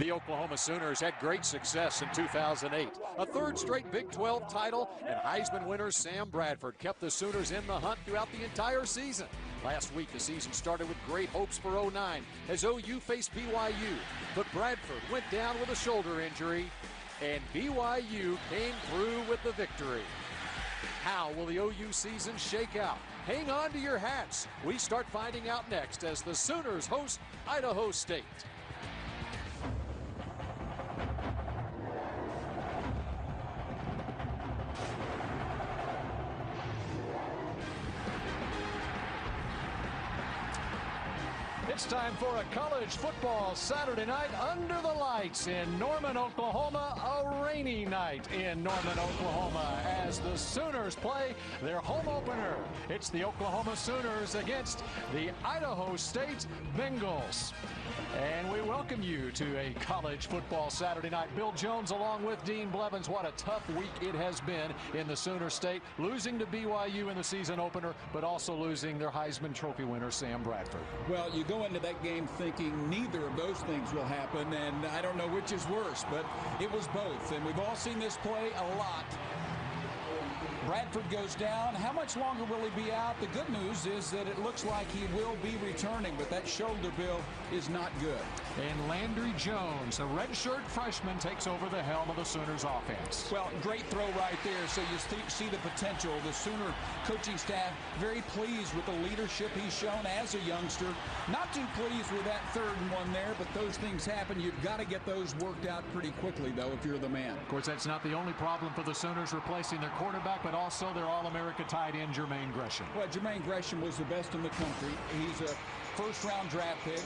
The Oklahoma Sooners had great success in 2008. A third straight Big 12 title, and Heisman winner Sam Bradford kept the Sooners in the hunt throughout the entire season. Last week, the season started with great hopes for 09 as OU faced BYU. But Bradford went down with a shoulder injury, and BYU came through with the victory. How will the OU season shake out? Hang on to your hats. We start finding out next as the Sooners host Idaho State. It's time for a college football Saturday night under the lights in Norman, Oklahoma. A rainy night in Norman, Oklahoma as the Sooners play their home opener. It's the Oklahoma Sooners against the Idaho State Bengals. And we welcome you to a college football Saturday night. Bill Jones along with Dean Blevins. What a tough week it has been in the Sooner State. Losing to BYU in the season opener, but also losing their Heisman Trophy winner, Sam Bradford. Well, you go into that game thinking neither of those things will happen, and I don't know which is worse, but it was both. And we've all seen this play a lot. Bradford goes down. How much longer will he be out? The good news is that it looks like he will be returning, but that shoulder, Bill, is not good. And Landry Jones, a redshirt freshman, takes over the helm of the Sooners offense. Well, great throw right there. So you see the potential. The Sooner coaching staff very pleased with the leadership he's shown as a youngster. Not too pleased with that third and one there, but those things happen. You've got to get those worked out pretty quickly, though, if you're the man. Of course, that's not the only problem for the Sooners replacing their quarterback, but also their All-America tight end, Jermaine Gresham. Well, Jermaine Gresham was the best in the country. He's a first-round draft pick.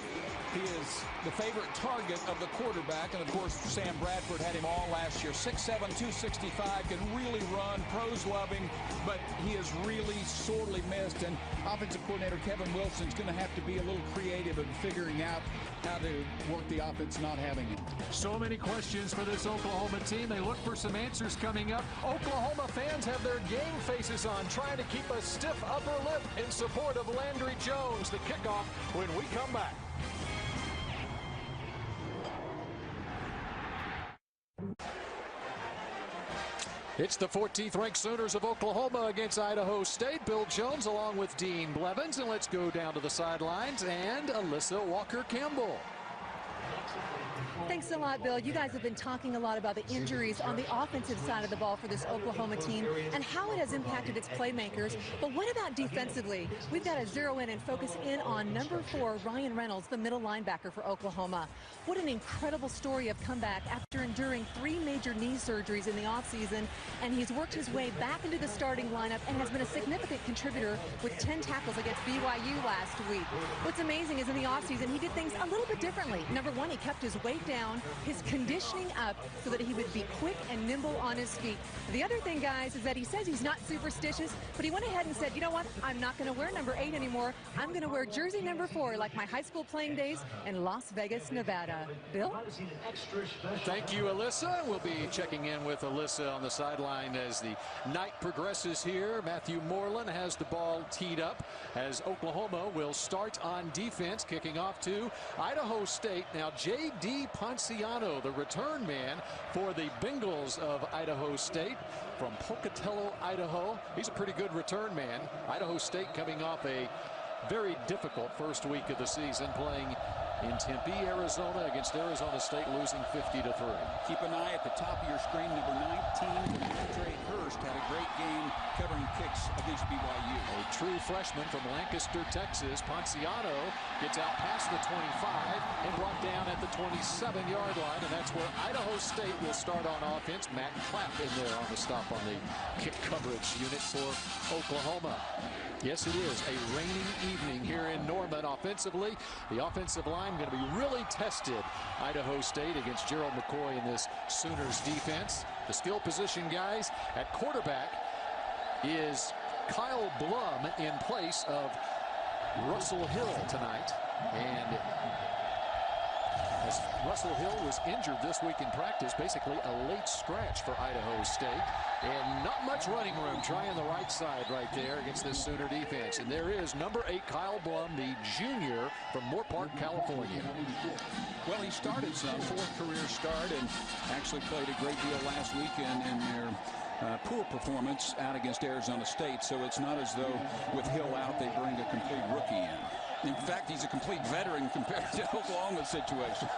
He is the favorite target of the quarterback, and of course, Sam Bradford had him all last year. 6'7", 265, can really run. Pros love him, but he is really sorely missed, and offensive coordinator Kevin Wilson's going to have to be a little creative in figuring out how to work the offense not having him. So many questions for this Oklahoma team. They look for some answers coming up. Oklahoma fans have their game faces on, trying to keep a stiff upper lip in support of Landry Jones. The kickoff when we come back. It's the 14th ranked Sooners of Oklahoma against Idaho State. Bill Jones along with Dean Blevins. And let's go down to the sidelines and Alyssa Walker-Campbell. Thanks a lot, Bill. You guys have been talking a lot about the injuries on the offensive side of the ball for this Oklahoma team and how it has impacted its playmakers. But what about defensively? We've got to zero in and focus in on number 4, Ryan Reynolds, the middle linebacker for Oklahoma. What an incredible story of comeback after enduring 3 major knee surgeries in the offseason, and he's worked his way back into the starting lineup and has been a significant contributor with 10 tackles against BYU last week. What's amazing is in the offseason, he did things a little bit differently. Number 1, he kept his weight down, his conditioning up so that he would be quick and nimble on his feet. The other thing, guys, is that he says he's not superstitious, but he went ahead and said, you know what, I'm not going to wear number 8 anymore. I'm going to wear jersey number 4 like my high school playing days in Las Vegas, Nevada. Bill? Thank you, Alyssa. We'll be checking in with Alyssa on the sideline as the night progresses here. Matthew Moreland has the ball teed up as Oklahoma will start on defense, kicking off to Idaho State. Now, J.D. Ponciano, the return man for the Bengals of Idaho State from Pocatello, Idaho. He's a pretty good return man. Idaho State coming off a very difficult first week of the season, playing in Tempe, Arizona against Arizona State, losing 50-3. Keep an eye at the top of your screen. Number 19, Andre Hurst, had a great game covering kicks against BYU. A true freshman from Lancaster, Texas. Ponciano gets out past the 25 and brought down at the 27-yard line, and that's where Idaho State will start on offense. Matt Clapp in there on the stop on the kick coverage unit for Oklahoma. Yes, it is a rainy evening here in Norman. Offensively, the offensive line going to be really tested. Idaho State against Gerald McCoy in this Sooners defense. The skill position guys at quarterback is Kyle Blum in place of Russell Hill tonight. And as Russell Hill was injured this week in practice, basically a late scratch for Idaho State. And not much running room, trying the right side right there against this Sooner defense. And there is number 8, Kyle Blum, the junior from Moore Park, California. Well, he started some, 4th career start, and actually played a great deal last weekend in their poor performance out against Arizona State. So it's not as though with Hill out, they bring a complete rookie in. In fact, he's a complete veteran compared to Oklahoma's situation.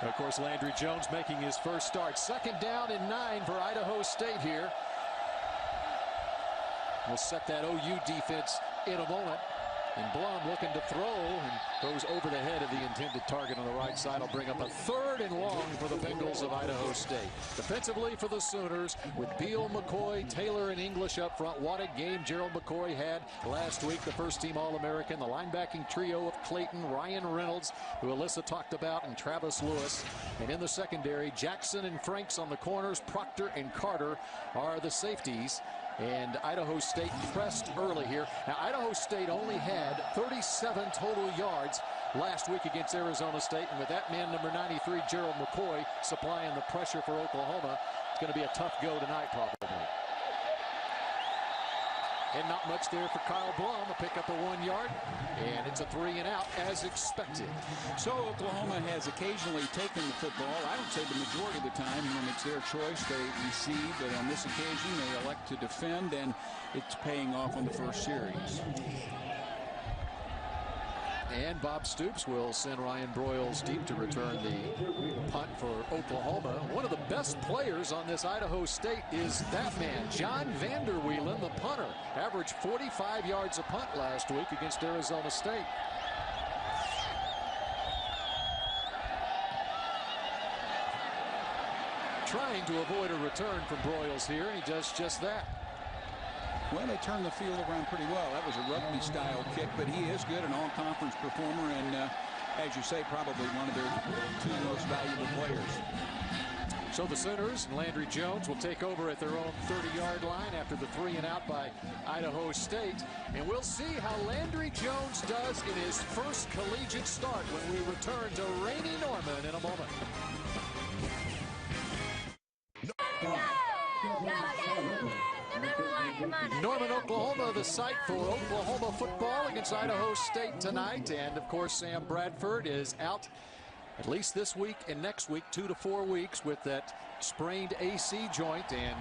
Of course, Landry Jones making his first start. 2nd down and 9 for Idaho State here. We'll set that OU defense in a moment. And Blum looking to throw and throws over the head of the intended target on the right side. Will bring up a 3rd and long for the Bengals of Idaho State. Defensively for the Sooners with Beal, McCoy, Taylor, and English up front. What a game Gerald McCoy had last week, the first-team All-American. The linebacking trio of Clayton, Ryan Reynolds, who Alyssa talked about, and Travis Lewis. And in the secondary, Jackson and Franks on the corners. Proctor and Carter are the safeties. And Idaho State pressed early here. Now, Idaho State only had 37 total yards last week against Arizona State. And with that man, number 93, Gerald McCoy, supplying the pressure for Oklahoma, it's going to be a tough go tonight, probably. And not much there for Kyle Blum. A pick up a 1 yard. And it's a 3 and out as expected. So Oklahoma has occasionally taken the football. I would say the majority of the time when it's their choice, they receive. But on this occasion, they elect to defend, and it's paying off on the first series. And Bob Stoops will send Ryan Broyles deep to return the punt for Oklahoma. One of the best players on this Idaho State is that man, John Vanderwielen, the punter. Averaged 45 yards a punt last week against Arizona State. Trying to avoid a return from Broyles here, and he does just that. Well, they turned the field around pretty well. That was a rugby-style kick, but he is good, an all-conference performer, and as you say, probably one of their 2 most valuable players. So the Sooners and Landry Jones will take over at their own 30-yard line after the 3 and out by Idaho State. And we'll see how Landry Jones does in his first collegiate start when we return to rainy Norman in a moment. Norman, Oklahoma, the site for Oklahoma football against Idaho State tonight. And, of course, Sam Bradford is out at least this week and next week, 2 to 4 weeks, with that sprained AC joint. And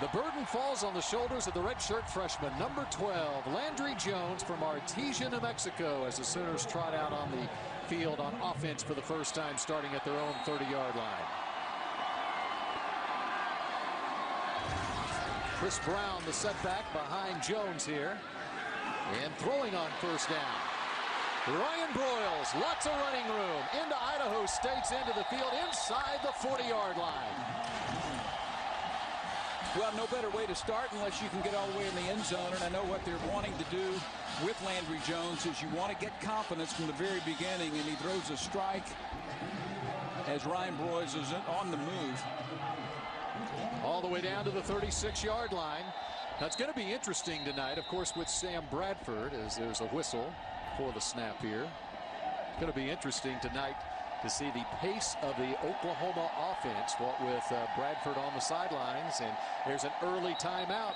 the burden falls on the shoulders of the redshirt freshman, number 12, Landry Jones from Artesia, New Mexico, as the Sooners trot out on the field on offense for the first time, starting at their own 30-yard line. Chris Brown, the setback behind Jones here. And throwing on first down. Ryan Broyles, lots of running room. Into Idaho State's end of the field, inside the 40-yard line. Well, no better way to start unless you can get all the way in the end zone. And I know what they're wanting to do with Landry Jones is you want to get confidence from the very beginning. And he throws a strike as Ryan Broyles is on the move. All the way down to the 36-yard line. Now, it's going to be interesting tonight, of course, with Sam Bradford, as there's a whistle for the snap here. It's going to be interesting tonight to see the pace of the Oklahoma offense, what with Bradford on the sidelines, and there's an early timeout.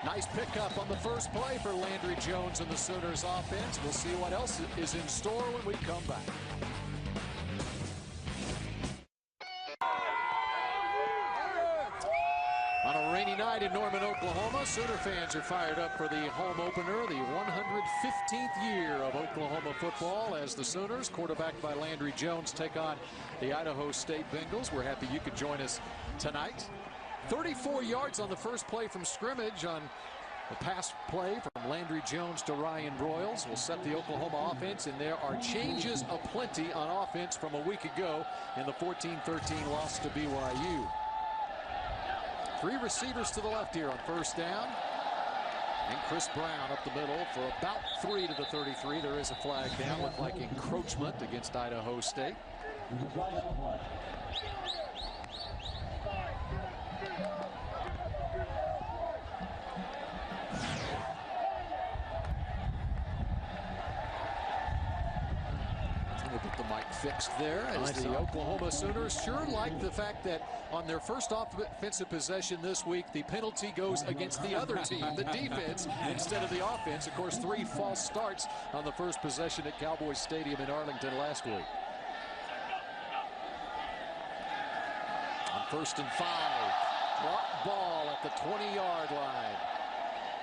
Nice pickup on the first play for Landry Jones and the Sooners offense. We'll see what else is in store when we come back. On a rainy night in Norman, Oklahoma, Sooner fans are fired up for the home opener, the 115th year of Oklahoma football, as the Sooners, quarterbacked by Landry Jones, take on the Idaho State Bengals. We're happy you could join us tonight. 34 yards on the first play from scrimmage on the pass play from Landry Jones to Ryan Broyles will set the Oklahoma offense, and there are changes aplenty on offense from a week ago in the 14-13 loss to BYU. 3 receivers to the left here on first down. And Chris Brown up the middle for about 3 to the 33. There is a flag down. Looked like encroachment against Idaho State. We'll get the mic fixed there as the Oklahoma Sooners sure like the fact that on their first offensive possession this week, the penalty goes against the other team, the defense, instead of the offense. Of course, 3 false starts on the first possession at Cowboys Stadium in Arlington last week. On 1st and 5, drop ball at the 20-yard line.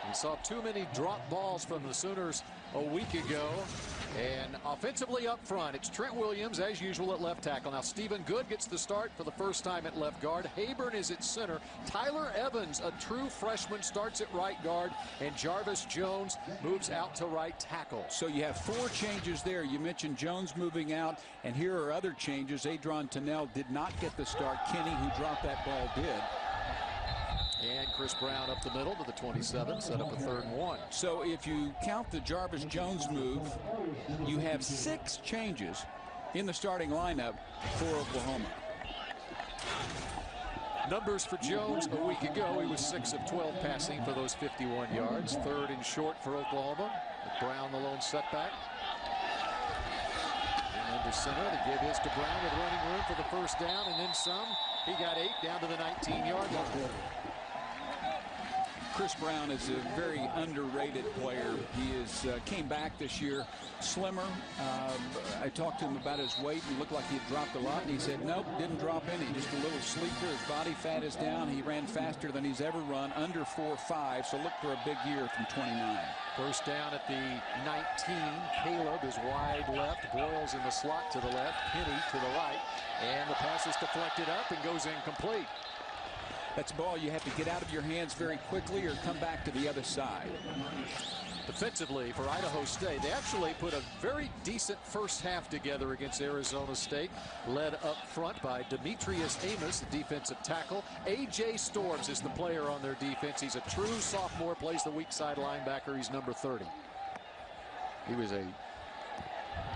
We saw too many drop balls from the Sooners a week ago. And offensively up front, it's Trent Williams, as usual, at left tackle. Now, Stephen Good gets the start for the first time at left guard. Hayburn is at center. Tyler Evans, a true freshman, starts at right guard. And Jarvis Jones moves out to right tackle. So you have 4 changes there. You mentioned Jones moving out, and here are other changes. Adron Tennell did not get the start. Kenny, who dropped that ball, did. And Chris Brown up the middle to the 27, set up a 3rd and 1. So if you count the Jarvis Jones move, you have 6 changes in the starting lineup for Oklahoma. Numbers for Jones a week ago, he was 6 of 12 passing for those 51 yards. 3rd and short for Oklahoma, with Brown the lone setback. And under center, they give his to Brown with running room for the first down, and then some. He got 8 down to the 19-yard line. Chris Brown is a very underrated player. He is came back this year slimmer. I talked to him about his weight and looked like he had dropped a lot, and he said nope, didn't drop any, just a little sleeper. His body fat is down. He ran faster than he's ever run, under 4.5, so look for a big year from 29. First down at the 19. Caleb is wide left. Broyles in the slot to the left. Penny to the right. And the pass is deflected up and goes incomplete. That's a ball you have to get out of your hands very quickly or come back to the other side. Defensively for Idaho State, they actually put a very decent first half together against Arizona State, led up front by Demetrius Amos, the defensive tackle. A.J. Storms is the player on their defense. He's a true sophomore, plays the weak side linebacker. He's number 30. He was a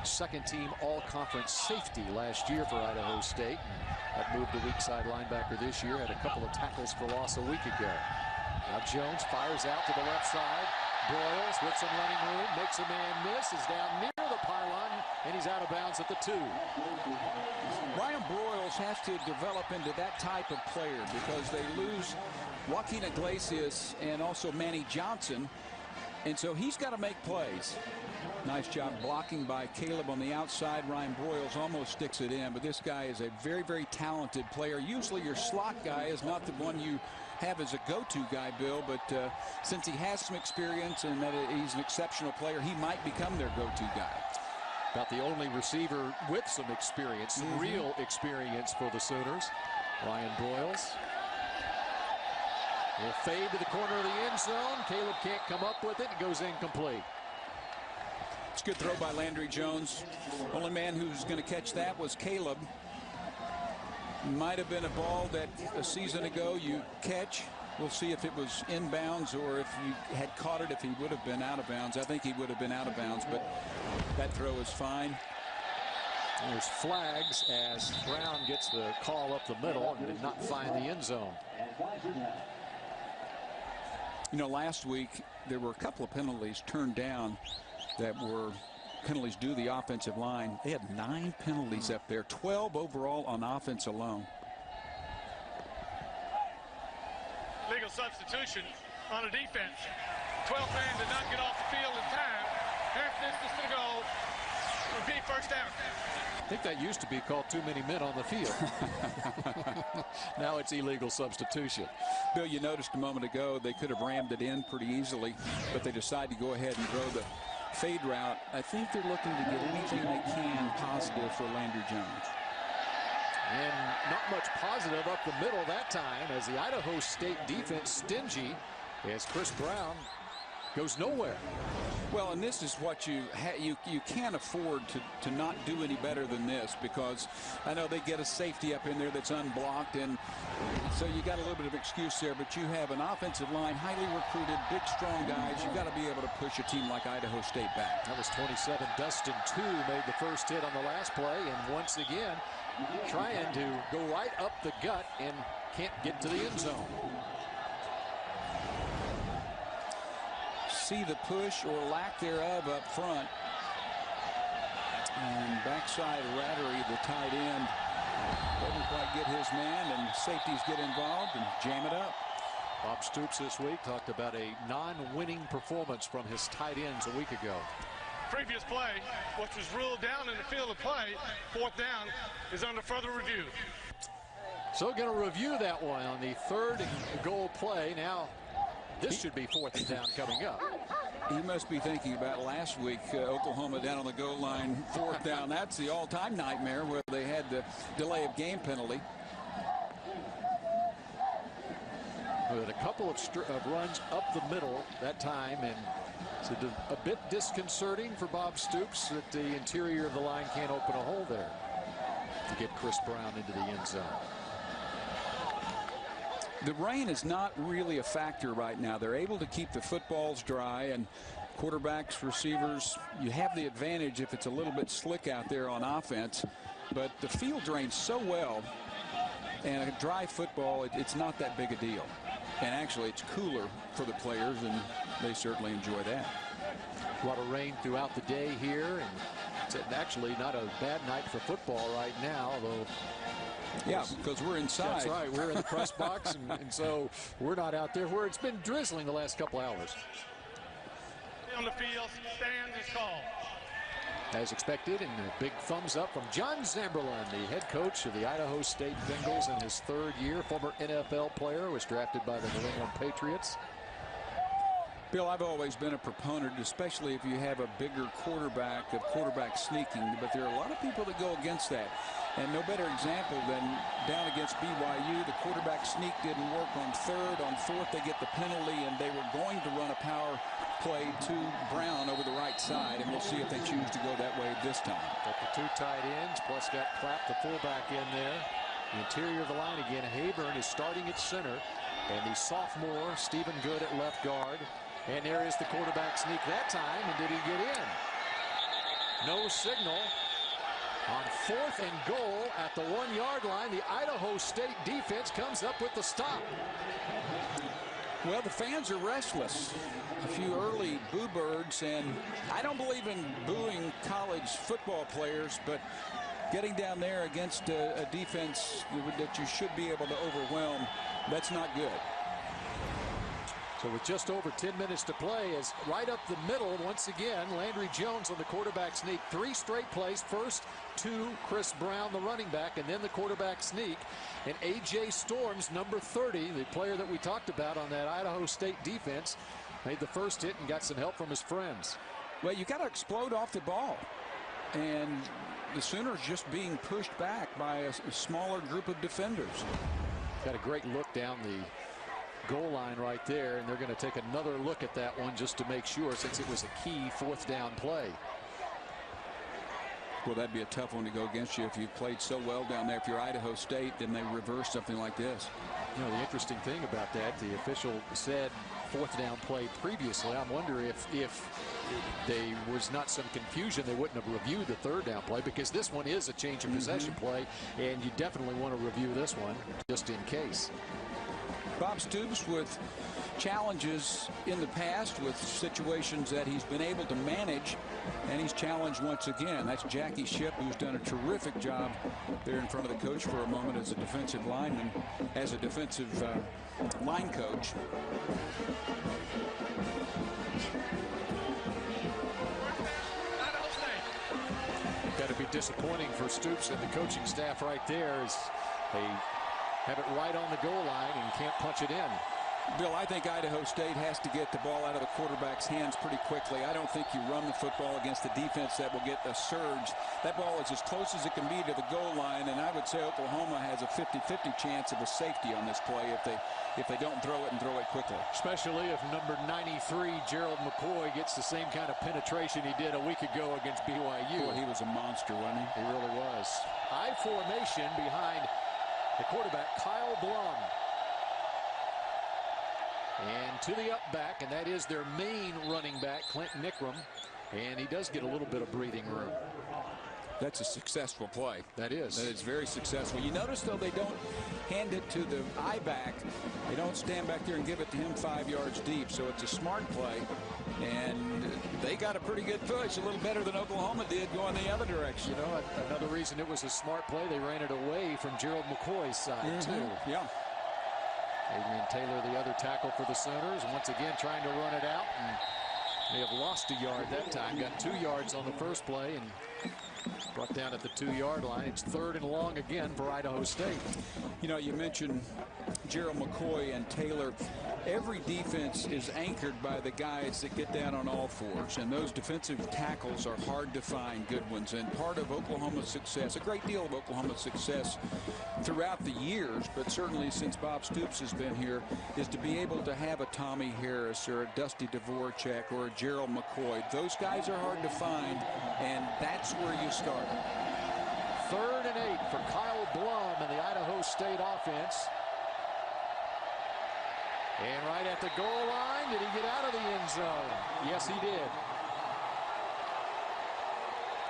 second-team all-conference safety last year for Idaho State. That moved to weak side linebacker this year. Had a couple of tackles for loss a week ago. Now Jones fires out to the left side. Broyles with some running room, makes a man miss, is down near the pylon, and he's out of bounds at the 2. Ryan Broyles has to develop into that type of player because they lose Joaquin Iglesias and also Manny Johnson, and so he's got to make plays. Nice job blocking by Caleb on the outside. Ryan Broyles almost sticks it in, but this guy is a very, very talented player. Usually your slot guy is not the one you have as a go-to guy, Bill, but since he has some experience and that he's an exceptional player, he might become their go-to guy. About the only receiver with some experience, some real experience for the Sooners. Ryan Broyles will fade to the corner of the end zone. Caleb can't come up with it. It goes incomplete. It's a good throw by Landry Jones. Only man who's going to catch that was Caleb. Might have been a ball that a season ago you catch. We'll see if it was inbounds or if you had caught it, if he would have been out of bounds. I think he would have been out of bounds, but that throw is fine. There's flags as Brown gets the call up the middle and did not find the end zone. You know, last week there were a couple of penalties turned down that were penalties due to the offensive line. They had 9 penalties up there, 12 overall on offense alone. Legal substitution on a defense. 12th man did not get off the field in time. Harris is going to go. Repeat, first down. I think that used to be called too many men on the field. Now it's illegal substitution. Bill, you noticed a moment ago they could have rammed it in pretty easily, but they decided to go ahead and throw the fade route. I think they're looking to get anything they can positive for Landry Jones. And not much positive up the middle that time as the Idaho State defense stingy as Chris Brown goes nowhere. Well, and this is what you can't afford to not do any better than this, because I know they get a safety up in there that's unblocked, and so you got a little bit of excuse there, but you have an offensive line, highly recruited, big, strong guys. You've got to be able to push a team like Idaho State back. That was 27. Dustin 2 made the first hit on the last play, and once again trying to go right up the gut and can't get to the end zone. See the push or lack thereof up front. And backside Rattery, the tight end, doesn't quite get his man, and safeties get involved and jam it up. Bob Stoops this week talked about a non-winning performance from his tight ends a week ago. Previous play, which was ruled down in the field of play, 4th down, is under further review. So going to review that one on the 3rd and goal play. Now this should be 4th down coming up. He must be thinking about last week, Oklahoma down on the goal line, 4th down. That's the all-time nightmare where they had the delay of game penalty. With a couple of runs up the middle that time, and it's a bit disconcerting for Bob Stoops that the interior of the line can't open a hole there to get Chris Brown into the end zone. The rain is not really a factor right now. They're able to keep the footballs dry, and quarterbacks, receivers, you have the advantage if it's a little bit slick out there on offense. But the field drains so well, and a dry football, it's not that big a deal. And actually, it's cooler for the players, and they certainly enjoy that. A lot of rain throughout the day here, and it's actually not a bad night for football right now, although. Yeah, because we're inside. That's right. We're in the press box, and so we're not out there where it's been drizzling the last couple hours. On the field, stand is called. As expected, and a big thumbs up from John Zamberlan, the head coach of the Idaho State Bengals in his 3rd year. Former NFL player, was drafted by the New England Patriots. Bill, I've always been a proponent, especially if you have a bigger quarterback, of quarterback sneaking, but there are a lot of people that go against that. And no better example than down against BYU. The quarterback sneak didn't work on 3rd. On 4th, they get the penalty, and they were going to run a power play to Brown over the right side, and we'll see if they choose to go that way this time. Got the 2 tight ends, plus got Clapp, the fullback, in there. The interior of the line again. Hayburn is starting at center, and the sophomore Stephen Good at left guard. And there is the quarterback sneak that time, and did he get in? No signal. On 4th and goal at the 1-yard line, the Idaho State defense comes up with the stop. Well, the fans are restless. A few early boo birds, and I don't believe in booing college football players, but getting down there against a defense that you should be able to overwhelm, that's not good. So with just over 10 minutes to play, is right up the middle once again. Landry Jones on the quarterback sneak. 3 straight plays. First to Chris Brown, the running back, and then the quarterback sneak. And A.J. Storms, number 30, the player that we talked about on that Idaho State defense, made the first hit and got some help from his friends. Well, you got to explode off the ball. And the Sooners just being pushed back by a smaller group of defenders. Got a great look down the goal line right there, and they're going to take another look at that one just to make sure, since it was a key 4th down play. Well, that'd be a tough one to go against you if you played so well down there. If you're Idaho State, then they reverse something like this. You know, the interesting thing about that, the official said 4th down play previously. I'm wondering if there was not some confusion, they wouldn't have reviewed the 3rd down play, because this one is a change of possession play, and you definitely want to review this one just in case. Bob Stoops with challenges in the past, with situations that he's been able to manage, and he's challenged once again. That's Jackie Shipp, who's done a terrific job there in front of the coach for a moment as a defensive lineman, as a defensive line coach. Got to be disappointing for Stoops and the coaching staff right there, as they have it right on the goal line and can't punch it in. Bill, I think Idaho State has to get the ball out of the quarterback's hands pretty quickly. I don't think you run the football against a defense that will get a surge. That ball is as close as it can be to the goal line, and I would say Oklahoma has a 50-50 chance of a safety on this play if they don't throw it and throw it quickly. Especially if number 93, Gerald McCoy, gets the same kind of penetration he did a week ago against BYU. Boy, he was a monster, wasn't he? He really was. I formation behind the quarterback, Kyle Blum. And to the up back, and that is their main running back, Clint Nickram. And he does get a little bit of breathing room. That's a successful play. That is. That is very successful. You notice, though, they don't hand it to the I-back. They don't stand back there and give it to him 5 yards deep. So it's a smart play. And they got a pretty good push, a little better than Oklahoma did going the other direction. You know, another reason it was a smart play, they ran it away from Gerald McCoy's side, too. Yeah. Adrian Taylor, the other tackle for the Sooners, once again trying to run it out. And they have lost a yard that time. Got 2 yards on the first play and brought down at the 2-yard line. It's 3rd and long again for Idaho State. You know, you mentioned Gerald McCoy and Taylor. Every defense is anchored by the guys that get down on all fours, and those defensive tackles are hard to find good ones. And part of Oklahoma's success, a great deal of Oklahoma's success throughout the years, but certainly since Bob Stoops has been here, is to be able to have a Tommy Harris or a Dusty Dvorak or a Gerald McCoy. Those guys are hard to find, and that's where you start. 3rd and 8 for Kyle Blum and the Idaho State offense. And right at the goal line, did he get out of the end zone? Yes, he did.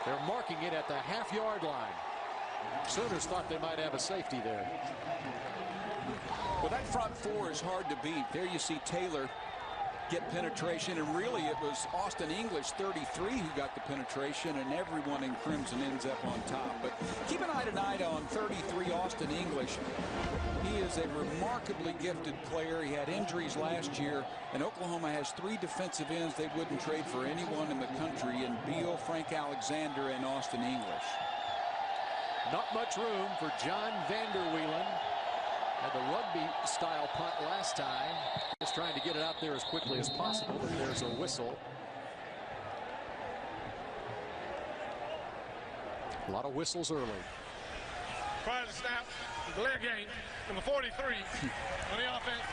They're marking it at the half-yard line. Sooners thought they might have a safety there. Well, that front four is hard to beat. There you see Taylor get penetration, and really it was Austin English, 33, who got the penetration, and everyone in crimson ends up on top. But keep an eye on 33, Austin English. He is a remarkably gifted player. He had injuries last year, and Oklahoma has 3 defensive ends they wouldn't trade for anyone in the country, in Beal, Frank Alexander, and Austin English. Not much room for John Vanderwielen. Had the rugby-style punt last time. Just trying to get it out there as quickly as possible, but there's a whistle. A lot of whistles early. Prior to the snap, the leg gain, number 43 on the offense.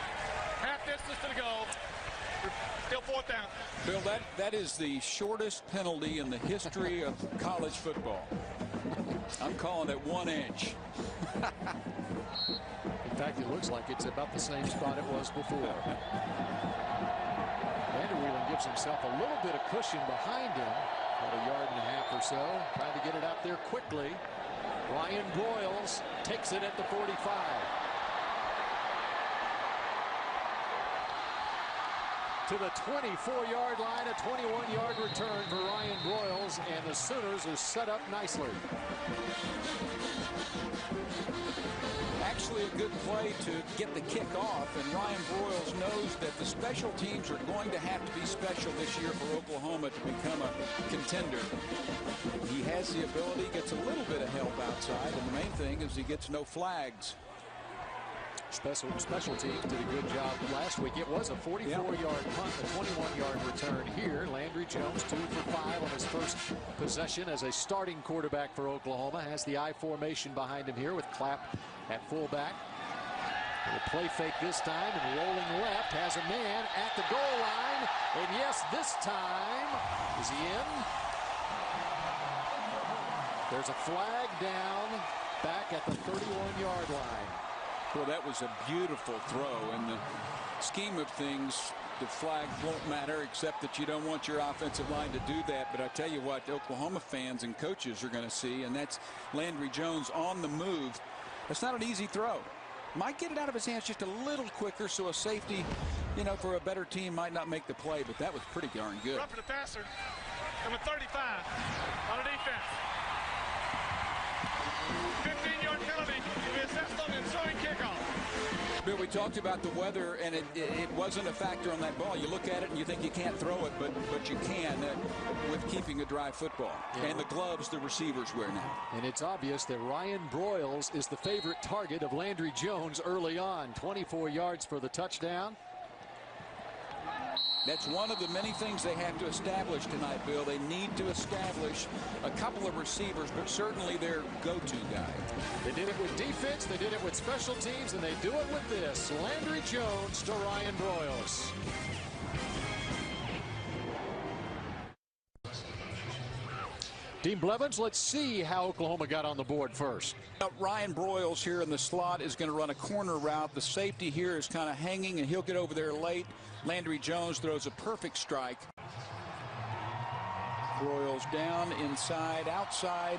Half distance to the goal. Still 4th down. Bill, that is the shortest penalty in the history of college football. I'm calling it 1 inch. In fact, it looks like it's about the same spot it was before. Vanderwielen gives himself a little bit of cushion behind him, about 1.5 yards or so, trying to get it out there quickly. Ryan Broyles takes it at the 45. To the 24-yard line, a 21-yard return for Ryan Broyles, and the Sooners are set up nicely. Actually a good play to get the kick off, and Ryan Broyles knows that the special teams are going to have to be special this year for Oklahoma to become a contender. He has the ability, gets a little bit of help outside, and the main thing is he gets no flags. Special teams did a good job last week. It was a 44-yard punt, a 21-yard return here. Landry Jones 2 for 5 on his first possession as a starting quarterback for Oklahoma. Has the I formation behind him here with Clapp at fullback. A play fake this time and rolling left, has a man at the goal line, and yes, this time is he in? There's a flag down back at the 31-yard line. Well, that was a beautiful throw. In the scheme of things, the flag won't matter, except that you don't want your offensive line to do that. But I tell you what, Oklahoma fans and coaches are going to see, and that's Landry Jones on the move. That's not an easy throw. Might get it out of his hands just a little quicker, so a safety, you know, for a better team might not make the play, but that was pretty darn good. Run for the passer, number 35 on the defense. 15-yard penalty to be assessed on the ensuing kickoff. Bill, we talked about the weather, and it wasn't a factor on that ball. You look at it and you think you can't throw it, but you can with keeping a dry football. Yeah. And the gloves the receivers wear now. And it's obvious that Ryan Broyles is the favorite target of Landry Jones early on. 24 yards for the touchdown. That's one of the many things they have to establish tonight, Bill. They need to establish a couple of receivers, but certainly their go-to guy. They did it with defense, they did it with special teams, and they do it with this. Landry Jones to Ryan Broyles. Dean Blevins, let's see how Oklahoma got on the board first. Ryan Broyles here in the slot is going to run a corner route. The safety here is kind of hanging, and he'll get over there late. Landry Jones throws a perfect strike. Broyles down, inside, outside.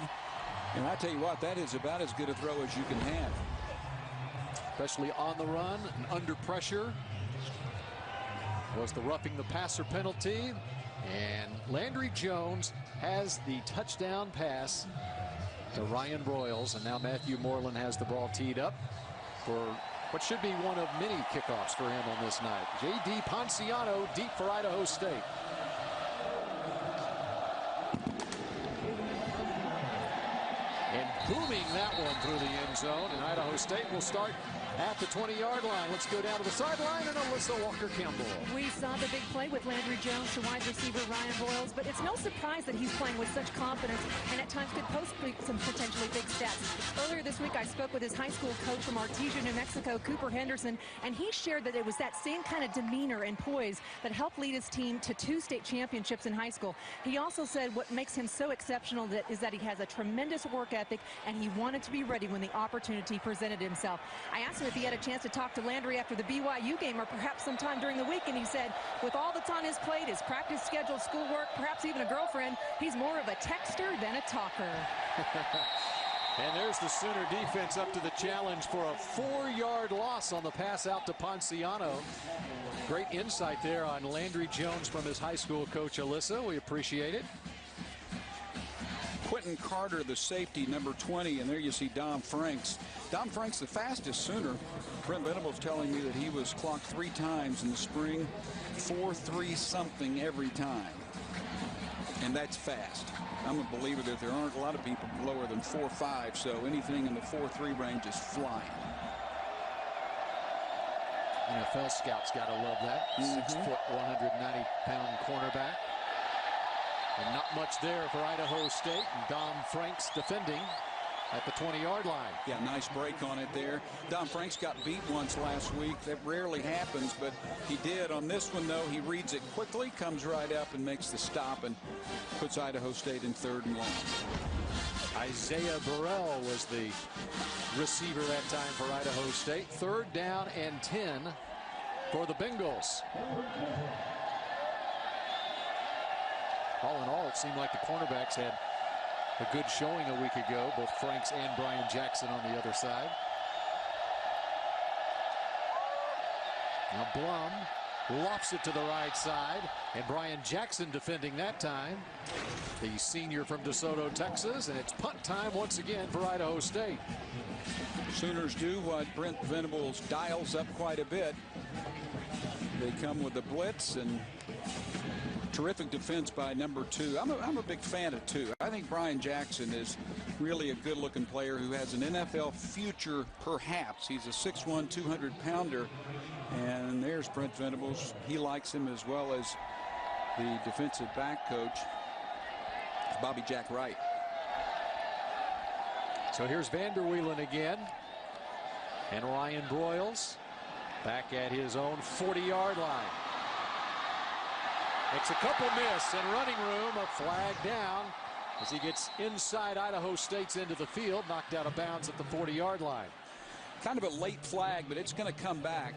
And I tell you what, that is about as good a throw as you can have. Especially on the run and under pressure. Was the roughing the passer penalty. And Landry Jones has the touchdown pass to Ryan Broyles. And now Matthew Moreland has the ball teed up for what should be one of many kickoffs for him on this night. J.D. Ponciano deep for Idaho State. And booming that one through the end zone. And Idaho State will start at the 20-yard line. Let's go down to the sideline and Alyssa Walker-Campbell. We saw the big play with Landry Jones to wide receiver Ryan Broyles, but it's no surprise that he's playing with such confidence and at times could post some potentially big stats. Earlier this week, I spoke with his high school coach from Artesia, New Mexico, Cooper Henderson, and he shared that it was that same kind of demeanor and poise that helped lead his team to 2 state championships in high school. He also said what makes him so exceptional is that he has a tremendous work ethic and he wanted to be ready when the opportunity presented himself. I asked him if he had a chance to talk to Landry after the BYU game or perhaps sometime during the week, and he said with all that's on his plate, his practice schedule, schoolwork, perhaps even a girlfriend, he's more of a texter than a talker. And there's the Sooner defense up to the challenge for a 4-yard loss on the pass out to Ponciano. Great insight there on Landry Jones from his high school coach, Alyssa. We appreciate it. Quentin Carter, the safety, number 20, and there you see Dom Franks. Dom Franks, the fastest Sooner. Brent Venables telling me that he was clocked 3 times in the spring, 4.3 something every time. And that's fast. I'm a believer that there aren't a lot of people lower than 4.5, so anything in the 4.3 range is flying. NFL scouts got to love that. 6 foot, 190-pound cornerback. And not much there for Idaho State. And Dom Franks defending at the 20-yard line. Yeah, nice break on it there. Dom Franks got beat once last week. That rarely happens, but he did. On this one, though, he reads it quickly, comes right up and makes the stop and puts Idaho State in 3rd and long. Isaiah Burrell was the receiver that time for Idaho State. 3rd down and 10 for the Bengals. All in all, it seemed like the cornerbacks had a good showing a week ago, both Franks and Brian Jackson on the other side. Now Blum lofts it to the right side, and Brian Jackson defending that time. The senior from DeSoto, Texas, and it's punt time once again for Idaho State. Sooners do what Brent Venables dials up quite a bit. They come with the blitz and terrific defense by number 2. I'm a big fan of 2. I think Brian Jackson is really a good-looking player who has an NFL future, perhaps. He's a 6'1", 200-pounder. And there's Brent Venables. He likes him as well as the defensive back coach, Bobby Jack Wright. So here's Vanderwielen again. And Ryan Broyles back at his own 40-yard line. Makes a couple miss and running room. A flag down as he gets inside Idaho State's into the field, knocked out of bounds at the 40-yard line. Kind of a late flag, but it's going to come back.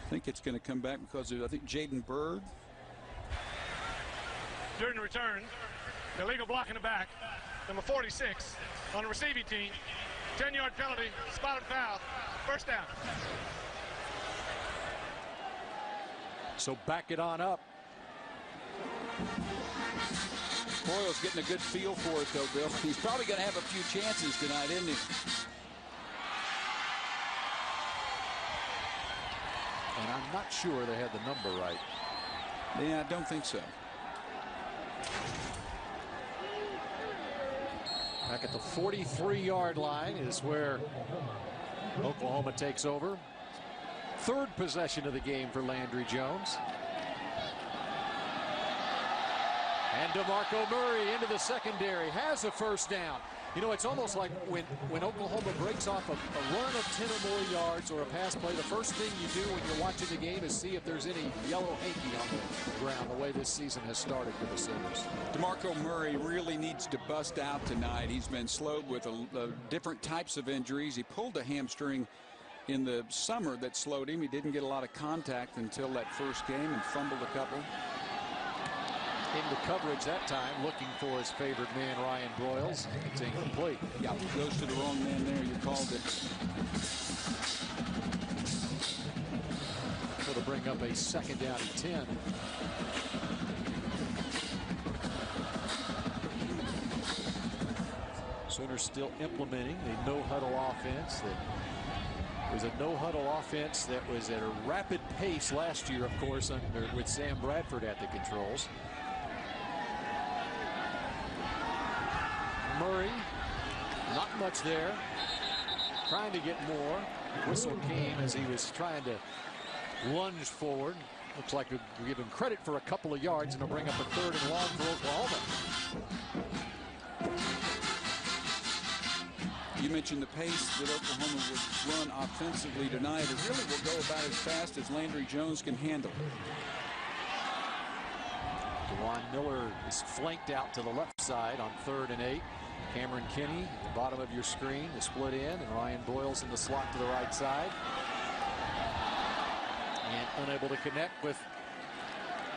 I think it's going to come back because of, I think, Jaden Bird. During the return, illegal block in the back, number 46 on the receiving team. 10-yard penalty, spotted foul, 1st down. So back it on up. Broyles getting a good feel for it, though, Bill. He's probably going to have a few chances tonight, isn't he? And I'm not sure they had the number right. Yeah, I don't think so. Back at the 43-yard line is where Oklahoma takes over. 3rd possession of the game for Landry Jones. And DeMarco Murray into the secondary has a 1st down. You know, it's almost like when Oklahoma breaks off a run of 10 or more yards or a pass play, the first thing you do when you're watching the game is see if there's any yellow hanky on the ground, the way this season has started for the Sooners. DeMarco Murray really needs to bust out tonight. He's been slowed with different types of injuries. He pulled a hamstring in the summer that slowed him. He didn't get a lot of contact until that first game and fumbled a couple. Into coverage that time, looking for his favorite man, Ryan Broyles. It's incomplete. Yeah, goes to the wrong man there. You called it. So to bring up a second down and 10. Sooners still implementing a no-huddle offense. That was a no-huddle offense that was at a rapid pace last year, of course, with Sam Bradford at the controls. Murray, not much there, trying to get more. Whistle came as he was trying to lunge forward. Looks like we're giving credit for a couple of yards, and they'll bring up a 3rd and long for Oklahoma. You mentioned the pace that Oklahoma would run offensively tonight. It really will go about as fast as Landry Jones can handle it. Dewan Miller is flanked out to the left side on 3rd and 8. Cameron Kinney at the bottom of your screen, the split in, and Ryan Broyles in the slot to the right side. And unable to connect with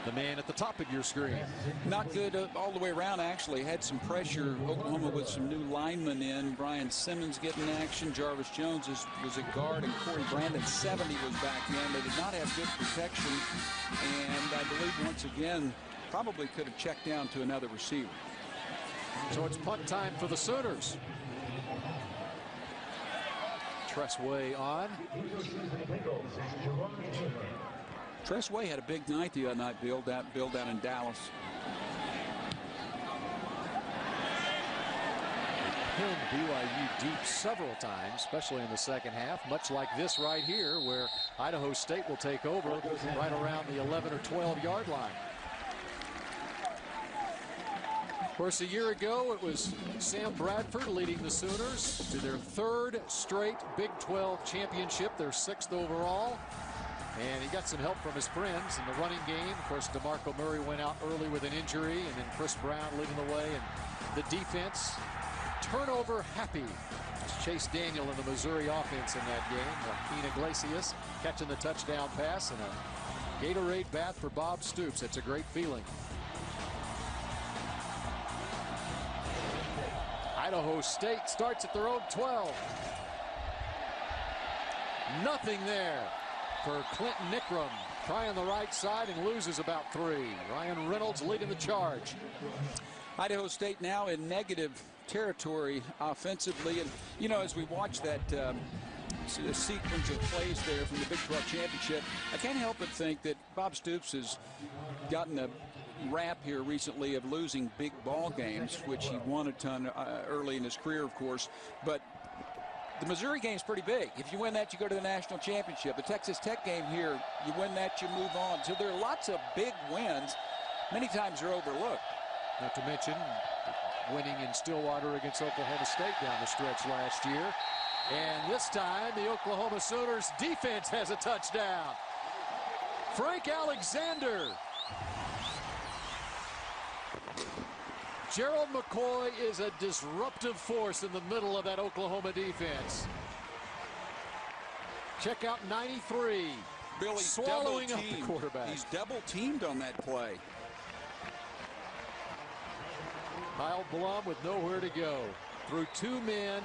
the man at the top of your screen. Not good all the way around, actually. Had some pressure. Oklahoma with some new linemen in. Brian Simmons getting action. Jarvis Jones was a guard, and Corey Brandon, 70, was back in. They did not have good protection, and I believe once again probably could have checked down to another receiver. So it's punt time for the Sooners. Tressway on. Tressway had a big night the other night, Bill down in Dallas. Pinned BYU deep several times, especially in the second half, much like this right here, where Idaho State will take over right around the 11 or 12 yard line. Of course, a year ago, it was Sam Bradford leading the Sooners to their 3rd straight Big 12 championship, their 6th overall. And he got some help from his friends in the running game. Of course, DeMarco Murray went out early with an injury, and then Chris Brown leading the way. And the defense, turnover happy. Chase Daniel in the Missouri offense in that game. Joaquin Iglesias catching the touchdown pass, and a Gatorade bath for Bob Stoops. It's a great feeling. Idaho State starts at their own 12. Nothing there for Clinton Nickram. Trying the right side and loses about 3. Ryan Reynolds leading the charge. Idaho State now in negative territory offensively. And, you know, as we watch that sequence of plays there from the Big 12 championship, I can't help but think that Bob Stoops has gotten a rap here recently of losing big ball games, which he won a ton early in his career, of course. But the Missouri game is pretty big. If you win that, you go to the national championship. The Texas Tech game here, you win that, you move on. So there are lots of big wins. Many times they're overlooked. Not to mention winning in Stillwater against Oklahoma State down the stretch last year. And this time, the Oklahoma Sooners defense has a touchdown. Frank Alexander. Gerald McCoy is a disruptive force in the middle of that Oklahoma defense. Check out 93. Billy swallowing up the quarterback. He's double teamed on that play. Kyle Blum with nowhere to go. Through 2 men.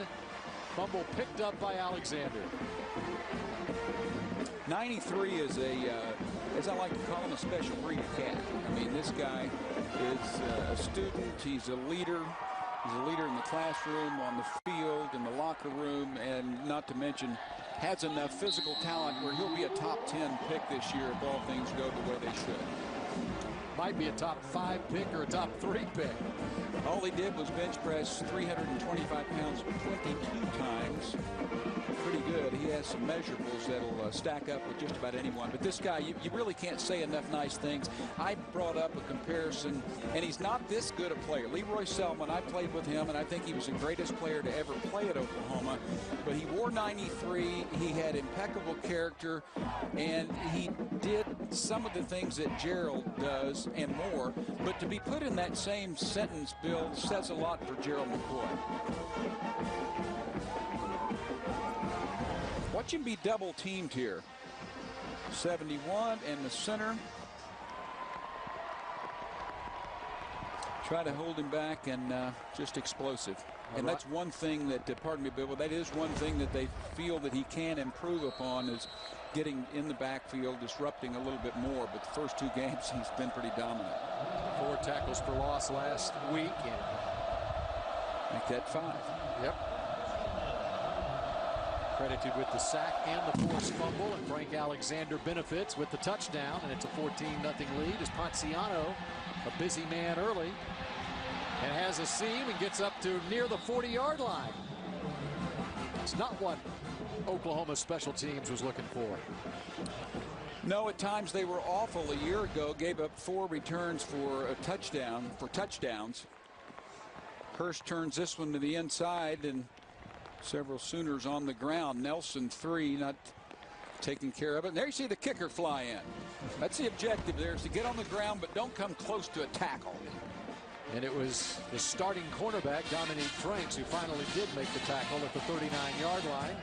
Fumble picked up by Alexander. 93 is as I like to call him, a special breed of cat. I mean, this guy is a student. He's a leader. He's a leader in the classroom, on the field, in the locker room, and not to mention has enough physical talent where he'll be a top 10 pick this year if all things go the way they should. Might be a top 5 pick or a top 3 pick. All he did was bench press 325 pounds 22 times. Pretty good. He has some measurables that'll stack up with just about anyone. But this guy, you really can't say enough nice things. I brought up a comparison, and he's not this good a player. Leroy Selman, I played with him, and I think he was the greatest player to ever play at Oklahoma. But he wore 93. He had impeccable character, and he did some of the things that Gerald does and more. But to be put in that same sentence, Bill, says a lot for Gerald McCoy. What Watch him be double teamed here. 71 in the center. Try to hold him back, and just explosive. And that's one thing that, pardon me, Bill, that is one thing that they feel that he can improve upon, is getting in the backfield, disrupting a little bit more. But the first 2 games, he's been pretty dominant. 4 tackles for loss last week. And make that 5. Yep. Credited with the sack and the forced fumble, and Frank Alexander benefits with the touchdown, and it's a 14-0 lead as Ponciano, a busy man early, and has a seam and gets up to near the 40-yard line. It's not what Oklahoma special teams was looking for. No, at times they were awful. A year ago, gave up 4 returns for a touchdown, for touchdowns. Hurst turns this one to the inside, and several Sooners on the ground. Nelson 3, not taking care of it. And there you see the kicker fly in. That's the objective there, is to get on the ground, but don't come close to a tackle. And it was the starting cornerback, Dominique Franks, who finally did make the tackle at the 39-yard line.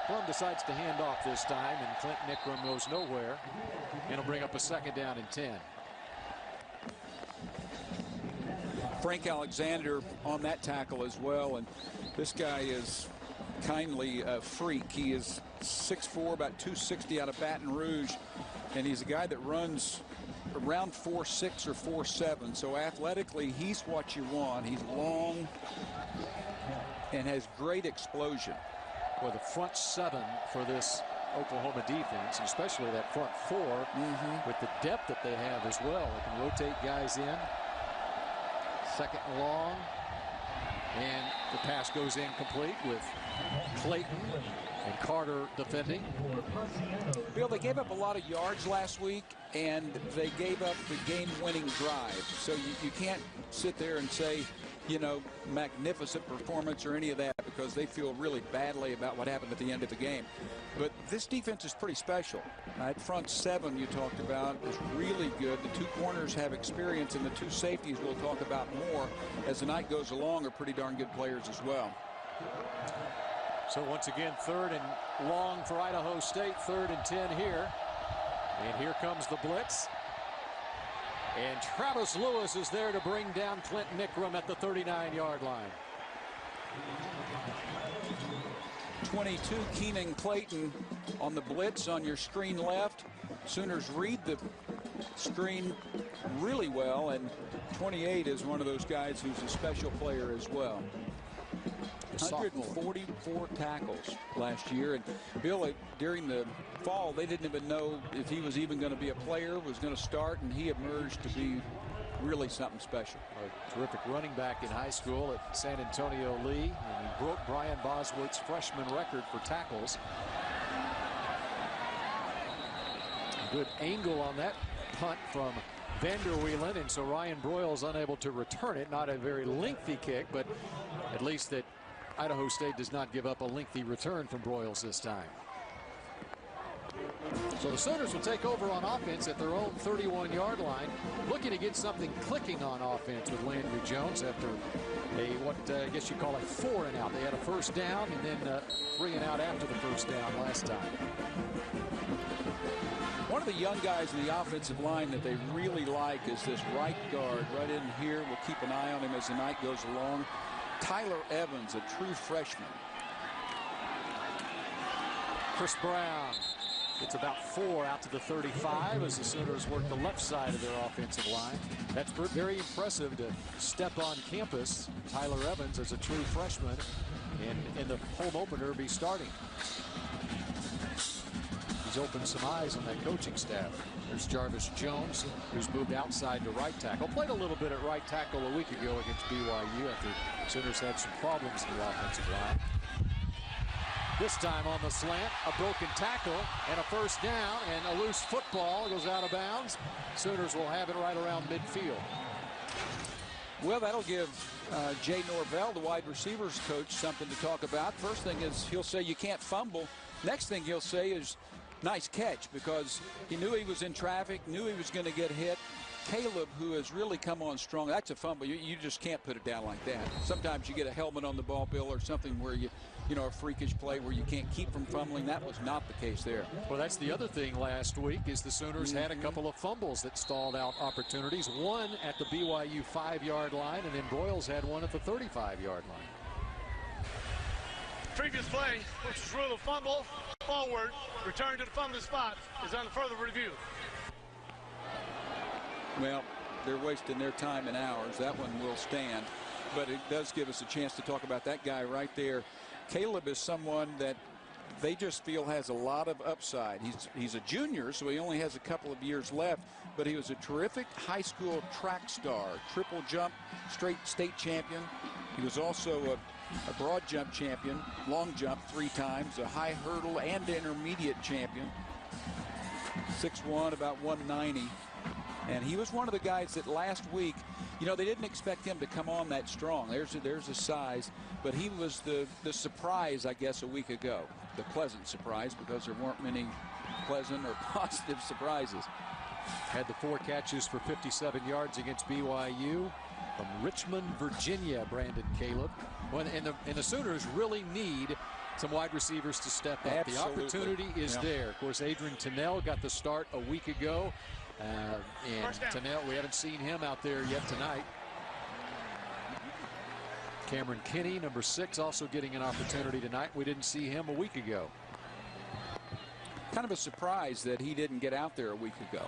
Plum decides to hand off this time, and Clint Nickram goes nowhere. And he'll bring up a 2nd down and 10. Frank Alexander on that tackle as well, and this guy is kindly a freak. He is 6'4", about 260 out of Baton Rouge, and he's a guy that runs around 4'6" or 4'7", so athletically he's what you want. He's long and has great explosion. Well, the front 7 for this Oklahoma defense, and especially that front 4, with the depth that they have as well. They can rotate guys in. 2nd and long, and the pass goes incomplete with Clayton and Carter defending. Bill, they gave up a lot of yards last week, and they gave up the game-winning drive. So you can't sit there and say, you know, magnificent performance or any of that, because they feel really badly about what happened at the end of the game. But this defense is pretty special. That front 7 you talked about is really good. The 2 corners have experience, and the 2 safeties we'll talk about more as the night goes along are pretty darn good players as well. So once again, 3rd and long for Idaho State, 3rd and 10 here. And here comes the blitz. And Travis Lewis is there to bring down Clint Nickram at the 39-yard line. 22, Keenan Clayton on the blitz on your screen left. Sooners read the screen really well, and 28 is one of those guys who's a special player as well. 144 tackles last year, and Bill, during the fall, they didn't even know if he was even going to be a player, was going to start, and he emerged to be really something special. A terrific running back in high school at San Antonio Lee, and he broke Brian Bosworth's freshman record for tackles. A good angle on that punt from Vanderwielen, and so Ryan Broyles unable to return it. Not a very lengthy kick, but at least that Idaho State does not give up a lengthy return from Broyles this time. So the Sooners will take over on offense at their own 31-yard line, looking to get something clicking on offense with Landry Jones after a what I guess you call a 4 and out. They had a 1st down and then 3 and out after the 1st down last time. One of the young guys in the offensive line that they really like is this right guard right in here. We'll keep an eye on him as the night goes along. Tyler Evans, a true freshman. Chris Brown gets about 4 out to the 35 as the Sooners work the left side of their offensive line. That's very impressive to step on campus. Tyler Evans as a true freshman and in the home opener be starting. He's opened some eyes on that coaching staff. There's Jarvis Jones, who's moved outside to right tackle. Played a little bit at right tackle a week ago against BYU after Sooners had some problems in the offensive line. This time on the slant, a broken tackle and a 1st down, and a loose football goes out of bounds. Sooners will have it right around midfield. Well, that'll give Jay Norvell, the wide receivers coach, something to talk about. First thing is he'll say you can't fumble. Next thing he'll say is nice catch, because he knew he was in traffic, knew he was going to get hit, Caleb, who has really come on strong. That's a fumble. You just can't put it down like that. Sometimes you get a helmet on the ball, Bill, or something where you know, a freakish play where you can't keep from fumbling. That was not the case there. Well, that's the other thing last week is the Sooners had a couple of fumbles that stalled out opportunities. One at the BYU 5-yard line, and then Broyles had one at the 35-yard line. Previous play, which was ruled a fumble, forward, return to the fumbling spot, is under further review. Well, they're wasting their time and ours. That one will stand. But it does give us a chance to talk about that guy right there. Caleb is someone that they just feel has a lot of upside. He's a junior, so he only has a couple of years left. But he was a terrific high school track star, triple jump, straight state champion. He was also a broad jump champion, long jump 3 times, a high hurdle and intermediate champion. 6'1", about 190. And he was one of the guys that last week, you know, they didn't expect him to come on that strong. There's his size, but he was the surprise, I guess, a week ago. The pleasant surprise, because there weren't many pleasant or positive surprises. Had the 4 catches for 57 yards against BYU. From Richmond, Virginia, Brandon Caleb. And the Sooners really need some wide receivers to step up. Absolutely. The opportunity is there. Of course, Adrian Tennell got the start a week ago. And Tennell, we haven't seen him out there yet tonight. Cameron Kinney, number 6, also getting an opportunity tonight. We didn't see him a week ago. Kind of a surprise that he didn't get out there a week ago.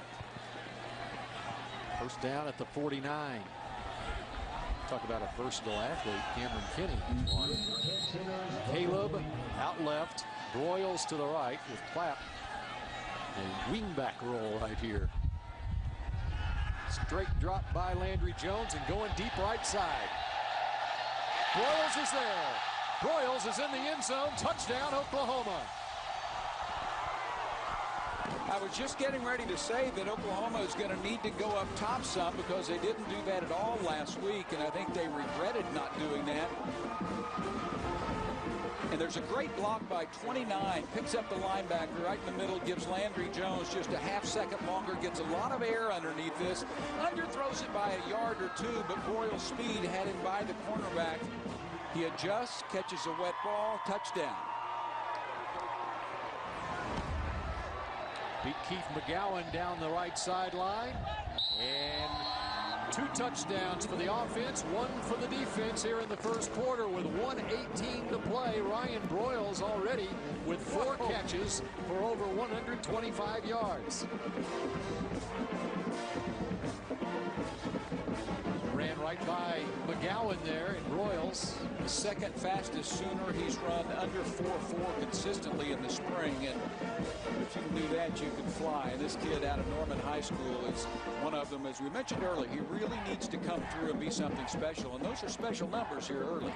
First down at the 49. Talk about a versatile athlete. Cameron Kinney one. Caleb out left. Broyles to the right with Clapp. A wingback roll right here. Straight drop by Landry Jones and going deep right side. Broyles is there. Broyles is in the end zone. Touchdown, Oklahoma. I was just getting ready to say that Oklahoma is going to need to go up top some because they didn't do that at all last week, and I think they regretted not doing that. And there's a great block by 29. Picks up the linebacker right in the middle, gives Landry Jones just a half-second longer, gets a lot of air underneath this. Underthrows it by a yard or 2, but Broyles' speed had him by the cornerback. He adjusts, catches a wet ball, touchdown. Beat Keith McGowan down the right sideline. And 2 touchdowns for the offense, 1 for the defense here in the first quarter with 1:18 to play. Ryan Broyles already with 4 catches for over 125 yards. Ran right by McGowan there, and Broyles, the second fastest Sooner. He's run under 4.4 consistently in the spring, and if you can do that, you can fly. And this kid out of Norman High School is one of them. As we mentioned earlier, he really needs to come through and be something special, and those are special numbers here early.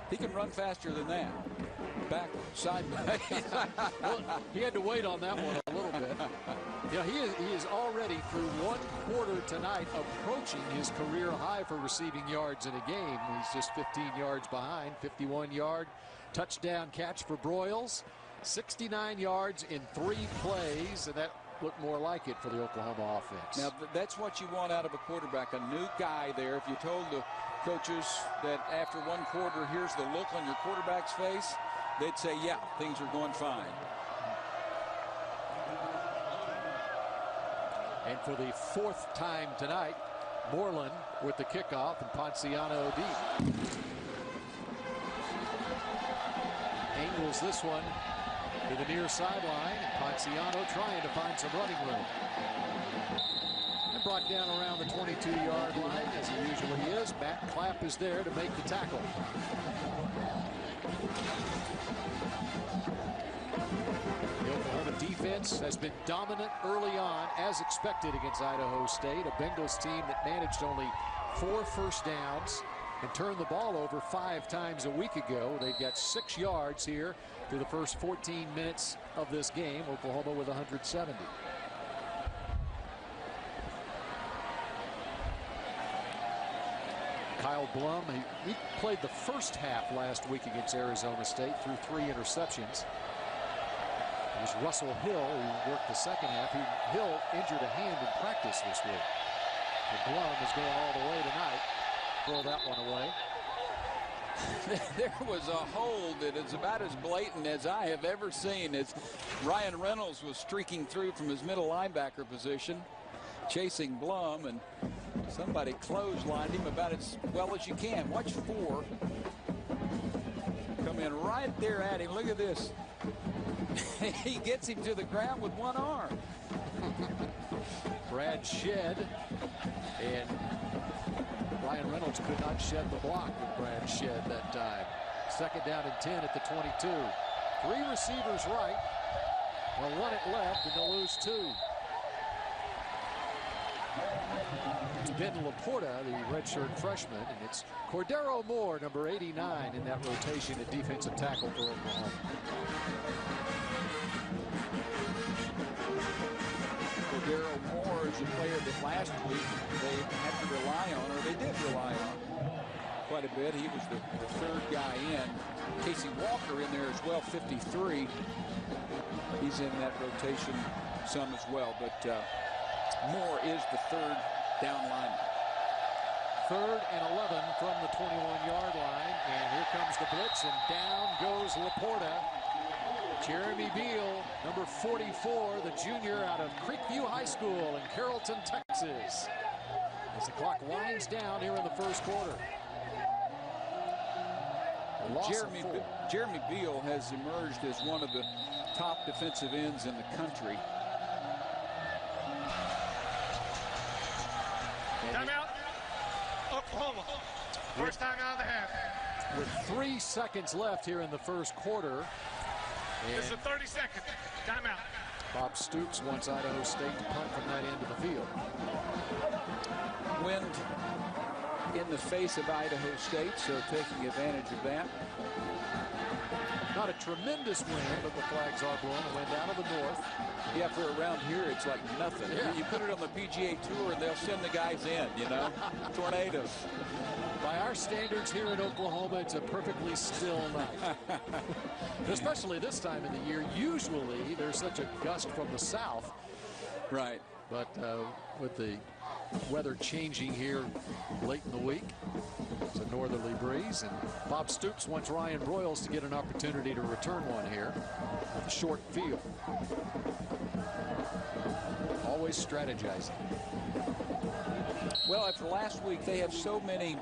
He can run faster than that. Backward, side by. Well, he had to wait on that one a little bit. Yeah, he is already through 1 quarter tonight, approaching his career high for receiving yards in a game. He's just 15 yards behind. 51-yard touchdown catch for Broyles. 69 yards in 3 plays, and that looked more like it for the Oklahoma offense. Now, that's what you want out of a quarterback, a new guy there. If you told the coaches that after 1 quarter, here's the look on your quarterback's face, they'd say, yeah, things are going fine. And for the 4th time tonight, Moreland with the kickoff and Ponciano deep. Angles this one to the near sideline. Ponciano trying to find some running room. And brought down around the 22-yard line, as he usually is. Matt Clapp is there to make the tackle. Defense has been dominant early on, as expected, against Idaho State, a Bengals team that managed only 4 first downs and turned the ball over 5 times a week ago. They've got 6 yards here through the first 14 minutes of this game. Oklahoma with 170. Kyle Blum, he played the first half last week against Arizona State, threw 3 interceptions. was Russell Hill who worked the second half. Hill injured a hand in practice this week. But Blum is going all the way tonight. Throw that one away. There was a hold that is about as blatant as I have ever seen. As Ryan Reynolds was streaking through from his middle linebacker position, chasing Blum, and somebody clotheslined him about as well as you can. Watch 4 come in right there at him. Look at this. He gets him to the ground with one arm. Brad shed, and Ryan Reynolds could not shed the block with Brad shed that time. Second down and 10 at the 22. 3 receivers right. They'll run it left, and they'll lose 2. It's Ben Laporta, the redshirt freshman, and it's Cordero Moore, number 89, in that rotation at defensive tackle for Oklahoma. Cordero Moore is a player that last week they had to rely on, or they did rely on quite a bit. He was the 3rd guy in. Casey Walker in there as well, 53. He's in that rotation some as well, but Moore is the 3rd down lineman. 3rd and 11 from the 21-yard line, and here comes the blitz, and down goes Laporta. Jeremy Beal, number 44, the junior out of Creekview High School in Carrollton, Texas. As the clock winds down here in the first quarter. Jeremy Beal has emerged as one of the top defensive ends in the country. Timeout, Oklahoma. First time out of the half. With 3 seconds left here in the first quarter. This is 30 seconds. Timeout. Bob Stoops wants Idaho State to punt from that end of the field. Wind in the face of Idaho State, so taking advantage of that. Not a tremendous wind, but the flags are blowing. The wind out of the north. Yeah, for around here, it's like nothing. Yeah. You put it on the PGA Tour, and they'll send the guys in, you know. Tornadoes. By our standards here in Oklahoma, it's a perfectly still night. Especially this time of the year. Usually, there's such a gust from the south. Right. But with the weather changing here late in the week, it's a northerly breeze, and Bob Stoops wants Ryan Broyles to get an opportunity to return one here with a short field. Always strategizing. Well, after last week, they have so many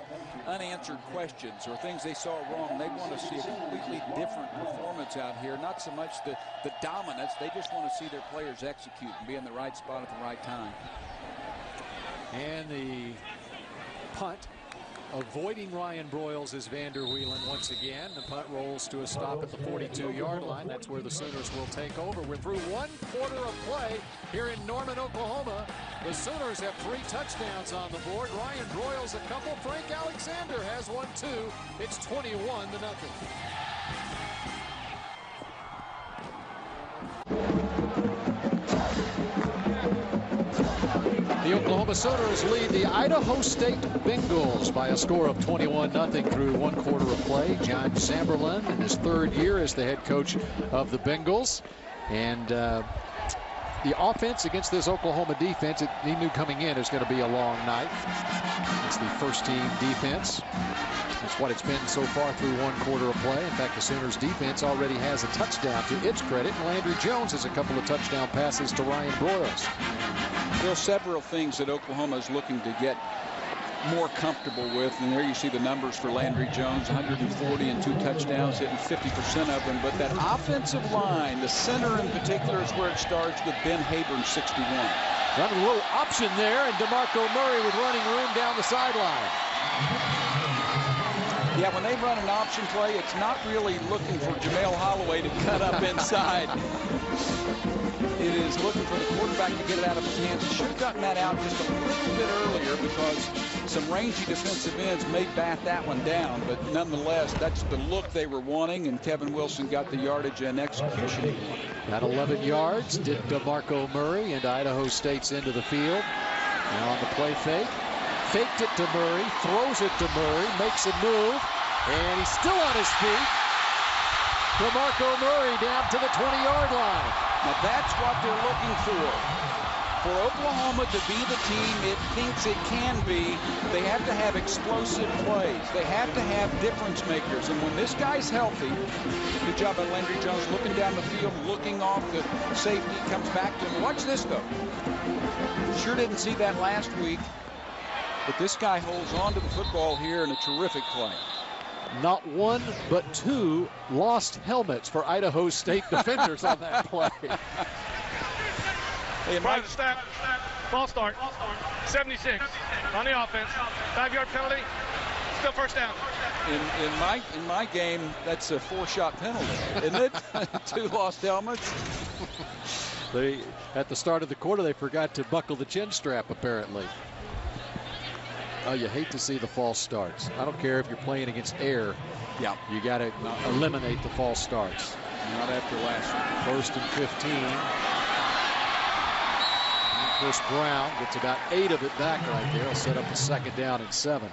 unanswered questions or things they saw wrong. They want to see a completely different performance out here. Not so much the dominance. They just want to see their players execute and be in the right spot at the right time. And the punt, avoiding Ryan Broyles, is Vander Wheelan once again. The punt rolls to a stop at the 42-yard line. That's where the Sooners will take over. We're through 1 quarter of play here in Norman, Oklahoma. The Sooners have 3 touchdowns on the board. Ryan Broyles a couple. Frank Alexander has one too. It's 21-0. The Oklahoma Sooners lead the Idaho State Bengals by a score of 21-0 through 1 quarter of play. John Chamberlain in his 3rd year as the head coach of the Bengals. And the offense against this Oklahoma defense, he knew coming in it was going to be a long night. It's the first-team defense. That's what it's been so far through 1 quarter of play. In fact, the Sooners defense already has a touchdown to its credit. Landry Jones has a couple of touchdown passes to Ryan Broyles. There are several things that Oklahoma is looking to get more comfortable with, and there you see the numbers for Landry Jones, 140 and 2 touchdowns, hitting 50% of them. But that offensive line, the center in particular, is where it starts with Ben Haburn, 61. Running a little option there, and DeMarco Murray with running room down the sideline. Yeah, when they run an option play, it's not really looking for Jamel Holloway to cut up inside. It is looking for the quarterback to get it out of his hands. He should have gotten that out just a little bit earlier because some rangy defensive ends may bat that one down. But nonetheless, that's the look they were wanting, and Kevin Wilson got the yardage and execution. Got 11 yards, did DeMarco Murray, and Idaho State's into the field. Now on the play fake. Faked it to Murray, throws it to Murray, makes a move, and he's still on his feet. DeMarco Murray down to the 20-yard line. Now that's what they're looking for. For Oklahoma to be the team it thinks it can be, they have to have explosive plays. They have to have difference makers. And when this guy's healthy, good job by Landry Jones looking down the field, looking off the safety, comes back to him. Watch this, though. Sure didn't see that last week, but this guy holds on to the football here in a terrific play. Not one, but two lost helmets for Idaho State defenders on that play. Hey, Mike. Ball start. 76 on the offense. 5-yard penalty. Still first down. In my game, that's a 4-shot penalty, isn't it? 2 lost helmets. At the start of the quarter, they forgot to buckle the chin strap, apparently. Oh, you hate to see the false starts. I don't care if you're playing against air. Yeah. You got to eliminate the false starts. Not after last week. 1st and 15. Chris Brown gets about 8 of it back right there. He'll set up a 2nd down and 7.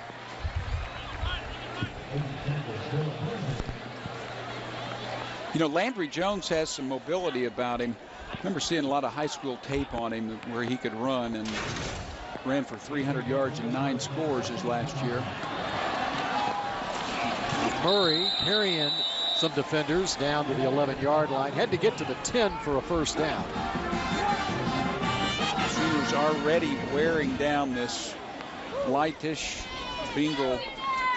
You know, Landry Jones has some mobility about him. I remember seeing a lot of high school tape on him where he could run, and ran for 300 yards and 9 scores his last year. Murray carrying some defenders down to the 11-yard line. Had to get to the 10 for a 1st down. Sooners already wearing down this lightish Bengal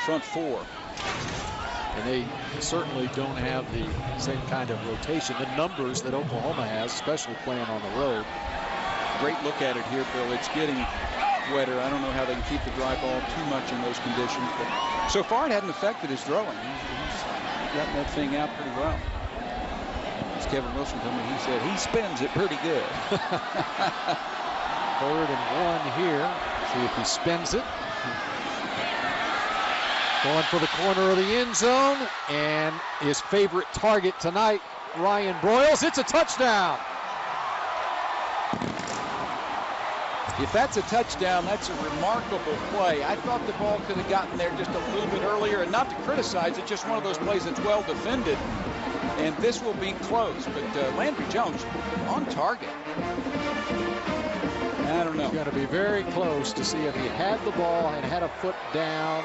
front 4. And they certainly don't have the same kind of rotation, the numbers that Oklahoma has, especially playing on the road. Great look at it here, Bill. It's getting wetter. I don't know how they can keep the dry ball too much in those conditions, but so far it hadn't affected his throwing. He's gotten that thing out pretty well. As Kevin Wilson told me, he said he spins it pretty good. 3rd and 1 here. See if he spins it. Going for the corner of the end zone, and his favorite target tonight, Ryan Broyles. It's a touchdown. If that's a touchdown, that's a remarkable play. I thought the ball could have gotten there just a little bit earlier, and not to criticize it, just one of those plays that's well defended. And this will be close, but Landry Jones on target. I don't know. He's got to be very close to see if he had the ball and had a foot down.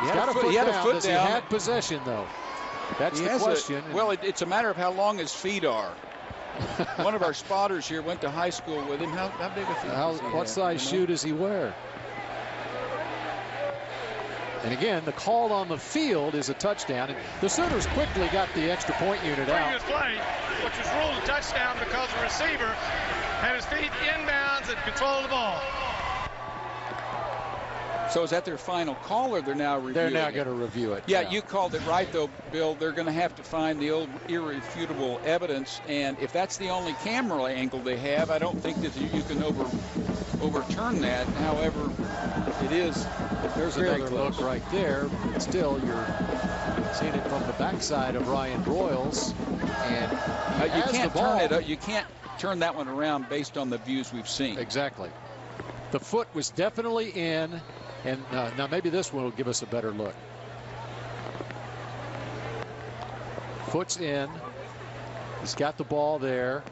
He had a foot down. Does he have possession, though? That's the question. Well, it's a matter of how long his feet are. One of our spotters here went to high school with him. How big a feet does he have? What size shoe does he wear? And again, the call on the field is a touchdown. And the Sooners quickly got the extra point unit out. Previous play, which was ruled a touchdown because the receiver had his feet inbounds and control the ball. So is that their final call, or they're now reviewing They're now going to review it. Yeah, you called it right, though, Bill. They're going to have to find the old irrefutable evidence, and if that's the only camera angle they have, I don't think that you can overturn that. However, it is. There's another look right there, but still you're seeing it from the backside of Ryan Broyles, and you can't turn it up. You can't turn that one around based on the views we've seen. Exactly. The foot was definitely in. And now maybe this one will give us a better look. Foot's in. He's got the ball there.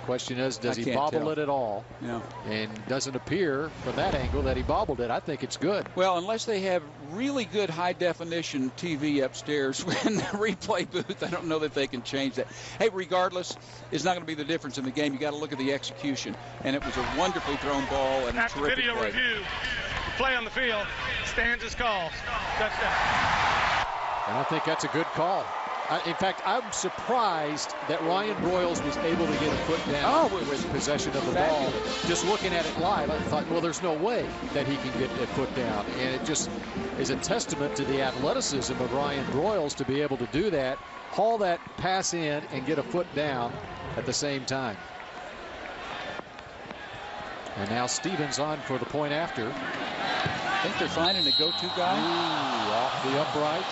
Question is, does he bobble it at all? Yeah. And doesn't appear from that angle that he bobbled it. I think it's good. Well, unless they have really good high-definition TV upstairs in the replay booth, I don't know that they can change that. Hey, regardless, it's not going to be the difference in the game. You got to look at the execution. And it was a wonderfully thrown ball and a terrific video play. Review. Play on the field stands his call. Touchdown. And I think that's a good call. In fact, I'm surprised that Ryan Broyles was able to get a foot down with possession of the ball. Just looking at it live, I thought, well, there's no way that he can get a foot down. And it just is a testament to the athleticism of Ryan Broyles to be able to do that, haul that pass in, and get a foot down at the same time. And now Stevens on for the point after. I think they're finding a go-to guy. Ooh, off the upright.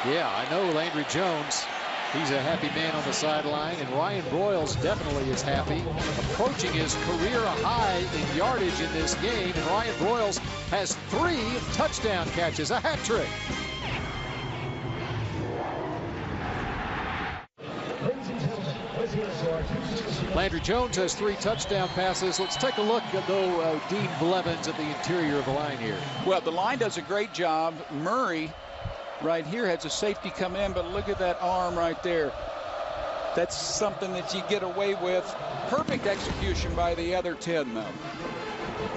Yeah, I know Landry Jones. He's a happy man on the sideline, and Ryan Broyles definitely is happy. Approaching his career high in yardage in this game, and Ryan Broyles has 3 touchdown catches, a hat trick. Ladies and gentlemen, let's hear it for Landry Jones has 3 touchdown passes. Let's take a look at Dean Blevins at the interior of the line here. Well, the line does a great job. Murray right here has a safety come in, but look at that arm right there. That's something that you get away with. Perfect execution by the other 10, though.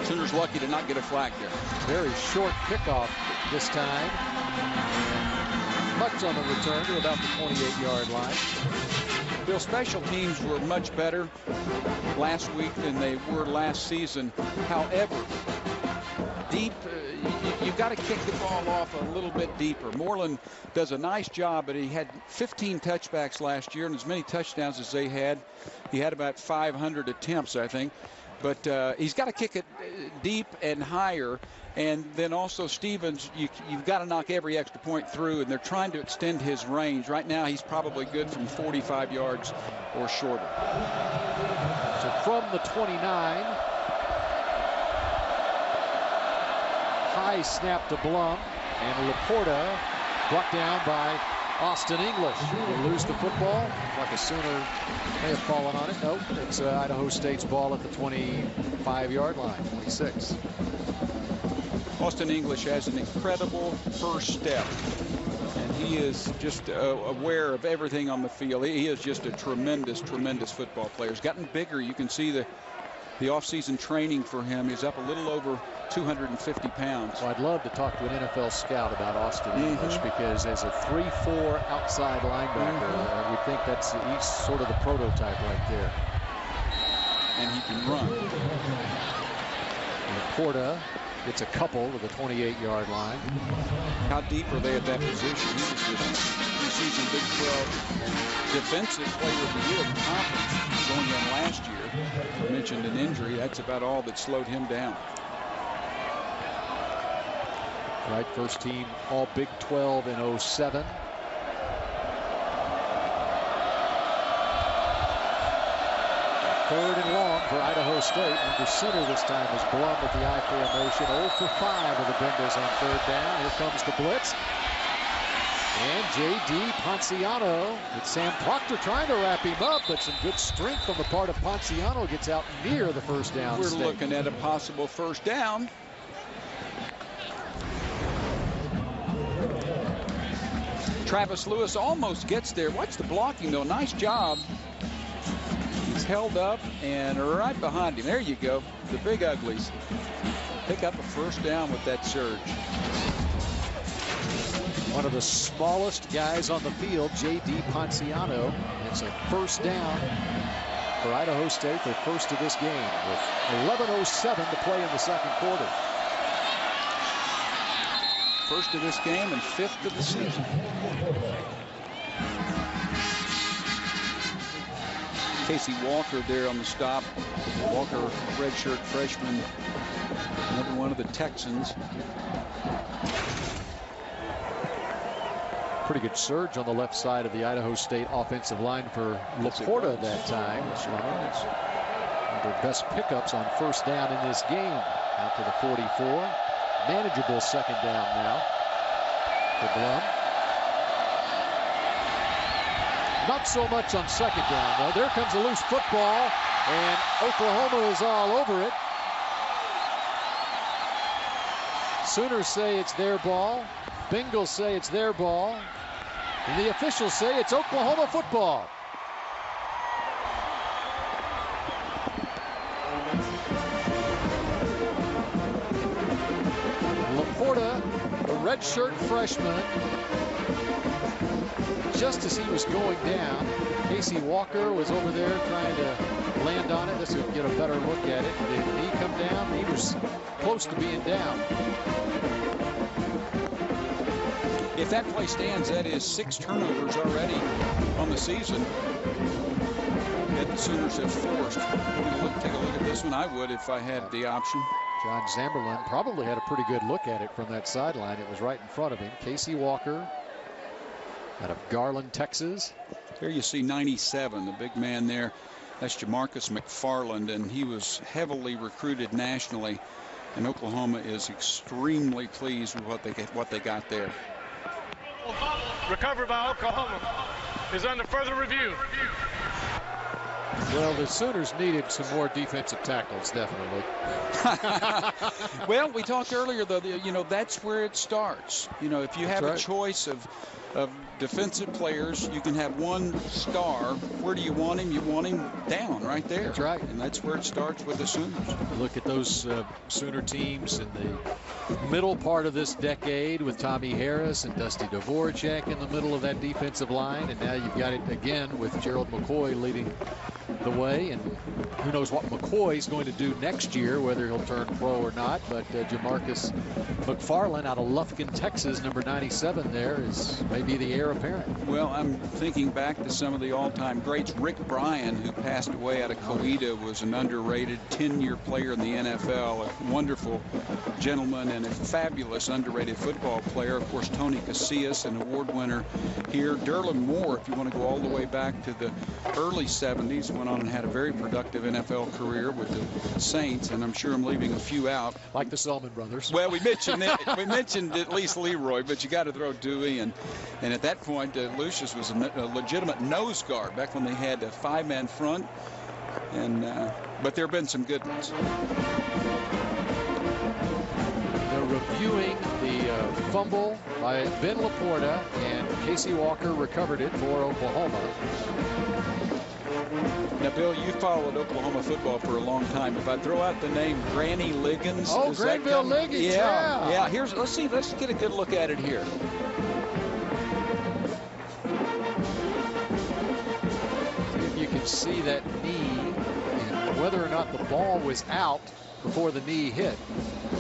Sooners lucky to not get a flag there. Very short kickoff this time. Much on the return to about the 28-yard line. Bill, special teams were much better last week than they were last season. However, deep, you've got to kick the ball off a little bit deeper. Moreland does a nice job, but he had 15 touchbacks last year and as many touchdowns as they had. He had about 500 attempts, I think. But he's got to kick it deep and higher. And then also Stevens, you've got to knock every extra point through, and they're trying to extend his range. Right now, he's probably good from 45 yards or shorter. So from the 29, high snap to Blum, and Laporta brought down by Austin English. They lose the football. Like a Sooner may have fallen on it. Nope, it's Idaho State's ball at the 25-yard line, 26. Austin English has an incredible first step, and he is just aware of everything on the field. He is just a tremendous, tremendous football player. He's gotten bigger. You can see the off-season training for him. He's up a little over 250 pounds. Well, I'd love to talk to an NFL scout about Austin English, because as a 3-4 outside linebacker, I would think he's sort of the prototype right there. And he can run. Laporta gets a couple to the 28-yard line. How deep are they at that position? He was the preseason Big 12 defensive player of the year in conference going in last year. I mentioned an injury. That's about all that slowed him down. Right, first team all Big 12 in 07. Third and long for Idaho State. Under center this time is Blum with the I formation. 0 for 5 of the Bengals on third down. Here comes the blitz. And J.D. Ponciano with Sam Proctor trying to wrap him up, but some good strength on the part of Ponciano. Gets out near the first down. We're looking at a possible first down. Travis Lewis almost gets there. Watch the blocking, though. Nice job. He's held up and right behind him. There you go. The Big Uglies pick up a first down with that surge. One of the smallest guys on the field, J.D. Ponciano. It's a first down for Idaho State, their first of this game, with 11:07 to play in the second quarter. First of this game and 5th of the season. Casey Walker there on the stop. Walker, redshirt freshman, another one of the Texans. Pretty good surge on the left side of the Idaho State offensive line for Laporta that time. It's one of their best pickups on first down in this game. Out to the 44. Manageable second down now for Blum. Not so much on second down, though. There comes a loose football, and Oklahoma is all over it. Sooners say it's their ball. Bengals say it's their ball. And the officials say it's Oklahoma football. Laporta, a redshirt freshman, just as he was going down, Casey Walker was over there trying to land on it. This would get a better look at it. Did he come down? He was close to being down. If that play stands, that is 6 turnovers already on the season that the Sooners have forced. Take a look at this one. I would if I had the option. John Zamberlin probably had a pretty good look at it from that sideline. It was right in front of him. Casey Walker out of Garland, Texas. There you see 97, the big man there. That's Jamarcus McFarland, and he was heavily recruited nationally. And Oklahoma is extremely pleased with what they got there. Recovery by Oklahoma is under further review. Well, the Sooners needed some more defensive tackles, definitely. Well, we talked earlier, though, that's where it starts. If you have a choice of defensive players, you can have one star. Where do you want him? You want him down right there. That's right. And that's where it starts with the Sooners. Look at those Sooner teams in the middle part of this decade with Tommy Harris and Dusty Dvorak in the middle of that defensive line. And now you've got it again with Gerald McCoy leading the way. And who knows what McCoy's going to do next year, whether he'll turn pro or not. But Jamarcus McFarland out of Lufkin, Texas, number 97 there, is maybe the heir apparent. Well, I'm thinking back to some of the all-time greats. Rick Bryan, who passed away out of Coweta, was an underrated 10-year player in the NFL, a wonderful gentleman and a fabulous underrated football player. Of course, Tony Casillas, an award winner here. Derlin Moore, if you want to go all the way back to the early 70s, went on and had a very productive NFL career with the Saints, and I'm sure I'm leaving a few out. Like the Selman brothers. Well, we mentioned we mentioned at least Leroy, but you got to throw Dewey, and at that point, Lucius was a legitimate nose guard back when they had a 5-man front, and but there have been some good ones. They're reviewing the fumble by Ben Laporta, and Casey Walker recovered it for Oklahoma. Now, Bill, you followed Oklahoma football for a long time. If I throw out the name Granny Liggins, oh, Granville Liggins, yeah. Let's get a good look at it here. See if you can see that knee, and whether or not the ball was out before the knee hit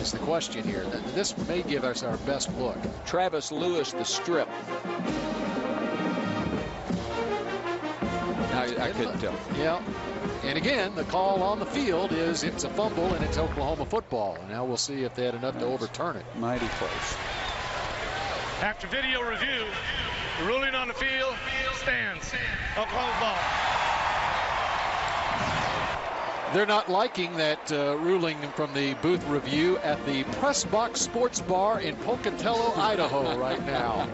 is the question here. This may give us our best look. Travis Lewis, the strip. I couldn't tell. Yeah. And again, the call on the field is it's a fumble and it's Oklahoma football. And now we'll see if they had enough to overturn it. Mighty close. After video review, the ruling on the field stands. Oklahoma ball. They're not liking that ruling from the booth review at the Press Box Sports Bar in Pocatello, Idaho right now.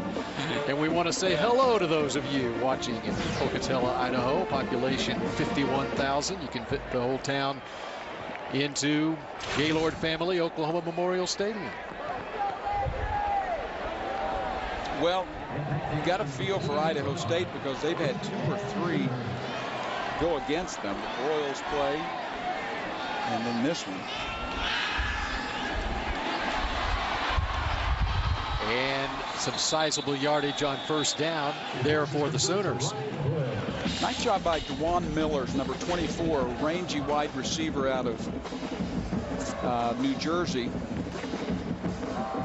And we want to say hello to those of you watching in Pocatello, Idaho. Population 51,000. You can fit the whole town into Gaylord Family Oklahoma Memorial Stadium. Well, you got a feel for Idaho State because they've had 2 or 3 go against them. The Royals play, and then this one. And some sizable yardage on first down there for the Sooners. Nice job by DeJuan Millers, number 24, a rangy wide receiver out of New Jersey.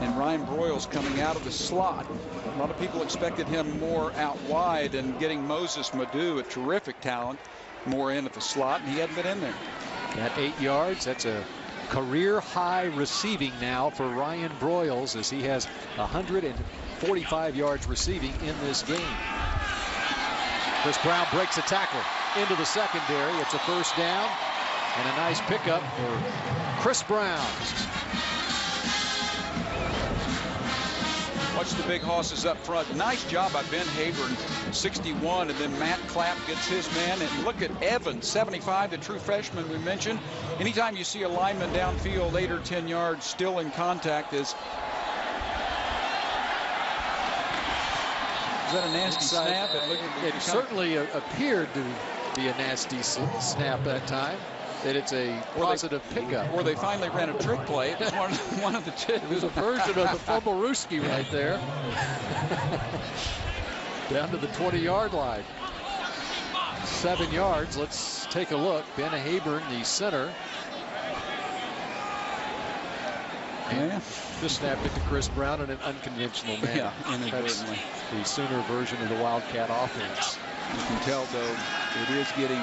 And Ryan Broyles coming out of the slot. A lot of people expected him more out wide, and getting Moses Madu, a terrific talent, more in at the slot, and he hadn't been in there. Got 8 yards. That's a career high receiving now for Ryan Broyles, as he has 145 yards receiving in this game. Chris Brown breaks a tackle into the secondary. It's a first down and a nice pickup for Chris Brown. Watch the big horses up front. Nice job by Ben Habern, 61, and then Matt Clapp gets his man. And look at Evans, 75, the true freshman we mentioned. Anytime you see a lineman downfield 8 or 10 yards still in contact is that a nasty snap? It certainly appeared to be a nasty snap that time. That it's a positive pickup. Or they finally ran a trick play. It was one of the two. It was a version of the Fumblerooski right there. Down to the 20-yard line. 7 yards. Let's take a look. Ben Habern, the center. And just snapped it to Chris Brown in an unconventional manner. Yeah, inadvertently. The Sooner version of the Wildcat offense. You can tell, though, it is getting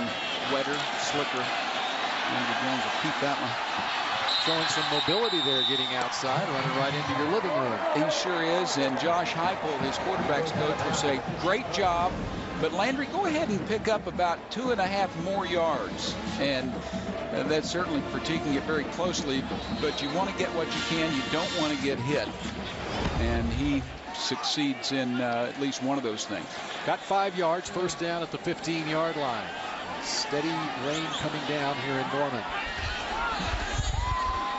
wetter, slicker. Andrew Jones will keep that one. Showing some mobility there, getting outside, running right into your living room. He sure is. And Josh Heupel, his quarterback's coach, will say, great job. But Landry, go ahead and pick up about 2.5 more yards. And that's certainly critiquing it very closely. But you want to get what you can. You don't want to get hit. And he succeeds in at least one of those things. Got 5 yards, first down at the 15-yard line. Steady rain coming down here in Norman.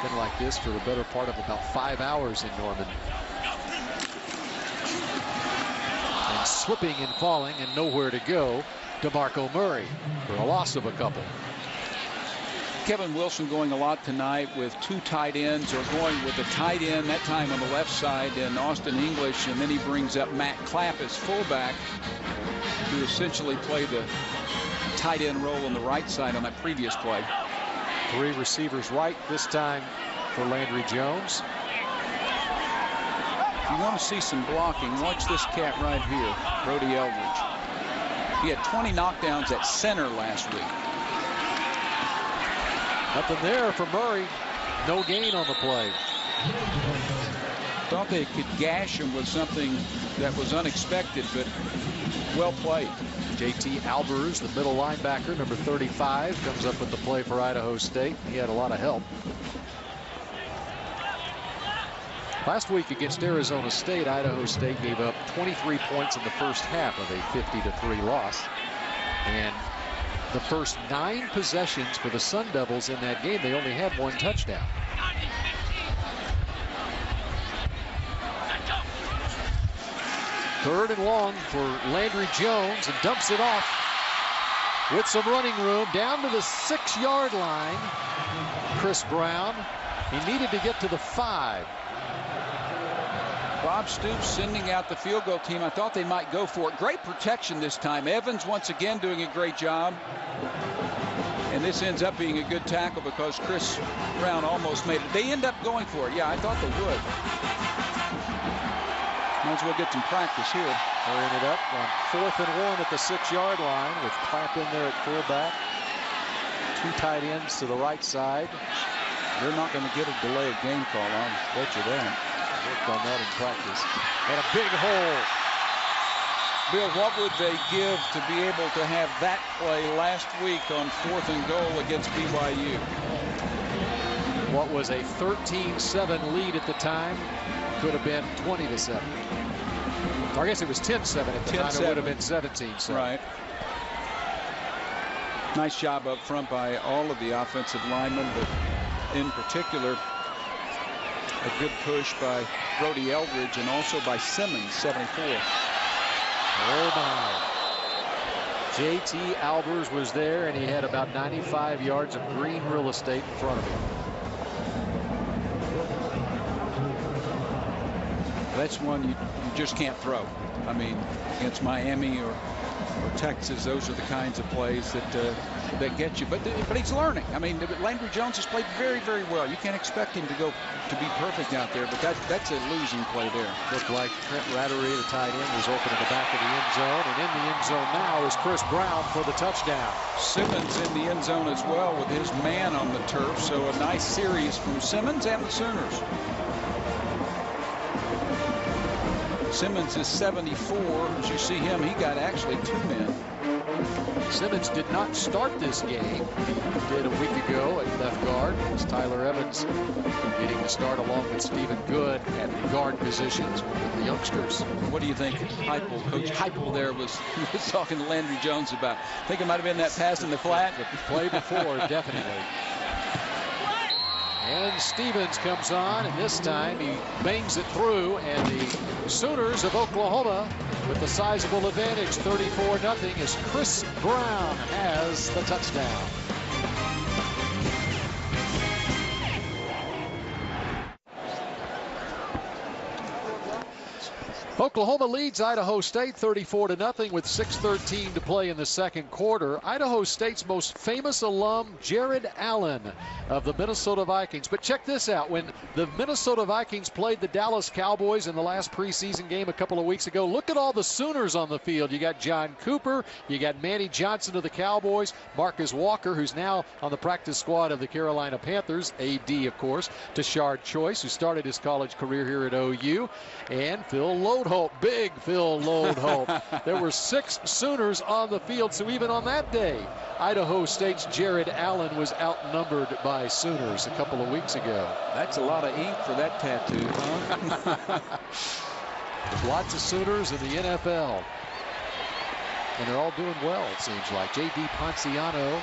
Been like this for the better part of about 5 hours in Norman. And slipping and falling and nowhere to go, DeMarco Murray for a loss of a couple. Kevin Wilson going a lot tonight with 2 tight ends, or going with a tight end that time on the left side and Austin English, and then he brings up Matt Clapp as fullback, who essentially played the tight end role on the right side on that previous play. 3 receivers right this time for Landry Jones. If you want to see some blocking, watch this cat right here, Brody Eldridge. He had 20 knockdowns at center last week. Nothing there for Murray. No gain on the play. Thought they could gash him with something that was unexpected, but well played. JT Albers, the middle linebacker, number 35, comes up with the play for Idaho State. He had a lot of help. Last week against Arizona State, Idaho State gave up 23 points in the first half of a 50-3 loss. And the first 9 possessions for the Sun Devils in that game, they only had 1 touchdown. Third and long for Landry Jones, and dumps it off with some running room down to the 6-yard line. Chris Brown, he needed to get to the 5. Bob Stoops sending out the field goal team. I thought they might go for it. Great protection this time. Evans once again doing a great job. And this ends up being a good tackle because Chris Brown almost made it. They end up going for it. Yeah, I thought they would. Might as well get some practice here. They ended up on 4th and 1 at the 6-yard line with Clapp in there at fullback. 2 tight ends to the right side. They're not going to get a delay of game call. I'll bet you that. Worked on that in practice. And a big hole. Bill, what would they give to be able to have that play last week on 4th and goal against BYU? What was a 13-7 lead at the time could have been 20-7. Or I guess it was 10-7 at the time. It would have been 17-7. Right. Nice job up front by all of the offensive linemen, but in particular, a good push by Brody Eldridge and also by Simmons, 74. Oh my. JT Albers was there, and he had about 95 yards of green real estate in front of him. That's one you just can't throw. I mean, against Miami or Texas, those are the kinds of plays that get you. But he's learning. I mean, Landry Jones has played very, very well. You can't expect him to be perfect out there, but that's a losing play there. Looked like Trent Rattery, the tight end, was open in the back of the end zone, and in the end zone now is Chris Brown for the touchdown. Simmons in the end zone as well with his man on the turf. So a nice series from Simmons and the Sooners. Simmons is 74. As you see him, he got actually 2 men. Simmons did not start this game. He did a week ago at left guard. It was Tyler Evans getting the start along with Stephen Good at the guard positions with the youngsters. What do you think Coach Heupel there was talking to Landry Jones about? I think it might have been that pass in the flat. The play before, definitely. And Stevens comes on, and this time he bangs it through, and the Sooners of Oklahoma with the sizable advantage, 34-0, as Chris Brown has the touchdown. Oklahoma leads Idaho State 34-0 with 6:13 to play in the second quarter. Idaho State's most famous alum, Jared Allen of the Minnesota Vikings. But check this out. When the Minnesota Vikings played the Dallas Cowboys in the last preseason game a couple of weeks ago, look at all the Sooners on the field. You got John Cooper, you got Manny Johnson of the Cowboys, Marcus Walker, who's now on the practice squad of the Carolina Panthers, AD, of course, Tashard Choice, who started his college career here at OU, and Phil Loadholt, big Phil Loadholt. There were 6 Sooners on the field, so even on that day, Idaho State's Jared Allen was outnumbered by Sooners a couple of weeks ago. That's a lot of ink for that tattoo, huh? There's lots of Sooners in the NFL. And they're all doing well, it seems like. J.D. Ponciano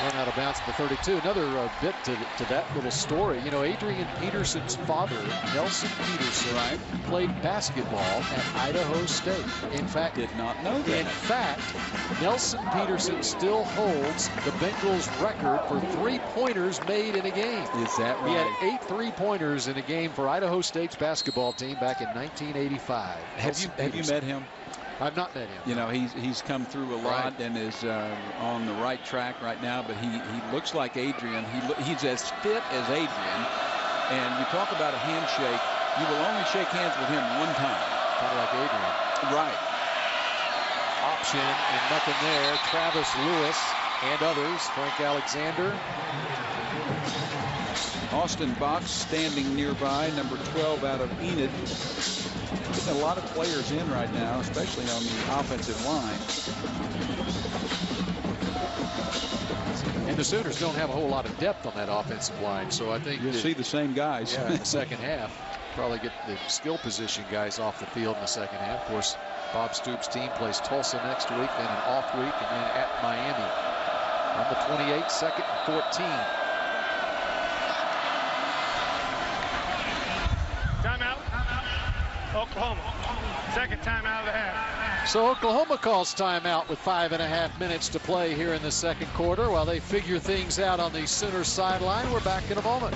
run out of bounds at the 32. Another bit to that little story. You know, Adrian Peterson's father, Nelson Peterson, played basketball at Idaho State. In fact, did not know that. In fact, Nelson Peterson still holds the Bengals record for three-pointers made in a game. Is that right? He had 8 three-pointers in a game for Idaho State's basketball team back in 1985. Have you met him? I've not met him. You know, he's come through a lot and is on the right track right now, but he looks like Adrian. He's as fit as Adrian. And you talk about a handshake, you will only shake hands with him one time. Kind of like Adrian. Right. Option and nothing there. Travis Lewis and others. Frank Alexander. Austin Box standing nearby, number 12 out of Enid. Getting a lot of players in right now, especially on the offensive line. And the Sooners don't have a whole lot of depth on that offensive line, so I think you'll see the same guys in the second half. Probably get the skill position guys off the field in the second half. Of course, Bob Stoops' team plays Tulsa next week, then an off week, and then at Miami. On the 28, 2nd and 14. Timeout. Oklahoma. Second timeout of the half. So Oklahoma calls timeout with 5.5 minutes to play here in the second quarter while they figure things out on the Sooners sideline. We're back in a moment.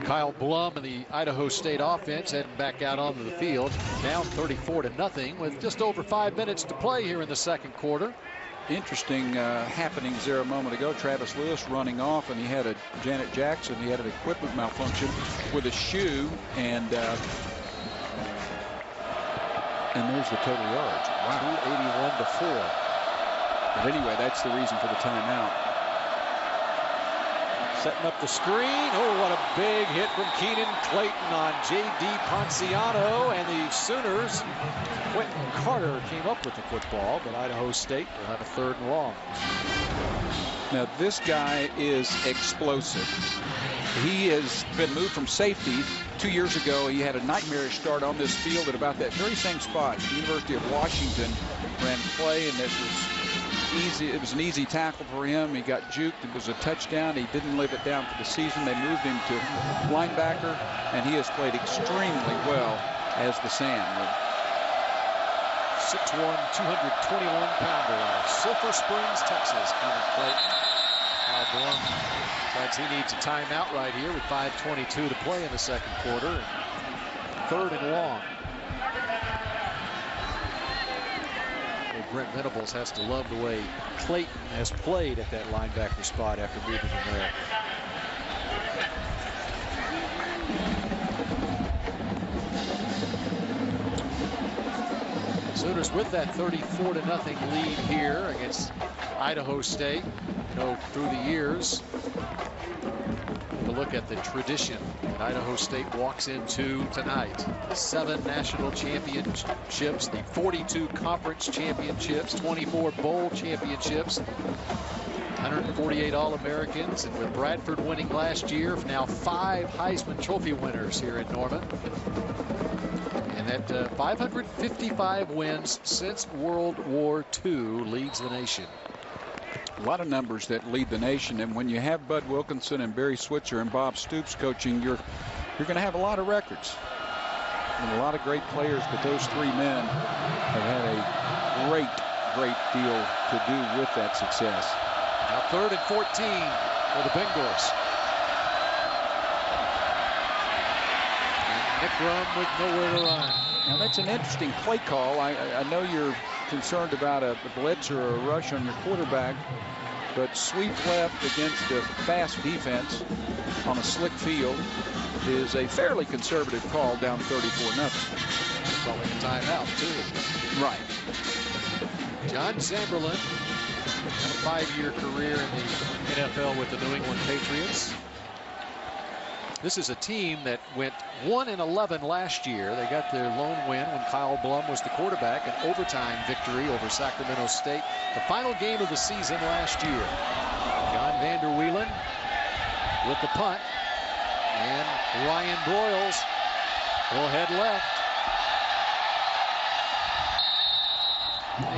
Kyle Blum and the Idaho State offense heading back out onto the field, down 34-0 with just over 5 minutes to play here in the second quarter. Interesting happenings there a moment ago. Travis Lewis running off, and he had a Janet Jackson. He had an equipment malfunction with a shoe, and there's the total yards. Wow, 281-4. But anyway, that's the reason for the timeout. Setting up the screen. Oh, what a big hit from Keenan Clayton on J.D. Ponciano, and the Sooners. Quentin Carter came up with the football, but Idaho State will have a 3rd and long. Now, this guy is explosive. He has been moved from safety. 2 years ago, he had a nightmarish start on this field at about that very same spot. The University of Washington ran play, and it was easy. It was an easy tackle for him. He got juked. It was a touchdown. He didn't live it down for the season. They moved him to linebacker, and he has played extremely well as the Sam. 6'1", 221-pounder out of Sulphur Springs, Texas. Keenan Clayton. Kyle Blum decides he needs a timeout right here with 5:22 to play in the second quarter. 3rd and long. Well, Brent Venables has to love the way Clayton has played at that linebacker spot after moving him there. Sooners with that 34-0 lead here against Idaho State. You know, through the years, to look at the tradition that Idaho State walks into tonight. 7 national championships, the 42 conference championships, 24 bowl championships, 148 All-Americans, and with Bradford winning last year, now 5 Heisman Trophy winners here in Norman. And that 555 wins since World War II leads the nation. A lot of numbers that lead the nation, and when you have Bud Wilkinson and Barry Switzer and Bob Stoops coaching, you're going to have a lot of records and a lot of great players. But those 3 men have had a great deal to do with that success. Now 3rd and 14 for the Bengals. And Nick Rum with nowhere to run. Now that's an interesting play call. I know you're concerned about a blitz or a rush on your quarterback, but sweep left against a fast defense on a slick field is a fairly conservative call down 34-0. Probably a timeout too. Right. John Zamberlin had a 5-year career in the NFL with the New England Patriots. This is a team that went 1-11 last year. They got their lone win when Kyle Blum was the quarterback, an overtime victory over Sacramento State. The final game of the season last year. John Vander Wielen with the punt. And Ryan Broyles Full head left.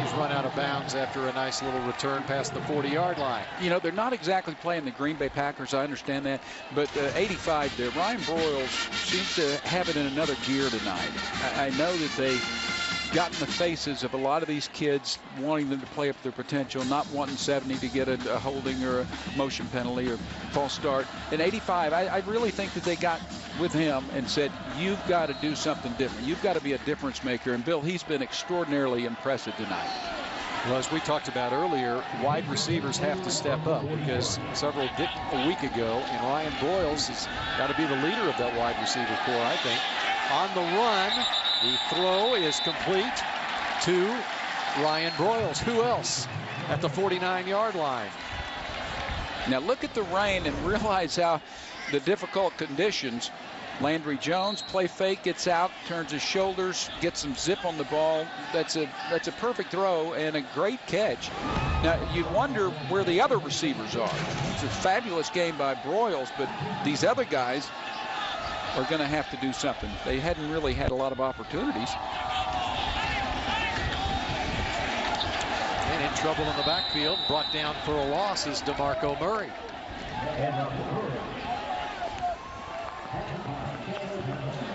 He's run out of bounds after a nice little return past the 40-yard line. You know, they're not exactly playing the Green Bay Packers, I understand that, but 85 there, Ryan Broyles seems to have it in another gear tonight. I know that they got in the faces of a lot of these kids wanting them to play up their potential, not wanting 70 to get a holding or a motion penalty or false start. In 85, I really think that they got with him and said, you've got to do something different. You've got to be a difference maker. And, Bill, he's been extraordinarily impressive tonight. Well, as we talked about earlier, wide receivers have to step up because a week ago, and Ryan Broyles has got to be the leader of that wide receiver core, I think. On the run, the throw is complete to Ryan Broyles. Who else at the 49-yard line? Now look at the rain and realize how the difficult conditions. Landry Jones, play fake, gets out, turns his shoulders, gets some zip on the ball. That's a perfect throw and a great catch. Now you'd wonder where the other receivers are. It's a fabulous game by Broyles, but these other guys are going to have to do something. They hadn't really had a lot of opportunities. And in trouble in the backfield, brought down for a loss is DeMarco Murray.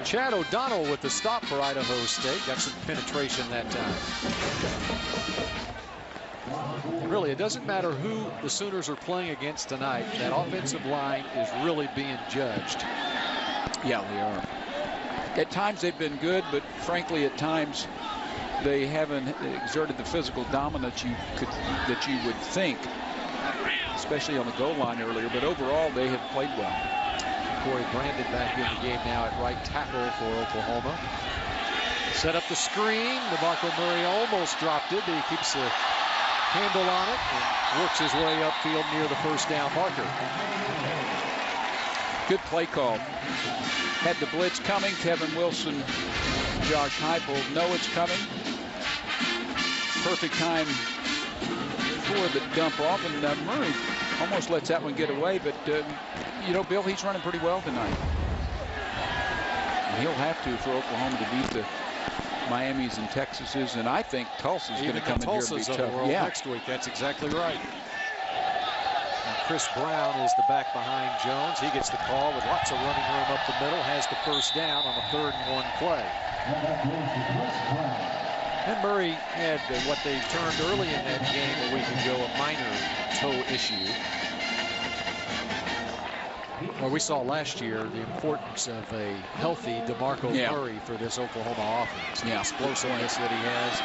Chad O'Donnell with the stop for Idaho State. Got some penetration that time. Really, it doesn't matter who the Sooners are playing against tonight. That offensive line is really being judged. Yeah, they are. At times they've been good, but frankly, at times they haven't exerted the physical dominance that you would think, especially on the goal line earlier. But overall, they have played well. Corey Brandon back in the game now at right tackle for Oklahoma. Set up the screen. DeMarco Murray almost dropped it, but he keeps a handle on it and works his way upfield near the first down marker. Good play call. Had the blitz coming. Kevin Wilson, Josh Heupel know it's coming. Perfect time for the dump off, and Murray almost lets that one get away, but you know, Bill, he's running pretty well tonight. And he'll have to for Oklahoma to beat the Miamis and Texases, and I think Tulsa's going to come in here and be tough. Yeah, next week. That's exactly right. And Chris Brown is the back behind Jones. He gets the call with lots of running room up the middle. Has the first down on a 3rd-and-1 play. And Murray had what they turned early in that game a week ago, a minor toe issue. Well, we saw last year the importance of a healthy DeMarco Murray for this Oklahoma offense. The explosiveness that he has.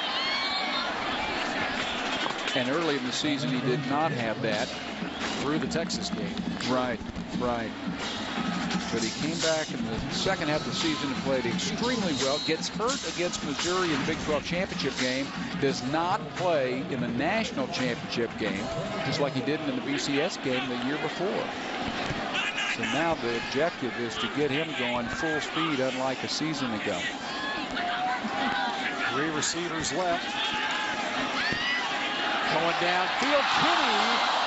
And early in the season, he did not have that. Through the Texas game. Right. But he came back in the second half of the season and played extremely well. Gets hurt against Missouri in the Big 12 championship game. Does not play in the national championship game, just like he didn't in the BCS game the year before. So now the objective is to get him going full speed, unlike a season ago. 3 receivers left. Going downfield, Kenny,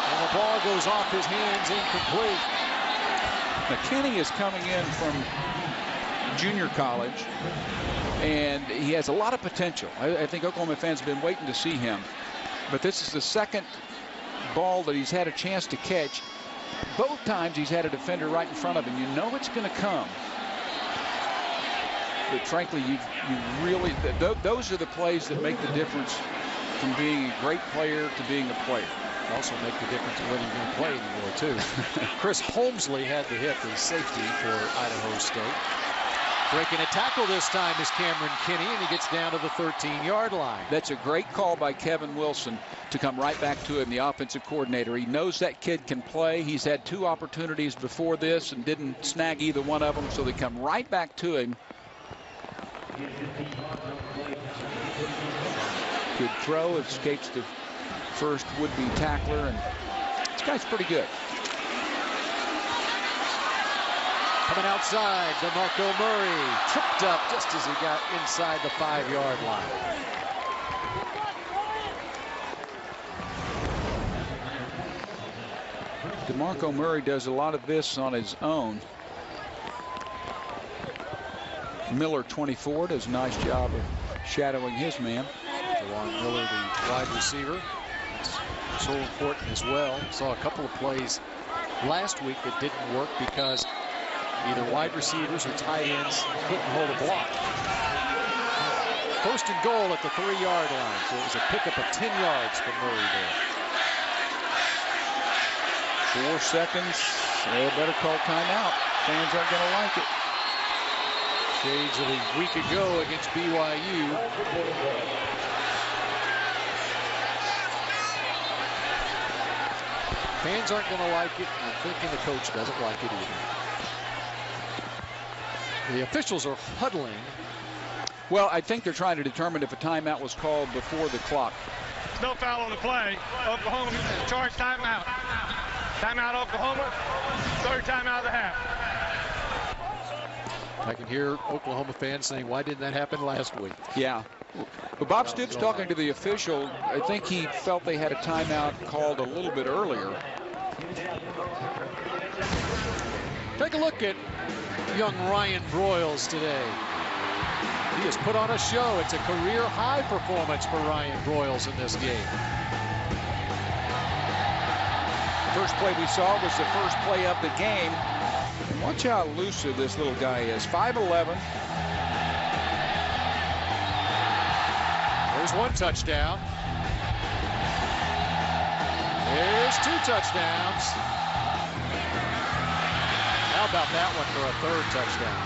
and the ball goes off his hands, incomplete. Now, Kenny is coming in from junior college, and he has a lot of potential. I think Oklahoma fans have been waiting to see him. But this is the second ball that he's had a chance to catch. Both times he's had a defender right in front of him. You know it's going to come. But frankly, you really, those are the plays that make the difference from being a great player to being a player. Also make the difference whether you're going to play anymore, too. Chris Holmesley had the hit, the safety for Idaho State. Breaking a tackle this time is Cameron Kinney, and he gets down to the 13-yard line. That's a great call by Kevin Wilson to come right back to him, the offensive coordinator. He knows that kid can play. He's had 2 opportunities before this and didn't snag either one of them, so they come right back to him. Good throw, escapes the first would-be tackler, and this guy's pretty good. Coming outside, DeMarco Murray tripped up just as he got inside the 5-yard line. DeMarco Murray does a lot of this on his own. Miller, 24, does a nice job of shadowing his man. Dewan Miller, the wide receiver. It's so important as well. Saw a couple of plays last week that didn't work because either wide receivers or tight ends couldn't hold a block. First and goal at the 3-yard line. So it was a pickup of 10 yards for Murray there. 4 seconds. They better call timeout. Fans aren't going to like it. Shades of a week ago against BYU. Fans aren't going to like it. I'm thinking the coach doesn't like it either. The officials are huddling. Well, I think they're trying to determine if a timeout was called before the clock. No foul on the play. Oklahoma charged timeout. Timeout Oklahoma. Third timeout of the half. I can hear Oklahoma fans saying, why didn't that happen last week? Yeah. But Bob Stoops talking to the official, I think he felt they had a timeout called a little bit earlier. Take a look at young Ryan Broyles today. He has put on a show. It's a career high performance for Ryan Broyles in this game. First play we saw was the first play of the game. And watch how elusive this little guy is. 5'11". There's one touchdown. There's 2 touchdowns. How about that one for a 3rd touchdown?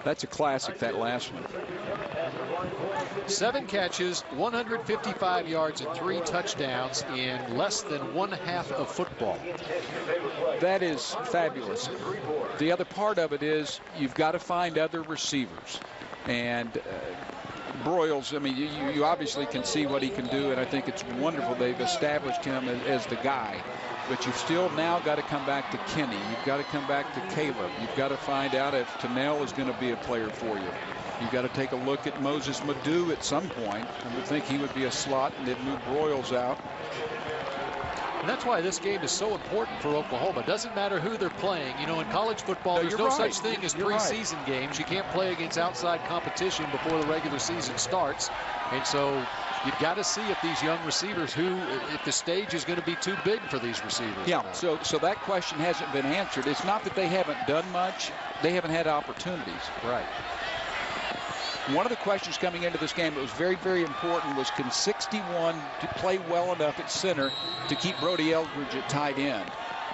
That's a classic, that last one. 7 catches, 155 yards, and 3 touchdowns in less than 1/2 of football. That is fabulous. The other part of it is you've got to find other receivers. And Broyles, I mean, you obviously can see what he can do, and I think it's wonderful they've established him as the guy. But you've still now got to come back to Kenny. You've got to come back to Caleb. You've got to find out if Tennell is going to be a player for you. You've got to take a look at Moses Madu at some point. I would think he would be a slot, and they'd move Broyles out. And that's why this game is so important for Oklahoma. It doesn't matter who they're playing. You know, in college football, there's no such thing as preseason games. You can't play against outside competition before the regular season starts. And so you've got to see if these young receivers if the stage is going to be too big for these receivers. Yeah, so that question hasn't been answered. It's not that they haven't done much. They haven't had opportunities. Right. One of the questions coming into this game that was very, very important was, can 61 play well enough at center to keep Brody Eldridge at tight end?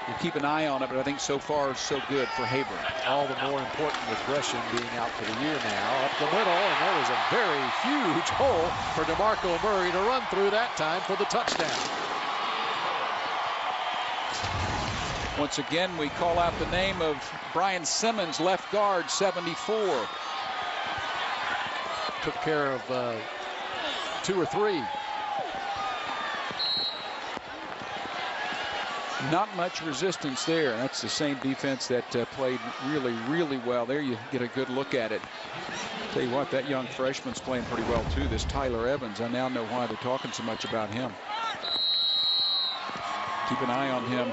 We'll keep an eye on it, but I think so far so good for Haber. All the more important with Gresham being out for the year now. Up the middle, and there was a very huge hole for DeMarco Murray to run through that time for the touchdown. Once again, we call out the name of Brian Simmons, left guard, 74. Took care of 2 or 3. Not much resistance there. That's the same defense that played really, really well. There you get a good look at it. Tell you what, that young freshman's playing pretty well too. This Tyler Evans, I now know why they're talking so much about him. Keep an eye on him.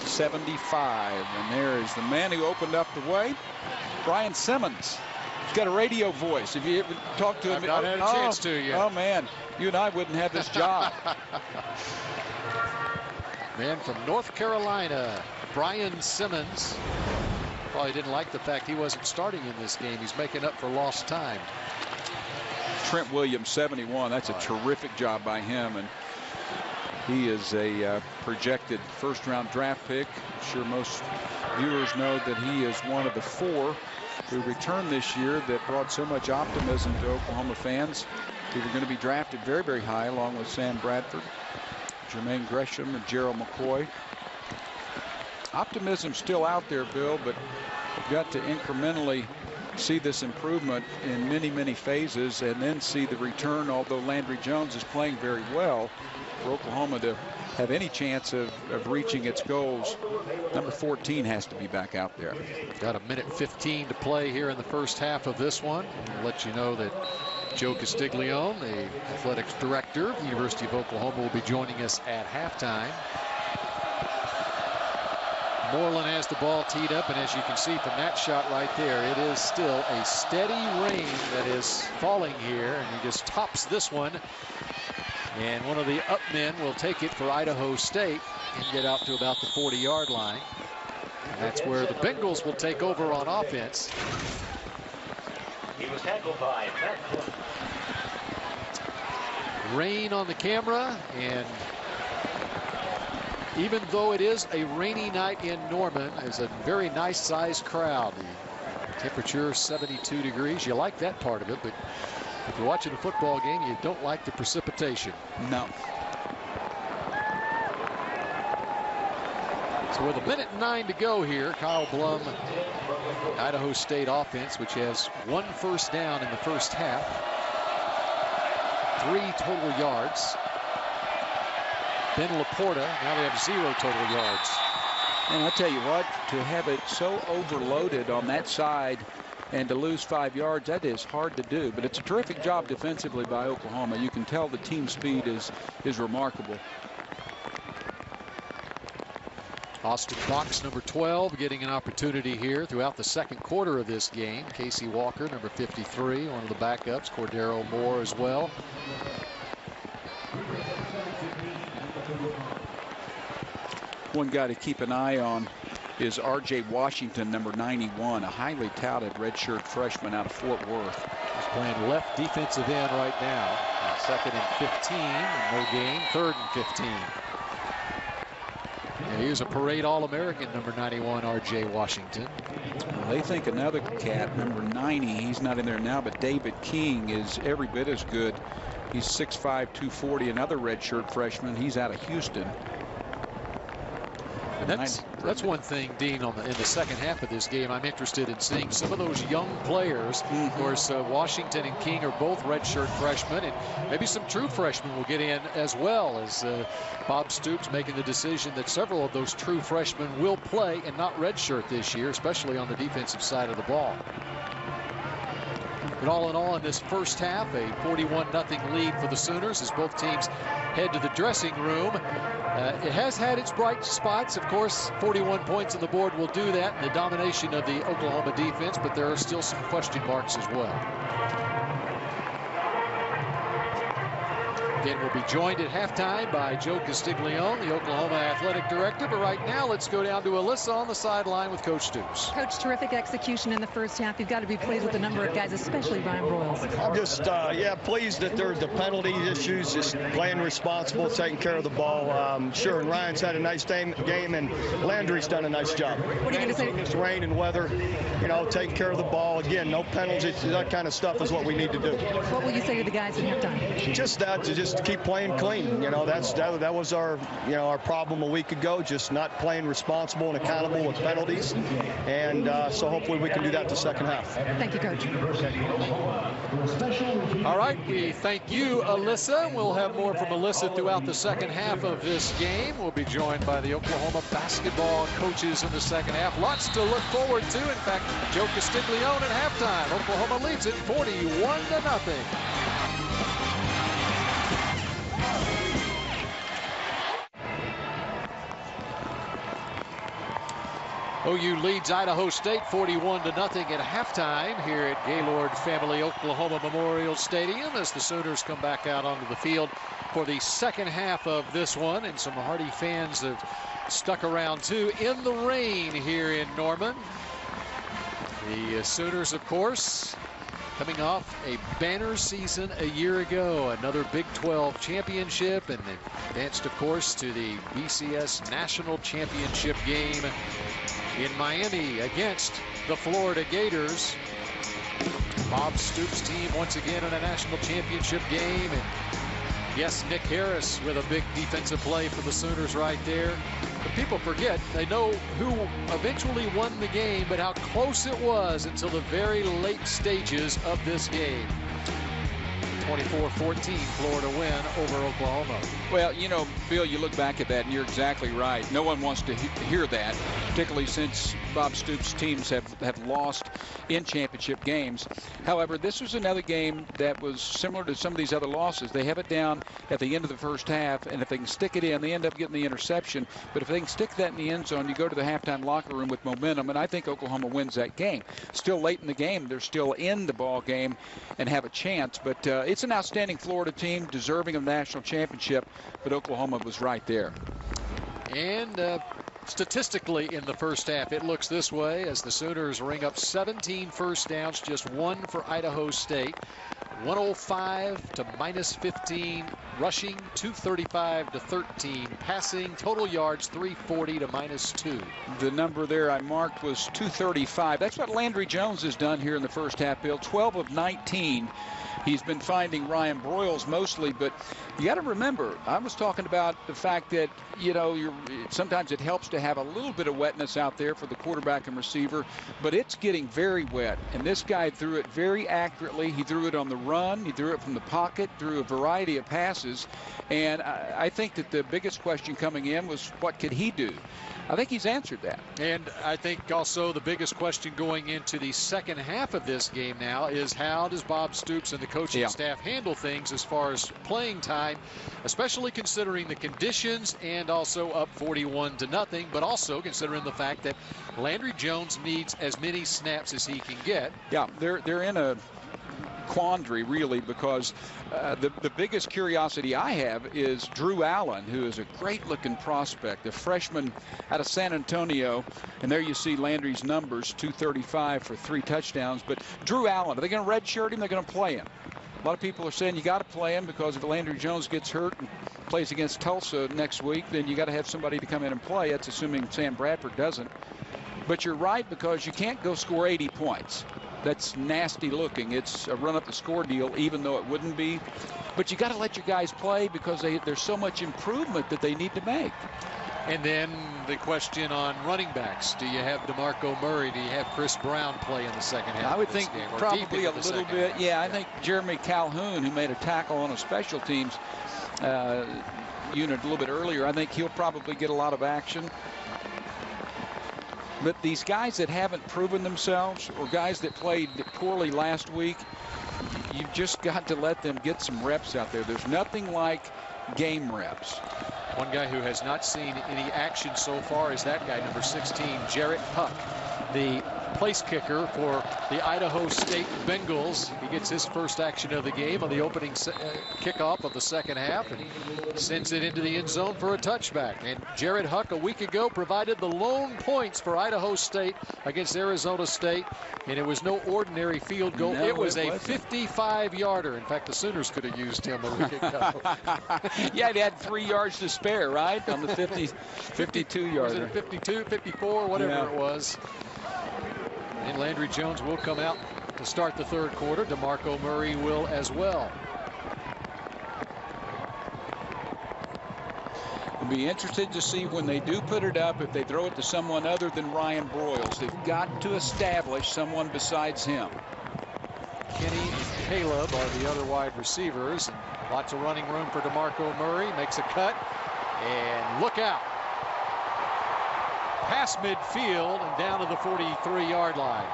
75, and there is the man who opened up the way, Brian Simmons. He's got a radio voice. If you ever talk to him, I've not had a chance to yet. Oh man, you and I wouldn't have this job. Man from North Carolina, Brian Simmons. Probably didn't like the fact he wasn't starting in this game. He's making up for lost time. Trent Williams, 71. That's a terrific job by him, and he is a projected first-round draft pick. I'm sure most viewers know that he is one of the 4 who returned this year that brought so much optimism to Oklahoma fans. Who were going to be drafted very, very high, along with Sam Bradford, Jermaine Gresham, and Gerald McCoy. Optimism's still out there, Bill, but you've got to incrementally see this improvement in many, many phases, and then see the return, although Landry Jones is playing very well, for Oklahoma to have any chance of reaching its goals. Number 14 has to be back out there. Got a minute 15 to play here in the first half of this one. I'll let you know that Joe Castiglione, the athletics director of the University of Oklahoma, will be joining us at halftime. Moreland has the ball teed up, and as you can see from that shot right there, it is still a steady rain that is falling here, and he just tops this one. And one of the up men will take it for Idaho State and get out to about the 40-yard line. And that's where the Bengals will take over on offense. He was tackled by Rain on the camera, and even though it is a rainy night in Norman, it's a very nice sized crowd. The temperature 72 degrees. You like that part of it, but if you're watching a football game, you don't like the precipitation. No. So with 1:09 to go here, Kyle Blum, Idaho State offense, which has 1 first down in the first half, 3 total yards. Ben Laporta, now they have 0 total yards. And I tell you what, to have it so overloaded on that side and to lose 5 yards, that is hard to do. But it's a terrific job defensively by Oklahoma. You can tell the team speed is remarkable. Austin Fox, number 12, getting an opportunity here throughout the second quarter of this game. Casey Walker, number 53, one of the backups. Cordero Moore as well. One guy to keep an eye on is R.J. Washington, number 91, a highly touted redshirt freshman out of Fort Worth. He's playing left defensive end right now. 2nd and 15, and no gain. 3rd and 15. And here's a parade All-American, number 91, R.J. Washington. Well, they think another cat, number 90, he's not in there now, but David King is every bit as good. He's 6'5", 240, another redshirt freshman. He's out of Houston. And that's one thing, Dean, in the second half of this game, I'm interested in seeing some of those young players. Of course, Washington and King are both redshirt freshmen, and maybe some true freshmen will get in as well, as Bob Stoops making the decision that several of those true freshmen will play and not redshirt this year, especially on the defensive side of the ball. But all in all, in this first half, a 41-0 lead for the Sooners as both teams head to the dressing room. It has had its bright spots. Of course, 41 points on the board will do that, and the domination of the Oklahoma defense, but there are still some question marks as well. Again, we'll be joined at halftime by Joe Castiglione, the Oklahoma athletic director. But right now, let's go down to Alyssa on the sideline with Coach Stoops. Coach, terrific execution in the first half. You've got to be pleased with the number of guys, especially Ryan Broyles. I'm just, pleased that there are the penalty issues, just playing responsible, taking care of the ball. Sure, and Ryan's had a nice game, and Landry's done a nice job. What are you going to say? It's rain and weather, taking care of the ball. Again, no penalties. That kind of stuff is what we need to do. What will you say to the guys at halftime? Just that, to just keep playing clean. That was our problem a week ago, just not playing responsible and accountable with penalties. And so hopefully we can do that the second half. Thank you, Coach. All right, we thank you, Alyssa. We'll have more from Alyssa throughout the second half of this game. We'll be joined by the Oklahoma basketball coaches in the second half. Lots to look forward to. In fact, Joe Castiglione at halftime. Oklahoma leads it 41-0. OU leads Idaho State 41-0 at halftime here at Gaylord Family Oklahoma Memorial Stadium as the Sooners come back out onto the field for the second half of this one. And some hardy fans have stuck around too in the rain here in Norman. The Sooners, of course, coming off a banner season a year ago, another Big 12 championship, and advanced, of course, to the BCS National Championship game in Miami against the Florida Gators. Bob Stoops' team once again in a national championship game. And yes, Nick Harris with a big defensive play for the Sooners right there. But people forget, they know who eventually won the game, but how close it was until the very late stages of this game. 24-14 Florida win over Oklahoma. Well, Bill, you look back at that and you're exactly right. No one wants to hear that, particularly since Bob Stoops' teams have lost in championship games. However, this was another game that was similar to some of these other losses. They have it down at the end of the first half, and if they can stick it in, they end up getting the interception. But if they can stick that in the end zone, you go to the halftime locker room with momentum, and I think Oklahoma wins that game. Still late in the game. They're still in the ball game and have a chance. But it's an outstanding Florida team, deserving of national championship, but Oklahoma was right there. And statistically in the first half, it looks this way as the Sooners ring up 17 first downs, just one for Idaho State. 105 to -15 rushing, 235 to 13 passing, total yards 340 to -2. The number there I marked was 235. That's what Landry Jones has done here in the first half, Bill. 12 of 19. He's been finding Ryan Broyles mostly, but you got to remember, I was talking about the fact that, you know, sometimes it helps to have a little bit of wetness out there for the quarterback and receiver, but it's getting very wet, and this guy threw it very accurately. He threw it on the run, he threw it from the pocket, threw a variety of passes, and I think that the biggest question coming in was what could he do? I think he's answered that. And I think also the biggest question going into the second half of this game now is how does Bob Stoops and the coaching staff handle things as far as playing time, especially considering the conditions and also up 41-0, but also considering the fact that Landry Jones needs as many snaps as he can get. Yeah, they're in a quandary really, because the biggest curiosity I have is Drew Allen, who is a great looking prospect, a freshman out of San Antonio, and there you see Landry's numbers, 235 for 3 touchdowns. But Drew Allen, are they going to redshirt him? They're going to play him. A lot of people are saying you got to play him, because if Landry Jones gets hurt and plays against Tulsa next week, then you got to have somebody to come in and play. That's assuming Sam Bradford doesn't. But you're right, because you can't go score 80 points. That's nasty looking. It's a run up the score deal, even though it wouldn't be. But you got to let your guys play, because there's so much improvement that they need to make. And then the question on running backs. Do you have DeMarco Murray? Do you have Chris Brown play in the second half? I would think game, probably a little bit. Yeah, I think Jeremy Calhoun, who made a tackle on a special teams unit a little bit earlier, I think he'll probably get a lot of action. But these guys that haven't proven themselves, or guys that played poorly last week, you've just got to let them get some reps out there. There's nothing like game reps. One guy who has not seen any action so far is that guy, number 16, Jarrett Huck, the place kicker for the Idaho State Bengals. He gets his first action of the game on the opening kickoff of the second half and sends it into the end zone for a touchback. And Jarrett Huck a week ago provided the lone points for Idaho State against Arizona State, and it was no ordinary field goal. No, it was a 55-yarder. In fact, the Sooners could have used him a week ago. Yeah, he had 3 yards to spare, right, on the 52-yarder. Was it a 52, 54, whatever it was. And Landry Jones will come out to start the third quarter. DeMarco Murray will as well. I'll be interested to see when they do put it up, if they throw it to someone other than Ryan Broyles. They've got to establish someone besides him. Kenny and Caleb are the other wide receivers. And lots of running room for DeMarco Murray. Makes a cut. And look out. Past midfield and down to the 43-yard line.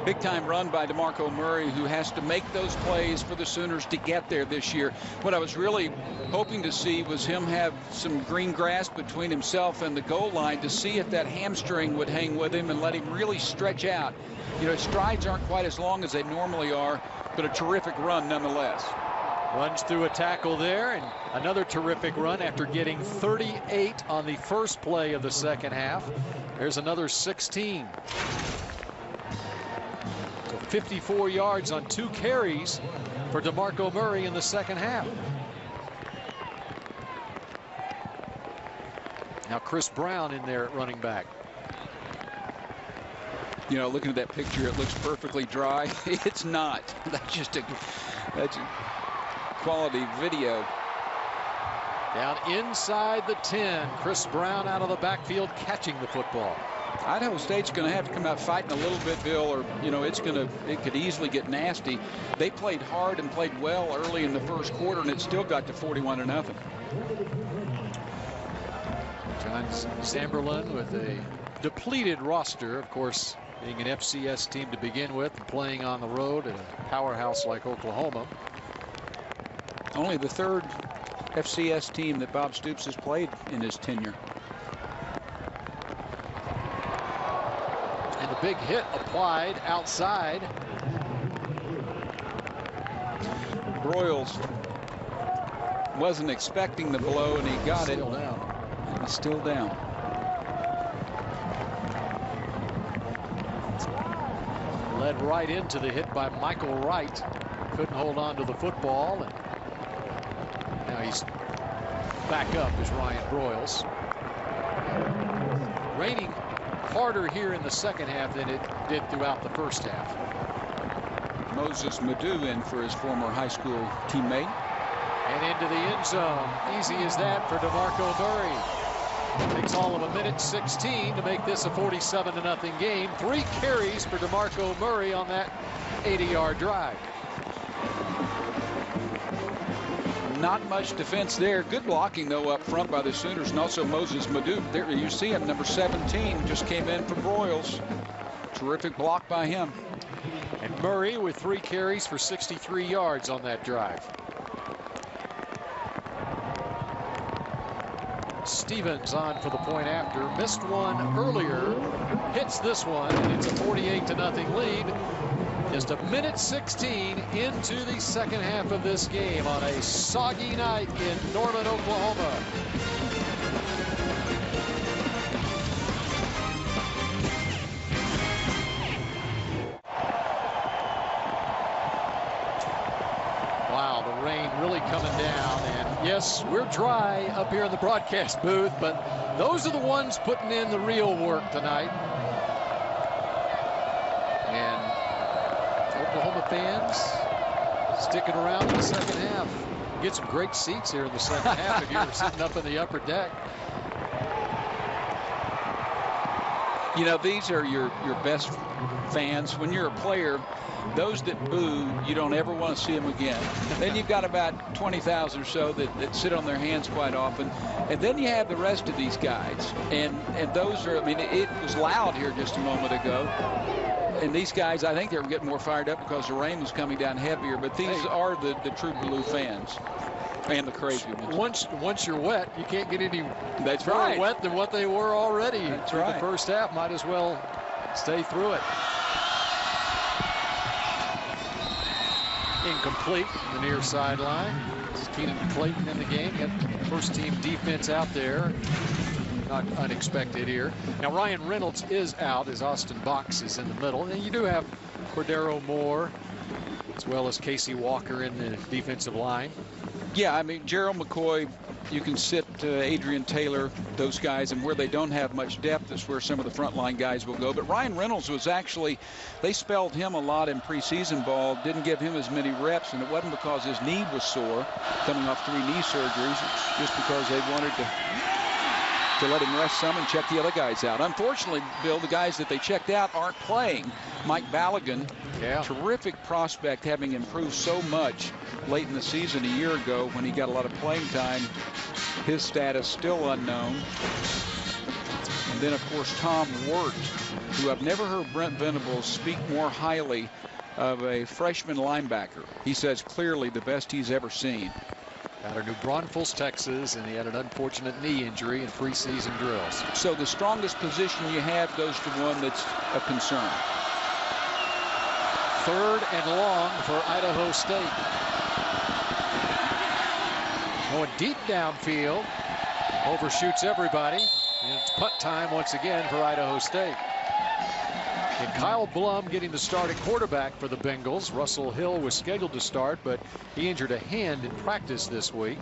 Big time run by DeMarco Murray, who has to make those plays for the Sooners to get there this year. What I was really hoping to see was him have some green grass between himself and the goal line to see if that hamstring would hang with him and let him really stretch out. You know, his strides aren't quite as long as they normally are, but a terrific run nonetheless. Runs through a tackle there, and another terrific run after getting 38 on the first play of the second half. There's another 16. So 54 yards on 2 carries for DeMarco Murray in the second half. Now Chris Brown in there at running back. You know, looking at that picture, it looks perfectly dry. It's not. That's a quality video. Down inside the 10, Chris Brown out of the backfield catching the football. Idaho State's going to have to come out fighting a little bit, Bill, or, you know, it could easily get nasty. They played hard and played well early in the first quarter, and it still got to 41-0. John Samberlin with a depleted roster, of course, being an FCS team to begin with and playing on the road at a powerhouse like Oklahoma. Only the third FCS team that Bob Stoops has played in his tenure. And the big hit applied outside. Broyles wasn't expecting the blow, and he got it. Still down. And he's still down. Led right into the hit by Michael Wright. Couldn't hold on to the football. And now he's back up is Ryan Broyles. Raining harder here in the second half than it did throughout the first half. Moses Madu in for his former high school teammate. And into the end zone. Easy as that for DeMarco Murray. Takes all of a minute 16 to make this a 47-0 game. 3 carries for DeMarco Murray on that 80-yard drive. Not much defense there. Good blocking, though, up front by the Sooners, and also Moses Madu. There you see him, number 17, just came in for Broyles. Terrific block by him. And Murray with 3 carries for 63 yards on that drive. Stevens on for the point after. Missed one earlier. Hits this one, and it's a 48-0 lead. Just a minute 16 into the second half of this game on a soggy night in Norman, Oklahoma. Wow, the rain really coming down. And yes, we're dry up here in the broadcast booth, but those are the ones putting in the real work tonight. And Oklahoma fans sticking around in the second half. Get some great seats here in the second half if you're sitting up in the upper deck. You know, these are your best fans. When you're a player, those that boo, you don't ever want to see them again. Then you've got about 20,000 or so that sit on their hands quite often. And then you have the rest of these guys. And those are, I mean, it was loud here just a moment ago. And these guys, I think they were getting more fired up because the rain was coming down heavier. But these are the true blue fans and the crazy ones. Once you're wet, you can't get any That's more right. wet than what they were already. That's through right. The first half. Might as well stay through it. Incomplete from the near sideline. It's Keenan Clayton in the game. Got first team defense out there. Not unexpected here. Now Ryan Reynolds is out as Austin Box is in the middle. And you do have Cordero Moore as well as Casey Walker in the defensive line. Yeah, I mean, Gerald McCoy, you can sit Adrian Taylor, those guys, and where they don't have much depth is where some of the frontline guys will go. But Ryan Reynolds was actually, they spelled him a lot in preseason ball, didn't give him as many reps, and it wasn't because his knee was sore, coming off 3 knee surgeries. It's just because they wanted to let him rest some and check the other guys out. Unfortunately, Bill, the guys that they checked out aren't playing. Mike Balogun, terrific prospect, having improved so much late in the season a year ago when he got a lot of playing time. His status still unknown. And then, of course, Tom Wirt, who I've never heard Brent Venables speak more highly of a freshman linebacker. He says clearly the best he's ever seen. Out of New Braunfels, Texas, and he had an unfortunate knee injury in preseason drills. So the strongest position you have goes to one that's a concern. 3rd and long for Idaho State. Going deep downfield. Overshoots everybody. And it's punt time once again for Idaho State. And Kyle Blum getting the start at quarterback for the Bengals. Russell Hill was scheduled to start, but he injured a hand in practice this week.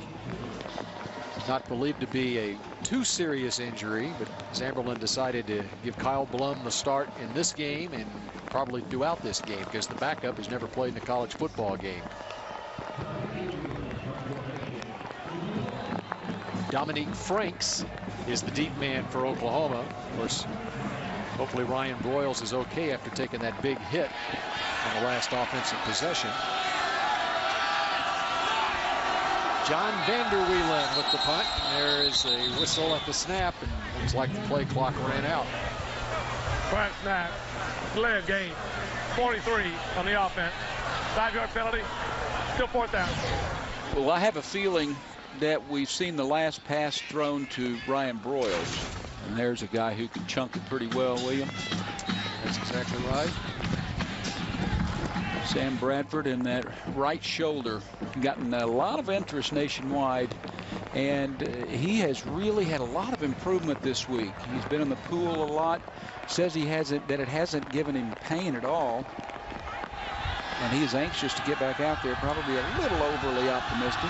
Not believed to be a too serious injury, but Zamberlin decided to give Kyle Blum the start in this game and probably throughout this game because the backup has never played in a college football game. Dominique Franks is the deep man for Oklahoma. Of course, hopefully Ryan Broyles is okay after taking that big hit on the last offensive possession. John Vanderwielen with the punt. There is a whistle at the snap, and looks like the play clock ran out. Perhaps not. Delay of game. 43 on the offense. 5-yard penalty. Still 4th down. Well, I have a feeling that we've seen the last pass thrown to Ryan Broyles. And there's a guy who can chunk it pretty well, William. That's exactly right. Sam Bradford in that right shoulder, gotten a lot of interest nationwide, and he has really had a lot of improvement this week. He's been in the pool a lot. Says that it hasn't given him pain at all, and he is anxious to get back out there. Probably a little overly optimistic.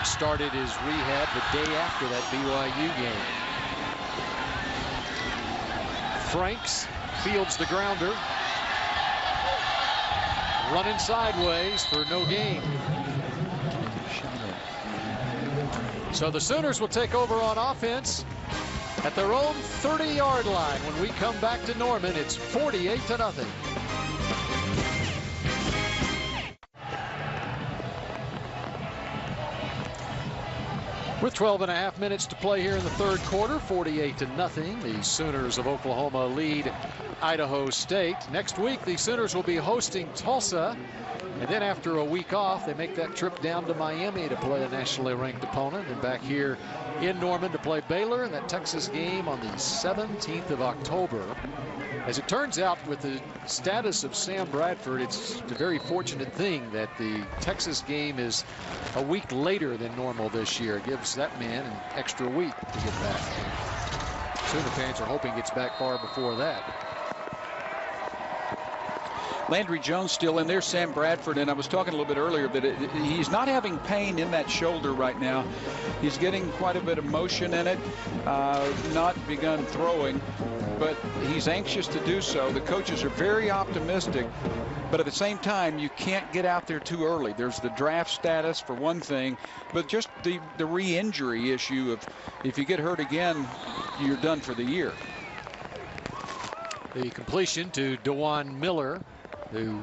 Started his rehab the day after that BYU game. Franks fields the grounder. Running sideways for no gain. So the Sooners will take over on offense at their own 30-yard line. When we come back to Norman, it's 48-0. With 12.5 minutes to play here in the third quarter, 48-0. The Sooners of Oklahoma lead Idaho State. Next week, the Sooners will be hosting Tulsa. And then after a week off, they make that trip down to Miami to play a nationally ranked opponent. And back here in Norman to play Baylor in that Texas game on the 17th of October. As it turns out, with the status of Sam Bradford, it's a very fortunate thing that the Texas game is a week later than normal this year. It gives that man an extra week to get back. Sooner fans are hoping he gets back far before that. Landry Jones still in there, Sam Bradford, and I was talking a little bit earlier that he's not having pain in that shoulder right now. He's getting quite a bit of motion in it, not begun throwing, but he's anxious to do so. The coaches are very optimistic, but at the same time, you can't get out there too early. There's the draft status for one thing, but just the re-injury issue of if you get hurt again, you're done for the year. The completion to DeJuan Miller, who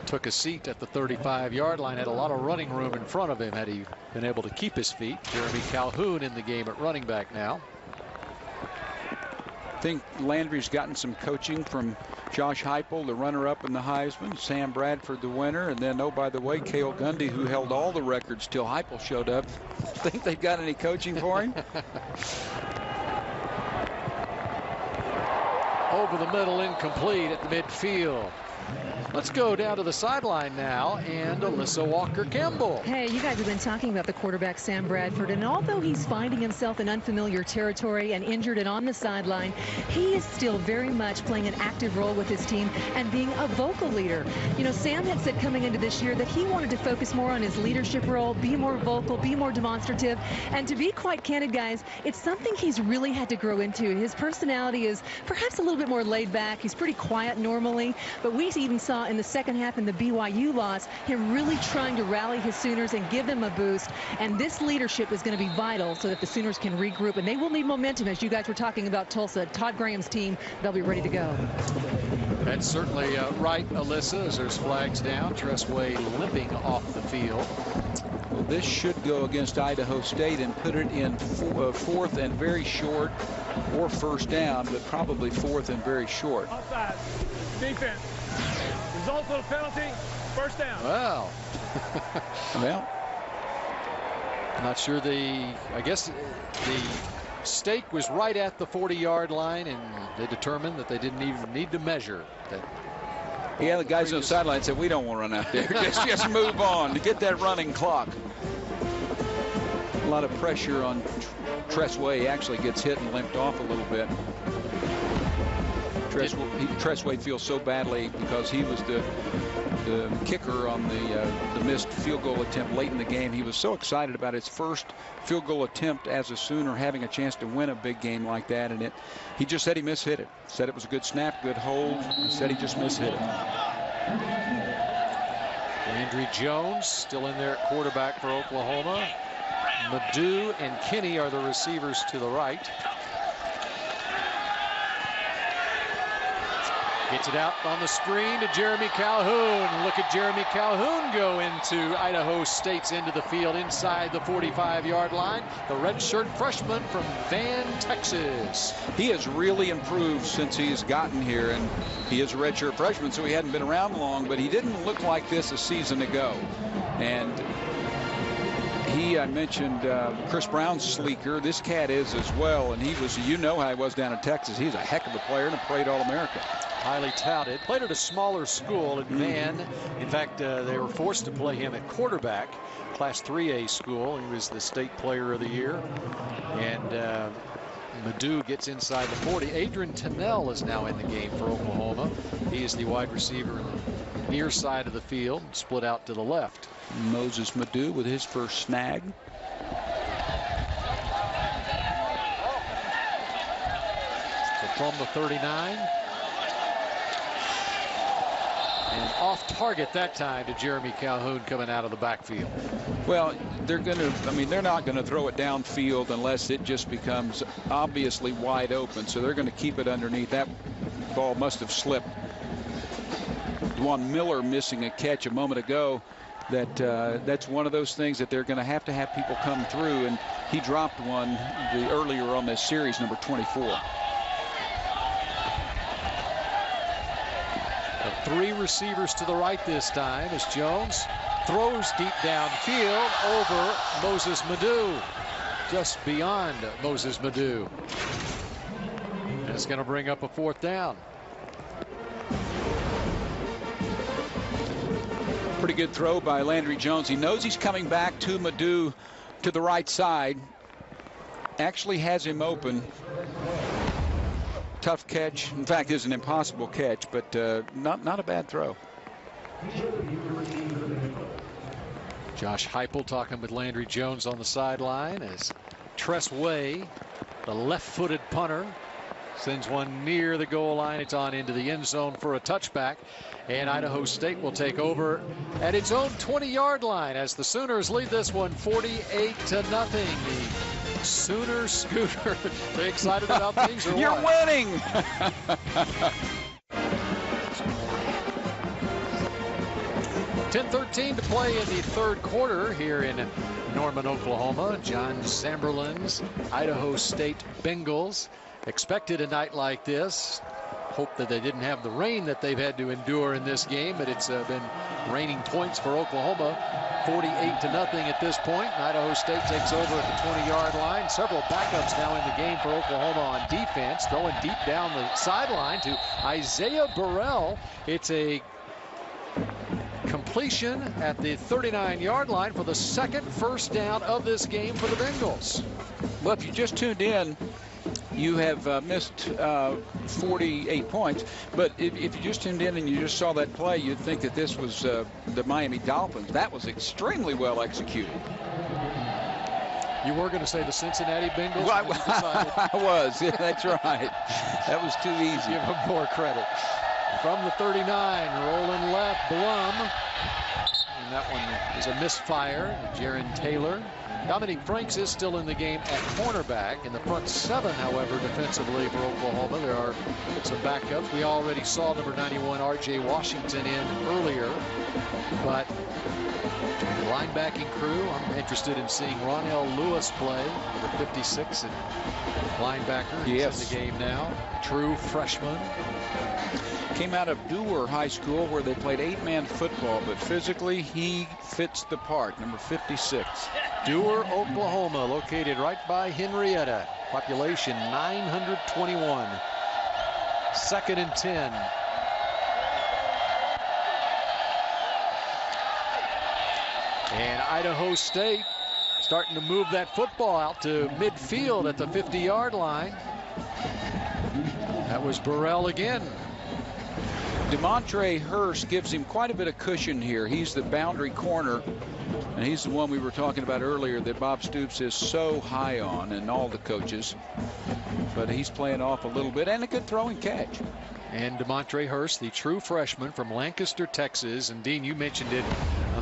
took a seat at the 35-yard line, had a lot of running room in front of him had he been able to keep his feet. Jeremy Calhoun in the game at running back now. I think Landry's gotten some coaching from Josh Heupel, the runner-up in the Heisman, Sam Bradford, the winner, and then, oh, by the way, Cale Gundy, who held all the records till Heupel showed up. Think they've got any coaching for him? Over the middle, incomplete at the midfield. Let's go down to the sideline now, and Alyssa Walker-Campbell. Hey, you guys have been talking about the quarterback, Sam Bradford, and although he's finding himself in unfamiliar territory and injured and on the sideline, he is still very much playing an active role with his team and being a vocal leader. You know, Sam had said coming into this year that he wanted to focus more on his leadership role, be more vocal, be more demonstrative, and to be quite candid, guys, it's something he's really had to grow into. His personality is perhaps a little bit more laid back. He's pretty quiet normally, but we even saw in the second half in the BYU loss him really trying to rally his Sooners and give them a boost, and this leadership is going to be vital so that the Sooners can regroup, and they will need momentum. As you guys were talking about Tulsa, Todd Graham's team, they'll be ready to go. That's certainly right, Alyssa, as there's flags down. Tressway limping off the field. Well, this should go against Idaho State and put it in fourth and very short, or first down, but probably fourth and very short. Outside. Defense. Result of the penalty, first down. Well. Well. Not sure I guess the stake was right at the 40-yard line, and they determined that they didn't even need to measure that. Yeah, the guys on the sideline said, we don't want to run out there. just move on to get that running clock. A lot of pressure on Tressway. He actually gets hit and limped off a little bit. Tressway feels so badly because he was the kicker on the missed field goal attempt late in the game. He was so excited about his first field goal attempt as a Sooner, having a chance to win a big game like that, and he just said he mishit it. Said it was a good snap, good hold. He said he just mishit it. Landry Jones still in there at quarterback for Oklahoma. Madu and Kinney are the receivers to the right. Gets it out on the screen to Jeremy Calhoun. Look at Jeremy Calhoun go into Idaho State's end of the field inside the 45-yard line. The redshirt freshman from Van, Texas. He has really improved since he's gotten here, and he is a redshirt freshman, so he hadn't been around long, but he didn't look like this a season ago. And I mentioned Chris Brown's sleeker. This cat is as well, and he was, you know how he was down in Texas. He's a heck of a player and a played All-American. Highly touted. Played at a smaller school at Van. In fact, they were forced to play him at quarterback. Class 3A school. He was the state player of the year. And Madu gets inside the 40. Adrian Tennell is now in the game for Oklahoma. He is the wide receiver in the near side of the field, split out to the left. Moses Madu with his first snag. So from the 39. And off target that time to Jeremy Calhoun coming out of the backfield. Well, they're not going to throw it downfield unless it just becomes obviously wide open. So they're going to keep it underneath. That ball must have slipped. Dwan Miller missing a catch a moment ago. That's one of those things that they're going to have people come through, and he dropped one earlier on this series, number 24. Three receivers to the right this time as Jones throws deep downfield over Moses Madu, just beyond Moses Madu. And it's going to bring up a fourth down. Pretty good throw by Landry Jones. He knows he's coming back to Madu to the right side. Actually has him open. Tough catch. In fact, it's an impossible catch, but not a bad throw. Josh Heupel talking with Landry Jones on the sideline as Tress Way, the left-footed punter, sends one near the goal line. It's on into the end zone for a touchback. And Idaho State will take over at its own 20-yard line as the Sooners lead this one 48-0. The Sooner Scooter. They excited about things or You're what? winning. 10:13 to play in the third quarter here in Norman, Oklahoma. John Zamberlin's Idaho State Bengals expected a night like this. Hope that they didn't have the rain that they've had to endure in this game, but it's been raining points for Oklahoma. 48-0 at this point. Idaho State takes over at the 20-yard line. Several backups now in the game for Oklahoma on defense. Throwing deep down the sideline to Isaiah Burrell. It's a completion at the 39-yard line for the second first down of this game for the Bengals. Well, if you just tuned in, you have missed 48 points. But if you just tuned in and you just saw that play, you'd think that this was the Miami Dolphins. That was extremely well executed. You were going to say the Cincinnati Bengals? Well, I was. Yeah, that's right. That was too easy. Give them more credit. From the 39, rolling left, Blum. And that one is a misfire. Jaron Taylor. Dominique Franks is still in the game at cornerback. In the front seven, however, defensively for Oklahoma, there are some backups. We already saw number 91, R.J. Washington in earlier. But the linebacking crew, I'm interested in seeing Ronell Lewis play, number 56 and linebacker. Yes. He's in the game now. True freshman. Came out of Dewar High School where they played 8-man football, but physically he fits the part, number 56. Dewar, Oklahoma, located right by Henrietta. Population 921. 2nd and 10. And Idaho State starting to move that football out to midfield at the 50-yard line. That was Burrell again. Demontre Hurst gives him quite a bit of cushion here. He's the boundary corner, and he's the one we were talking about earlier that Bob Stoops is so high on, and all the coaches. But he's playing off a little bit, and a good throwing catch. And Demontre Hurst, the true freshman from Lancaster, Texas. And Dean, you mentioned it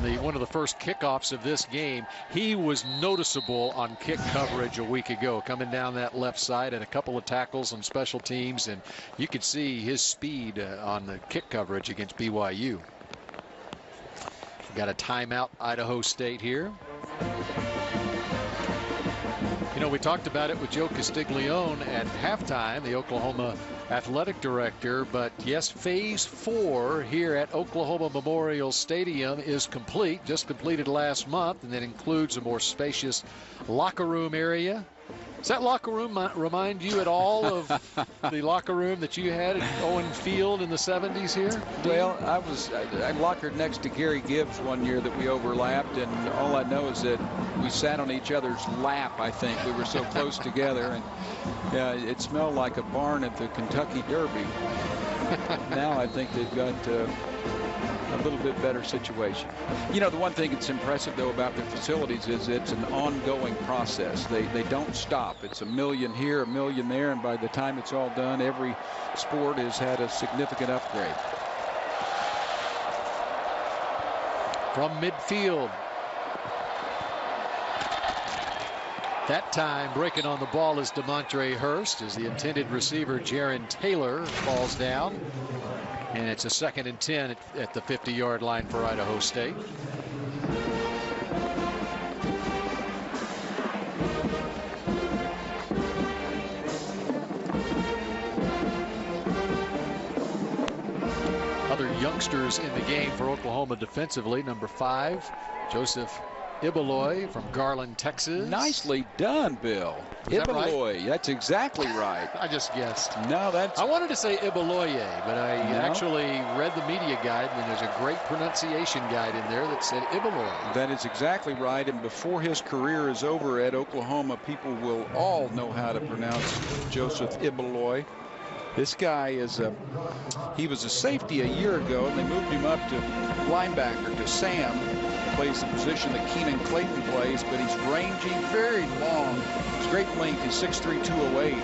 on one of the first kickoffs of this game. He was noticeable on kick coverage a week ago, coming down that left side and a couple of tackles on special teams, and you could see his speed on the kick coverage against BYU. Got a timeout, Idaho State here. You know, we talked about it with Joe Castiglione at halftime, the Oklahoma athletic director, but yes, phase 4 here at Oklahoma Memorial Stadium is complete, just completed last month, and that includes a more spacious locker room area. Does that locker room remind you at all of the locker room that you had at Owen Field in the 70s here? Well, I lockered next to Gary Gibbs one year that we overlapped, and all I know is that we sat on each other's lap, I think. We were so close together, and it smelled like a barn at the Kentucky Derby. Now I think they've got a little bit better situation. You know, the one thing that's impressive, though, about the facilities is it's an ongoing process. They don't stop. It's a million here, a million there, and by the time it's all done, every sport has had a significant upgrade. From midfield. That time breaking on the ball is DeMontre Hurst as the intended receiver Jaron Taylor falls down. And it's a 2nd and 10 at the 50-yard line for Idaho State. Other youngsters in the game for Oklahoma defensively. Number 5, Joseph Ibaloy from Garland, Texas. Nicely done, Bill. Ibaloy. Right? That's exactly right. I just guessed. No, that's... I wanted to say Ibaloye, but I actually read the media guide, and there's a great pronunciation guide in there that said Ibaloy. That is exactly right, and before his career is over at Oklahoma, people will all know how to pronounce Joseph Ibaloy. This guy he was a safety a year ago, and they moved him up to linebacker to Sam. Plays the position that Keenan Clayton plays, but he's rangy, very long. His great length is 6'3", 208.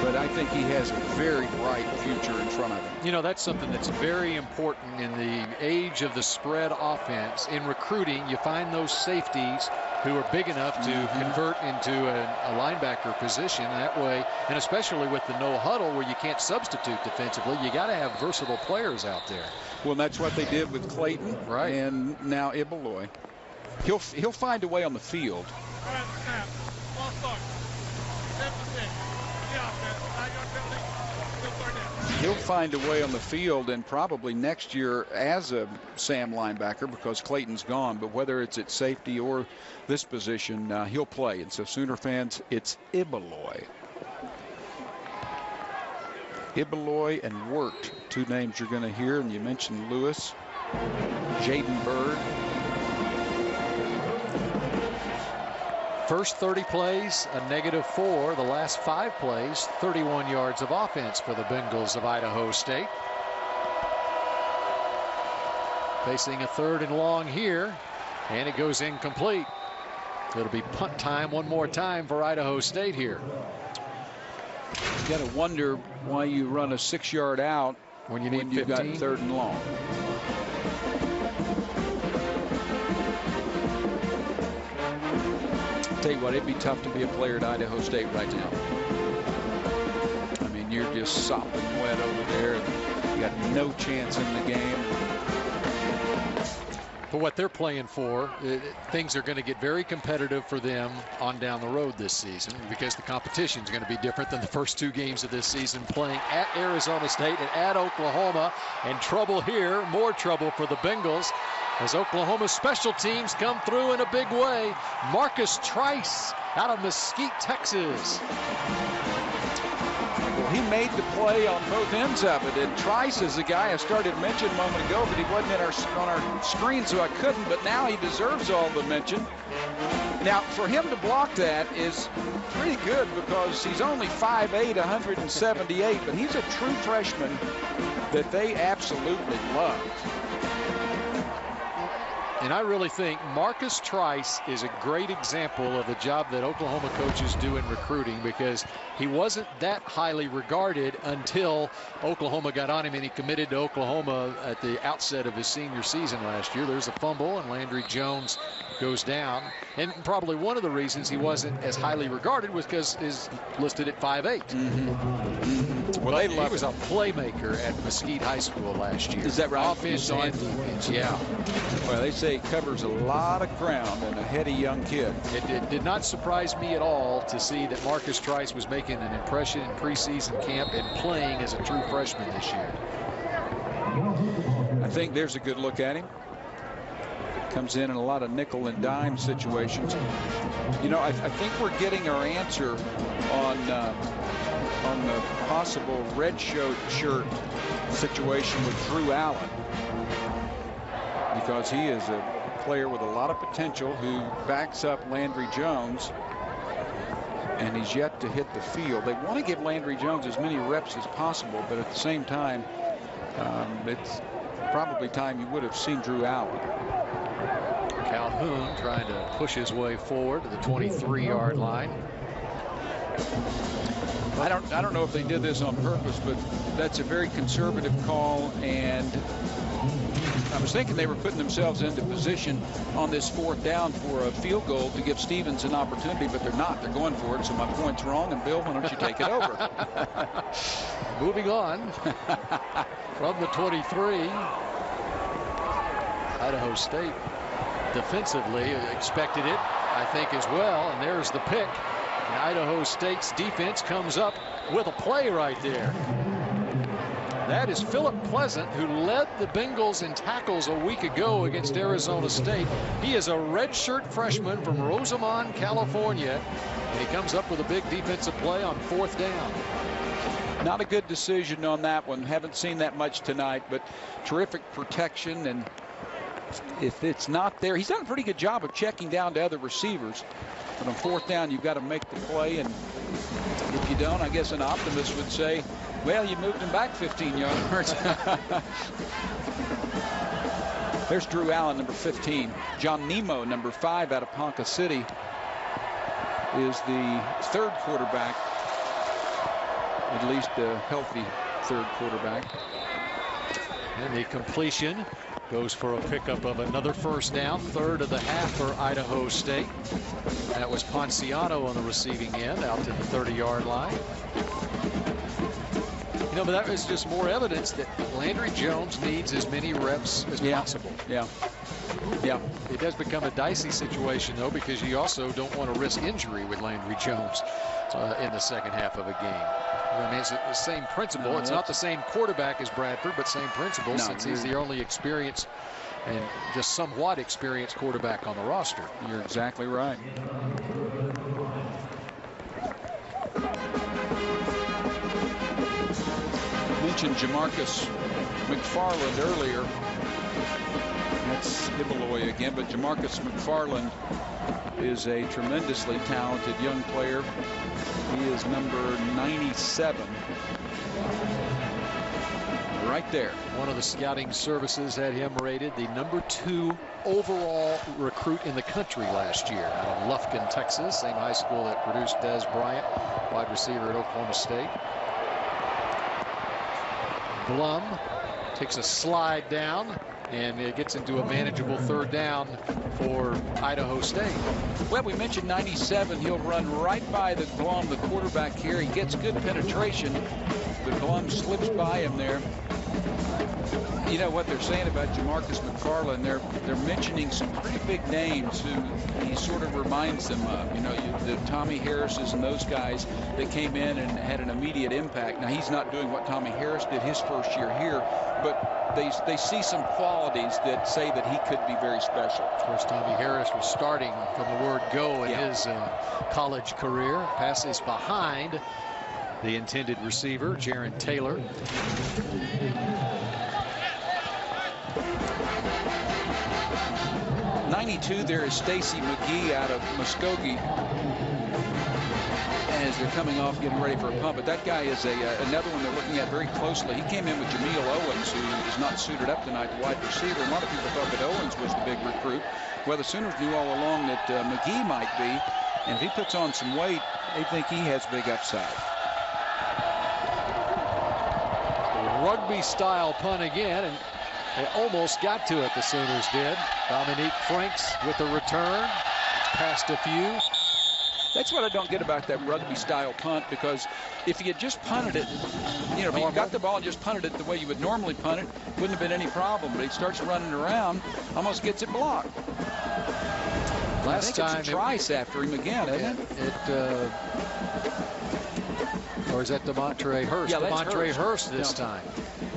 But I think he has a very bright future in front of him. You know, that's something that's very important in the age of the spread offense. In recruiting, you find those safeties who are big enough to convert into a linebacker position that way, and especially with the no huddle where you can't substitute defensively, you got to have versatile players out there. Well, that's what they did with Clayton, right? And now Ibaloy. He'll find a way on the field. He'll find a way on the field, and probably next year as a Sam linebacker, because Clayton's gone. But whether it's at safety or this position, he'll play. And so, Sooner fans, it's Ibaloy. Ibaloy and Wirt, 2 names you're going to hear, and you mentioned Lewis, Jaden Bird. First 30 plays, a -4. The last 5 plays, 31 yards of offense for the Bengals of Idaho State. Facing a 3rd and long here, and it goes incomplete. It'll be punt time one more time for Idaho State here. You got to wonder why you run a 6-yard out when you've got 3rd and long. Tell you what, it'd be tough to be a player at Idaho State right now. I mean, you're just sopping wet over there. You got no chance in the game. For what they're playing for, things are going to get very competitive for them on down the road this season, because the competition is going to be different than the first 2 games of this season, playing at Arizona State and at Oklahoma. And trouble here, more trouble for the Bengals, as Oklahoma special teams come through in a big way. Marcus Trice out of Mesquite, Texas. Well, he made the play on both ends of it, and Trice is the guy I started mentioning a moment ago, but he wasn't on our screen, so I couldn't. But now he deserves all the mention. Now, for him to block that is pretty good, because he's only 5'8", 178, but he's a true freshman that they absolutely love. And I really think Marcus Trice is a great example of the job that Oklahoma coaches do in recruiting, because he wasn't that highly regarded until Oklahoma got on him and he committed to Oklahoma at the outset of his senior season last year. There's a fumble and Landry Jones goes down. And probably one of the reasons he wasn't as highly regarded was because he's listed at 5'8". Well, he was a playmaker at Mesquite High School last year. Is that right? Offense and defense, yeah. Well, they say he covers a lot of ground and a heady young kid. It did not surprise me at all to see that Marcus Trice was making an impression in preseason camp and playing as a true freshman this year. I think there's a good look at him. Comes in a lot of nickel and dime situations. You know, I think we're getting our answer on the possible red shirt situation with Drew Allen, because he is a player with a lot of potential who backs up Landry Jones, and he's yet to hit the field. They want to give Landry Jones as many reps as possible, but at the same time, it's probably time you would have seen Drew Allen. Calhoun trying to push his way forward to the 23-yard line. I don't know if they did this on purpose, but that's a very conservative call, and I was thinking they were putting themselves into position on this 4th down for a field goal to give Stevens an opportunity, but they're not. They're going for it, so my point's wrong, and Bill, why don't you take it over? Moving on from the 23, Idaho State defensively expected it, I think, as well, and there's the pick. And Idaho State's defense comes up with a play right there. That is Philip Pleasant, who led the Bengals in tackles a week ago against Arizona State. He is a redshirt freshman from Rosamond, California, and he comes up with a big defensive play on 4th down. Not a good decision on that one. Haven't seen that much tonight, but terrific protection, and if it's not there, he's done a pretty good job of checking down to other receivers. But on 4th down, you've got to make the play, and if you don't, I guess an optimist would say, well, you moved him back 15 yards. There's Drew Allen, number 15. John Nemo, number 5, out of Ponca City, is the 3rd quarterback, at least a healthy 3rd quarterback. And the completion goes for a pickup of another 1st down, 3rd of the half for Idaho State. That was Ponciano on the receiving end, out to the 30-yard line. You know, but that was just more evidence that Landry Jones needs as many reps as possible. Yeah. It does become a dicey situation, though, because you also don't want to risk injury with Landry Jones in the second half of a game. I mean, it's the same principle. It's not the same quarterback as Bradford, but same principle, since he's the only experienced and just somewhat experienced quarterback on the roster. You're exactly right. Mentioned Jamarcus McFarland earlier. That's Hibbeloy again, but Jamarcus McFarland is a tremendously talented young player. He is number 97. Right there. One of the scouting services had him rated the number 2 overall recruit in the country last year out of Lufkin, Texas, same high school that produced Des Bryant, wide receiver at Oklahoma State. Blum takes a slide down, and it gets into a manageable 3rd down for Idaho State. Well, we mentioned 97. He'll run right by the Blum, the quarterback here. He gets good penetration, but Blum slips by him there. You know what they're saying about Jamarcus McFarland? They're mentioning some pretty big names who he sort of reminds them of. You know, the Tommy Harrises and those guys that came in and had an immediate impact. Now, he's not doing what Tommy Harris did his first year here, but they see some qualities that say that he could be very special. Of course, Tommy Harris was starting from the word go in his college career. Passes behind the intended receiver, Jaron Taylor. 92 there is Stacy McGee out of Muskogee as they're coming off getting ready for a punt. But that guy is another one they're looking at very closely. He came in with Jameel Owens, who is not suited up tonight, the wide receiver. A lot of people thought that Owens was the big recruit. Well, the Sooners knew all along that McGee might be, and if he puts on some weight, they think he has big upside. Rugby-style punt again, and they almost got to it, the Sooners did. Dominique Franks with the return. Passed a few. That's what I don't get about that rugby-style punt, because if you had just punted it, you know, if you got the ball and just punted it the way you would normally punt it, wouldn't have been any problem. But he starts running around, almost gets it blocked. Last time, it's Trice after him again, isn't it? Or is that DeMontre Hurst? Yeah, DeMontre Hurst this time.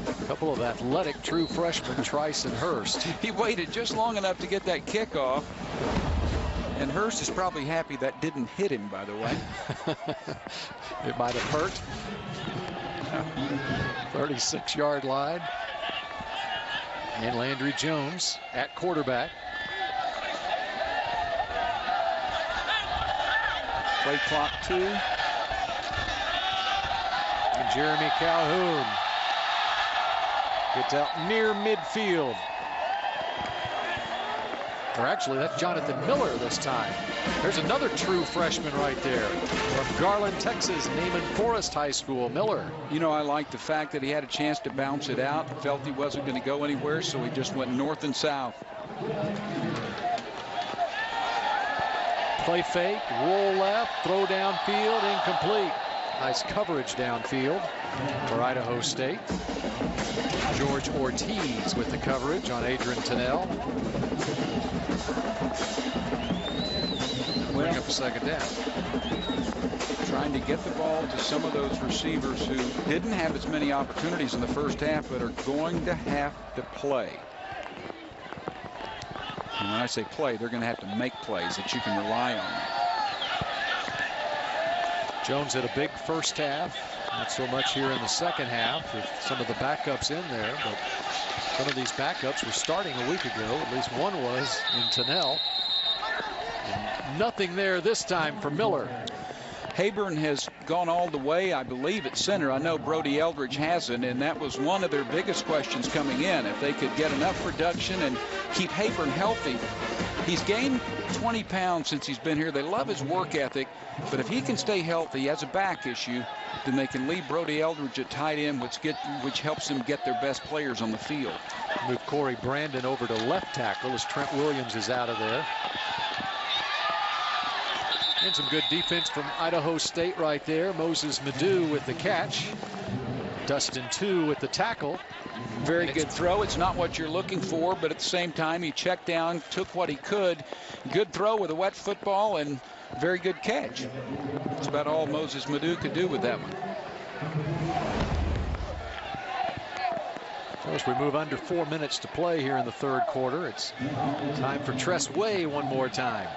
A couple of athletic true freshmen, Trice and Hurst. He waited just long enough to get that kickoff. And Hurst is probably happy that didn't hit him, by the way. It might have hurt. 36-yard line. And Landry Jones at quarterback. Play clock 2. And Jeremy Calhoun gets out near midfield. Or actually, that's Jonathan Miller this time. There's another true freshman right there from Garland, Texas, Naaman Forest High School. Miller. You know, I like the fact that he had a chance to bounce it out, felt he wasn't going to go anywhere, so he just went north and south. Play fake, roll left, throw downfield, incomplete. Nice coverage downfield for Idaho State. George Ortiz with the coverage on Adrian Tennell. Bring up a second down. Trying to get the ball to some of those receivers who didn't have as many opportunities in the first half, but are going to have to play. And when I say play, they're going to have to make plays that you can rely on. Jones had a big first half. Not so much here in the second half with some of the backups in there, but some of these backups were starting a week ago. At least one was in Tennell. And nothing there this time for Miller. Hayburn has gone all the way, I believe, at center. I know Brody Eldridge hasn't, and that was one of their biggest questions coming in. If they could get enough production and keep Hayburn healthy. He's gained 20 pounds since he's been here. They love his work ethic, but if he can stay healthy, he has a back issue, then they can leave Brody Eldridge at tight end, which helps them get their best players on the field. Move Corey Brandon over to left tackle as Trent Williams is out of there. And some good defense from Idaho State right there. Moses Madu with the catch. Dustin Tu with the tackle. Very good throw. It's not what you're looking for, but at the same time, he checked down, took what he could. Good throw with a wet football and very good catch. That's about all Moses Madu could do with that one. So as we move under 4 minutes to play here in the third quarter, it's time for Tress Way one more time.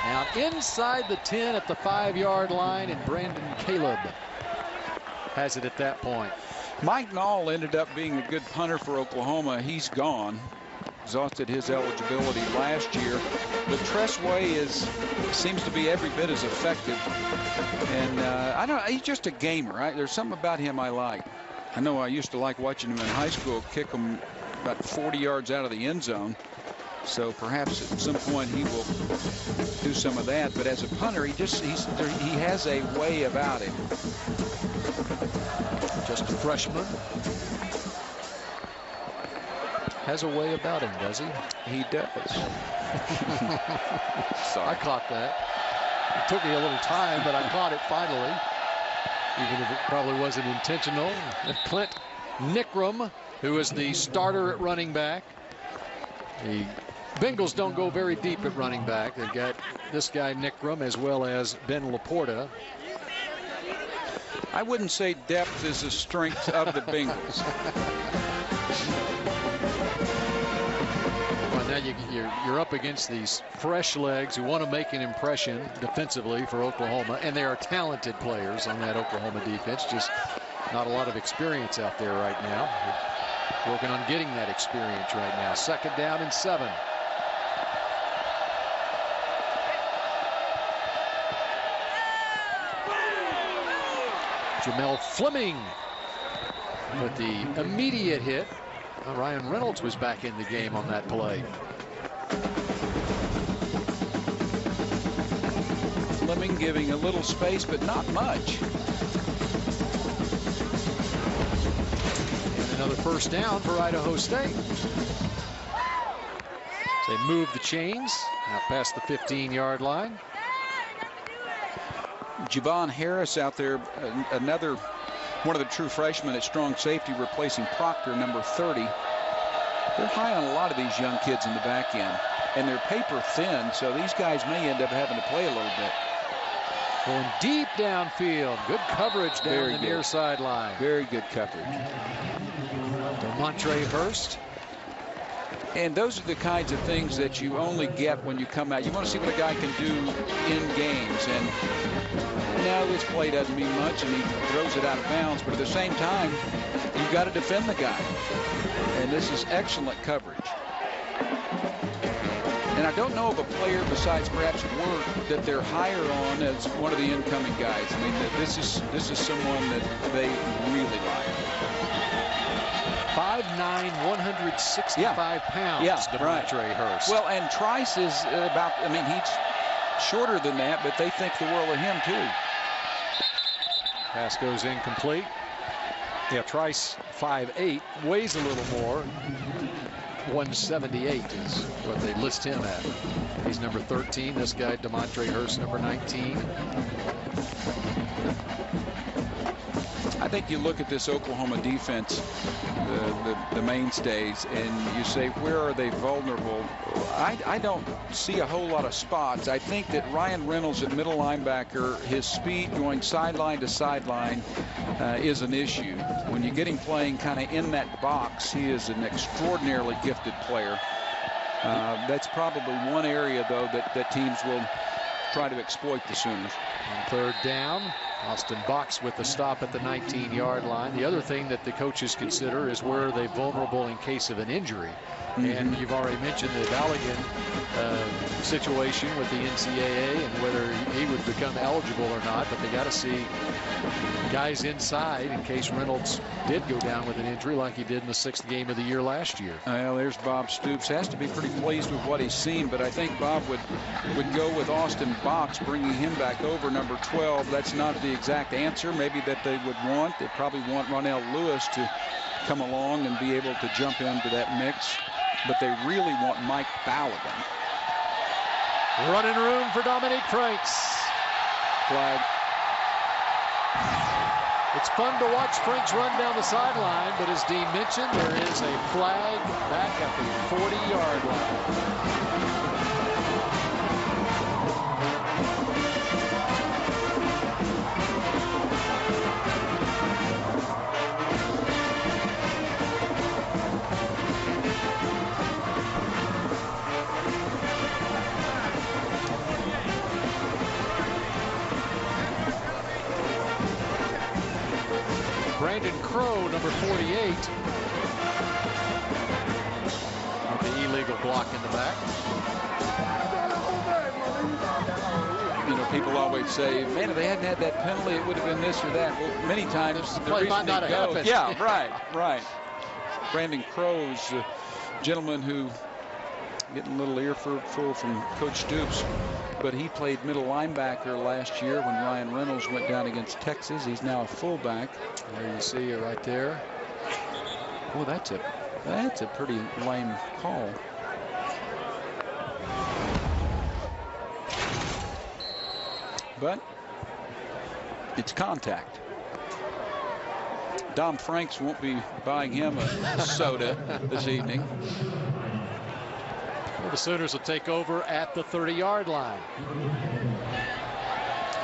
Now inside the 10 at the 5-yard line, and Brandon Caleb has it at that point. Mike Nall ended up being a good punter for Oklahoma. He's gone. Exhausted his eligibility last year. But Tress Way seems to be every bit as effective. And I don't know, he's just a gamer. Right? There's something about him I like. I know I used to like watching him in high school kick him about 40 yards out of the end zone. So perhaps at some point he will do some of that. But as a punter, he has a way about him. Just a freshman. Has a way about him, does he? He does. Sorry. I caught that. It took me a little time, but I caught it finally. Even if it probably wasn't intentional. And Clint Nickram, who is the starter at running back. The Bengals don't go very deep at running back. They've got this guy Nickram as well as Ben Laporta. I wouldn't say depth is a strength of the Bengals. Well, now you're up against these fresh legs who want to make an impression defensively for Oklahoma, and they are talented players on that Oklahoma defense. Just not a lot of experience out there right now. working on getting that experience right now. 2nd down and 7. Jamel Fleming with the immediate hit. Ryan Reynolds was back in the game on that play. Fleming giving a little space, but not much. And another 1st down for Idaho State. They move the chains out past the 15-yard line. Javon Harris out there, another one of the true freshmen at strong safety, replacing Proctor, number 30. They're high on a lot of these young kids in the back end, and they're paper thin, so these guys may end up having to play a little bit. Going deep downfield. Good coverage down the near sideline. Very good coverage. Demontre Hurst. And those are the kinds of things that you only get when you come out. You want to see what a guy can do in games. And now this play doesn't mean much, and he throws it out of bounds. But at the same time, you've got to defend the guy. And this is excellent coverage. And I don't know of a player besides perhaps Wirt that they're higher on as one of the incoming guys. I mean, this is someone that they really like. 5'9", 165 pounds, Demontre Hurst. Well, and Trice is about, I mean, he's shorter than that, but they think the world of him, too. Pass goes incomplete. Yeah, Trice, 5'8", weighs a little more. 178 is what they list him at. He's number 13. This guy, Demontre Hurst, number 19. I think you look at this Oklahoma defense, the mainstays, and you say, where are they vulnerable? I don't see a whole lot of spots. I think that Ryan Reynolds at middle linebacker, his speed going sideline to sideline is an issue. When you get him playing kind of in that box, he is an extraordinarily gifted player. That's probably one area, though, that teams will try to exploit the Sooners. On 3rd down, Austin Box with the stop at the 19-yard line. The other thing that the coaches consider is where are they vulnerable in case of an injury. And you've already mentioned the Balogun situation with the NCAA and whether he would become eligible or not, but they got to see guys inside in case Reynolds did go down with an injury like he did in the 6th game of the year last year. Well, there's Bob Stoops. Has to be pretty pleased with what he's seen, but I think Bob would go with Austin Box, bringing him back over, number 12. That's not the exact answer maybe that they would want. They probably want Ronell Lewis to come along and be able to jump into that mix, but they really want Mike Balogun. Running room for Dominique Franks. Flag. It's fun to watch Franks run down the sideline, but as Dean mentioned, there is a flag back at the 40-yard line. Brandon Crow, number 48. With the illegal block in the back. You know, people always say, man, if they hadn't had that penalty, it would have been this or that. Well, many times the reason might not have happened. Yeah, right. Brandon Crow is a gentleman who getting a little earful from Coach Stoops, but he played middle linebacker last year when Ryan Reynolds went down against Texas. He's now a fullback. There you see it right there. Well, that's a pretty lame call. But it's contact. Dom Franks won't be buying him a soda this evening. Well, the Sooners will take over at the 30-yard line.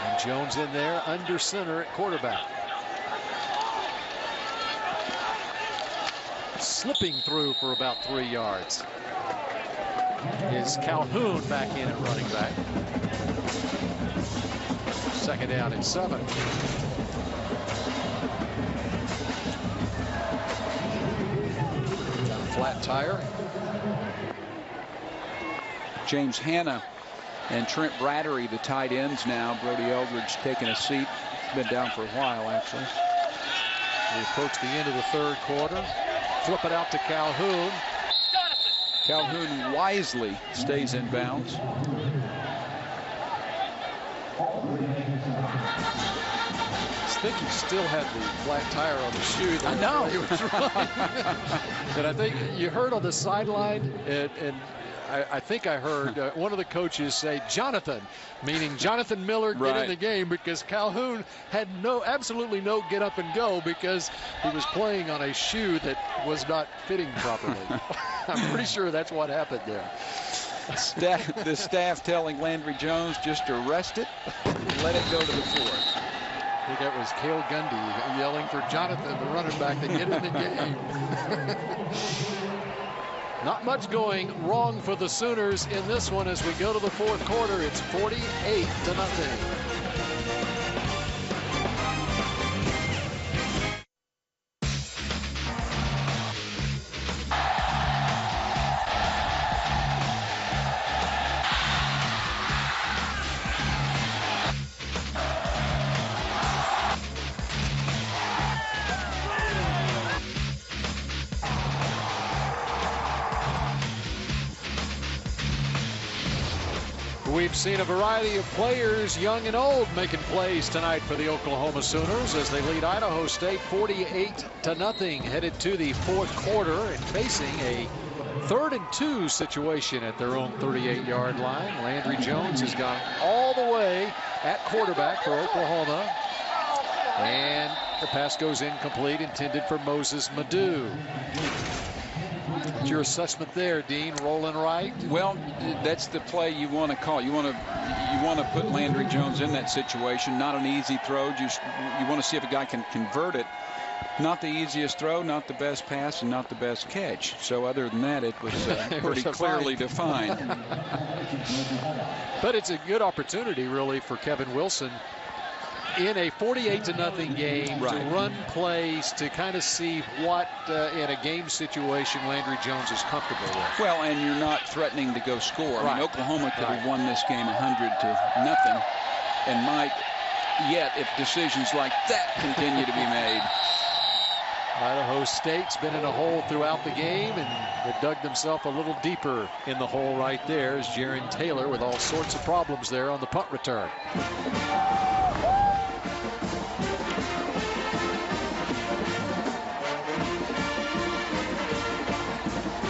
And Jones in there under center at quarterback. Slipping through for about 3 yards is Calhoun back in at running back. 2nd down and 7. flat tire. James Hanna and Trent Brattery, the tight ends now. Brody Eldridge taking a seat. Been down for a while, actually. We approach the end of the third quarter. Flip it out to Calhoun. Calhoun wisely stays in bounds. I think he still had the flat tire on the shoe. I know. He was running. And I think you heard on the sideline, and I think I heard one of the coaches say Jonathan, meaning Jonathan Miller, get in the game, because Calhoun had absolutely no get up and go because he was playing on a shoe that was not fitting properly. I'm pretty sure that's what happened there. The staff telling Landry Jones just to rest it and let it go to the fourth. I think that was Cale Gundy yelling for Jonathan, the running back, to get in the game. Not much going wrong for the Sooners in this one as we go to the fourth quarter. It's 48-0. We've seen a variety of players, young and old, making plays tonight for the Oklahoma Sooners as they lead Idaho State 48-0, headed to the fourth quarter and facing a 3rd and 2 situation at their own 38-yard line. Landry Jones has gone all the way at quarterback for Oklahoma, and the pass goes incomplete, intended for Moses Madu. What's your assessment there, Dean? Rolling right? Well, that's the play you want to call. You want to put Landry Jones in that situation. Not an easy throw. You want to see if a guy can convert it. Not the easiest throw, not the best pass, and not the best catch. So other than that, it was pretty clearly defined. But it's a good opportunity, really, for Kevin Wilson in a 48-0 game to run plays to kind of see what in a game situation Landry Jones is comfortable with. Well, and you're not threatening to go score. I mean, Oklahoma could have won this game 100-0 and might yet if decisions like that continue to be made. Idaho State's been in a hole throughout the game, and they dug themselves a little deeper in the hole right there as Jaron Taylor with all sorts of problems there on the punt return.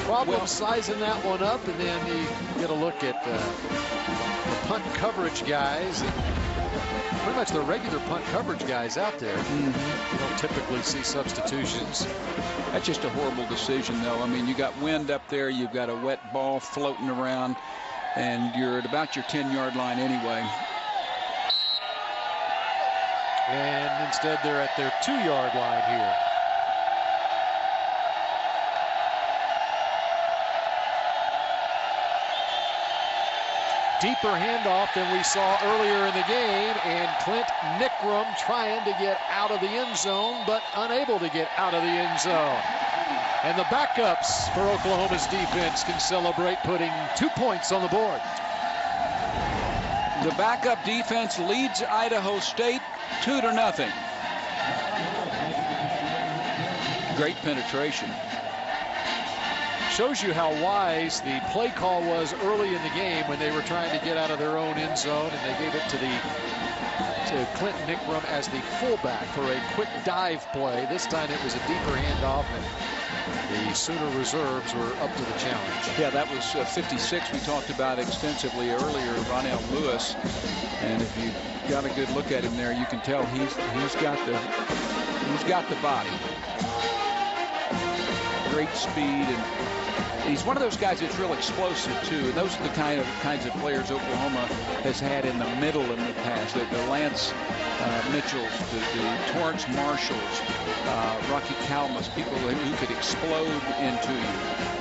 Problem sizing that one up, and then you get a look at the punt coverage guys. And pretty much the regular punt coverage guys out there. You don't typically see substitutions. That's just a horrible decision, though. I mean, you got wind up there, you've got a wet ball floating around, and you're at about your 10-yard line anyway. And instead they're at their 2-yard line here. Deeper handoff than we saw earlier in the game, and Clint Nickram trying to get out of the end zone, but unable to get out of the end zone. And the backups for Oklahoma's defense can celebrate putting 2 points on the board. The backup defense leads Idaho State 2-0. Great penetration. Shows you how wise the play call was early in the game when they were trying to get out of their own end zone, and they gave it to Clint Nickram as the fullback for a quick dive play. This time it was a deeper handoff, and the Sooner reserves were up to the challenge. Yeah, that was 56 we talked about extensively earlier, Ronnell Lewis. And if you got a good look at him there, you can tell he's got the body. Great speed, and he's one of those guys that's real explosive too. And those are the kinds of players Oklahoma has had in the middle in the past. The Lance Mitchells, the Torrance Marshalls, Rocky Kalmas, people who could explode into you.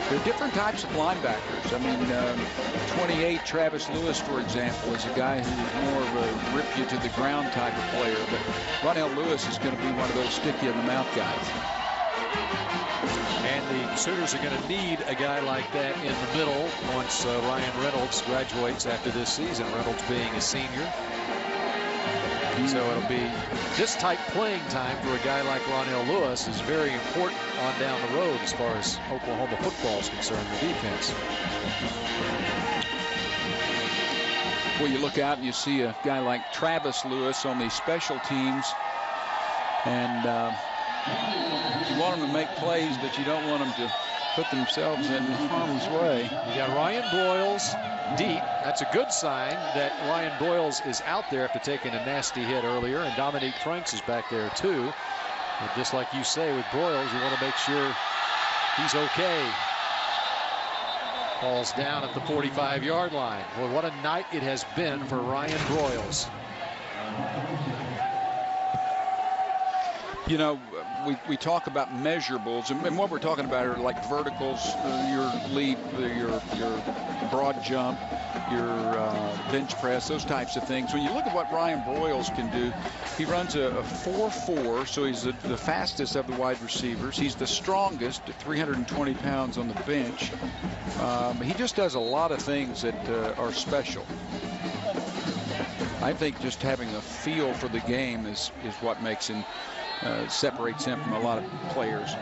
There are different types of linebackers. I mean, 28 Travis Lewis, for example, is a guy who's more of a rip you to the ground type of player. But Ronnell Lewis is going to be one of those stick you in the mouth guys. And the Sooners are going to need a guy like that in the middle once Ryan Reynolds graduates after this season, Reynolds being a senior. So it'll be this type playing time for a guy like Ronell Lewis is very important on down the road as far as Oklahoma football is concerned, the defense. Well, you look out and you see a guy like Travis Lewis on these special teams, and you want them to make plays, but you don't want them to put themselves in harm's way. You got Ryan Broyles deep. That's a good sign that Ryan Broyles is out there after taking a nasty hit earlier, and Dominique Franks is back there too. And just like you say with Broyles, you want to make sure he's okay. Falls down at the 45-yard line. Well, what a night it has been for Ryan Broyles. You know, we talk about measurables, and what we're talking about are like verticals, your leap, your broad jump, your bench press, those types of things. When you look at what Ryan Broyles can do, he runs a 4.4, so he's the fastest of the wide receivers. He's the strongest at 320 pounds on the bench. He just does a lot of things that are special. I think just having a feel for the game is what makes him separates him from a lot of players.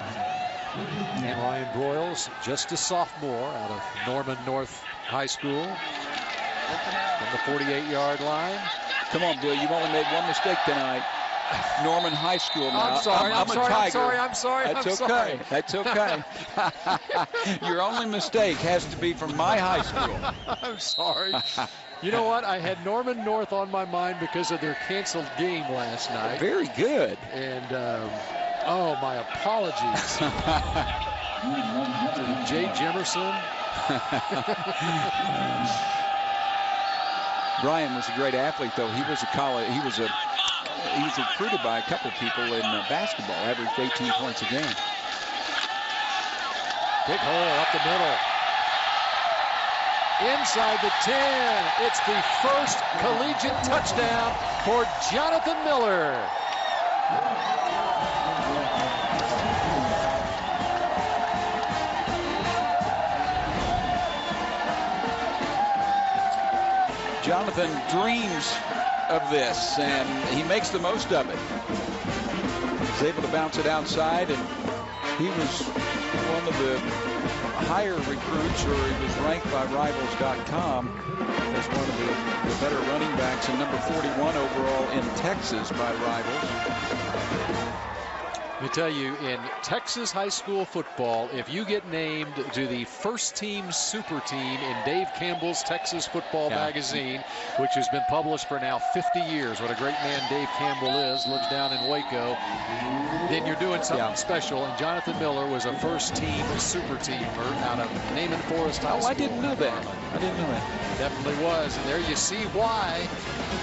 And Ryan Broyles, just a sophomore out of Norman North High School, from the 48-yard line. Come on, Bill, you've only made one mistake tonight. Norman High School now. I'm sorry. I'm sorry. That's okay. Your only mistake has to be from my high school. I'm sorry. You know what? I had Norman North on my mind because of their canceled game last night. Very good. And, oh, my apologies to Jay Jimerson. Brian was a great athlete, though. He was recruited by a couple of people in basketball, averaged 18 points a game. Big hole up the middle. Inside the 10. It's the first collegiate touchdown for Jonathan Miller. Jonathan dreams of this, and he makes the most of it. He's able to bounce it outside, and he was one of the higher recruits, or he was ranked by Rivals.com as one of the better running backs, and number 41 overall in Texas by Rivals. Let me tell you, in Texas high school football, if you get named to the first team super team in Dave Campbell's Texas Football Magazine, which has been published for now 50 years, what a great man Dave Campbell is, lives down in Waco, then you're doing something special. And Jonathan Miller was a first team super teamer out of Naaman Forest High School. I didn't know that. Definitely was. And there you see why.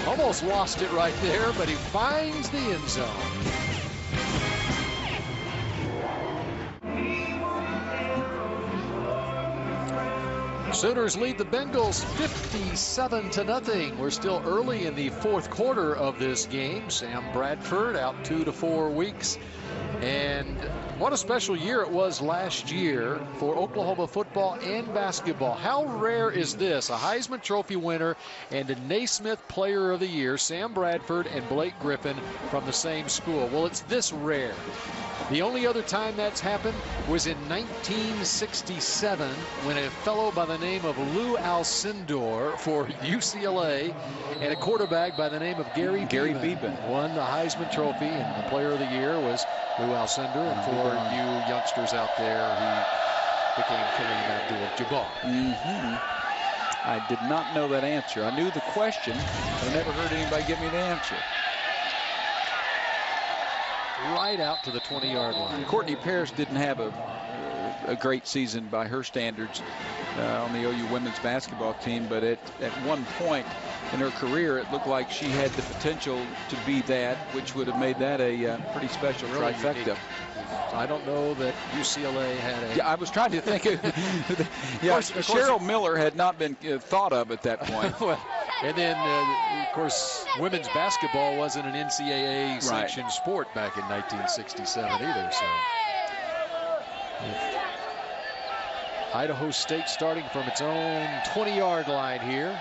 Almost lost it right there, but he finds the end zone. Sooners lead the Bengals 57-0. We're still early in the fourth quarter of this game. Sam Bradford out 2 to 4 weeks. And what a special year it was last year for Oklahoma football and basketball. How rare is this? A Heisman Trophy winner and a Naismith Player of the Year, Sam Bradford and Blake Griffin from the same school. Well, it's this rare. The only other time that's happened was in 1967 when a fellow by the name of Lou Alcindor for UCLA and a quarterback by the name of Gary Beeman won the Heisman Trophy, and the Player of the Year was Lou Alcindor. And for you youngsters out there, he became Kareem Abdul-Jabbar. I did not know that answer. I knew the question, but I never heard anybody give me the answer. Right out to the 20-yard line. Courtney Parrish didn't have a great season by her standards on the OU women's basketball team, but at one point in her career, it looked like she had the potential to be that, which would have made that a pretty special trifecta. Unique. I don't know that UCLA had a... Yeah, I was trying to think of... Cheryl Miller had not been thought of at that point. Well, and then, of course, women's basketball wasn't an NCAA-sanctioned sport back in 1967 either. So Idaho State starting from its own 20-yard line here.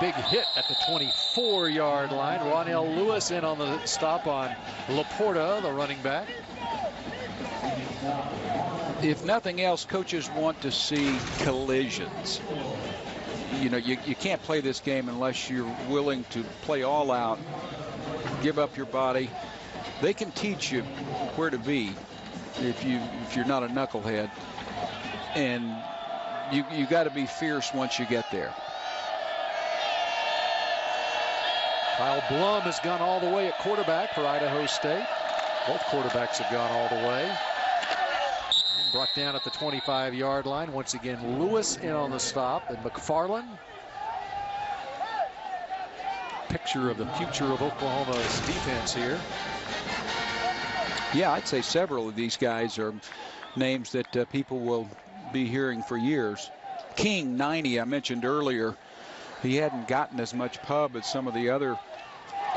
Big hit at the 24-yard line. Ronell Lewis in on the stop on Laporta, the running back. If nothing else, coaches want to see collisions. You know, you can't play this game unless you're willing to play all out, give up your body. They can teach you where to be if you're not a knucklehead, and you got to be fierce once you get there. Kyle Blum has gone all the way at quarterback for Idaho State. Both quarterbacks have gone all the way. Brought down at the 25-yard line. Once again, Lewis in on the stop, and McFarland. Picture of the future of Oklahoma's defense here. Yeah, I'd say several of these guys are names that people will be hearing for years. King, 90, I mentioned earlier. He hadn't gotten as much pub as some of the other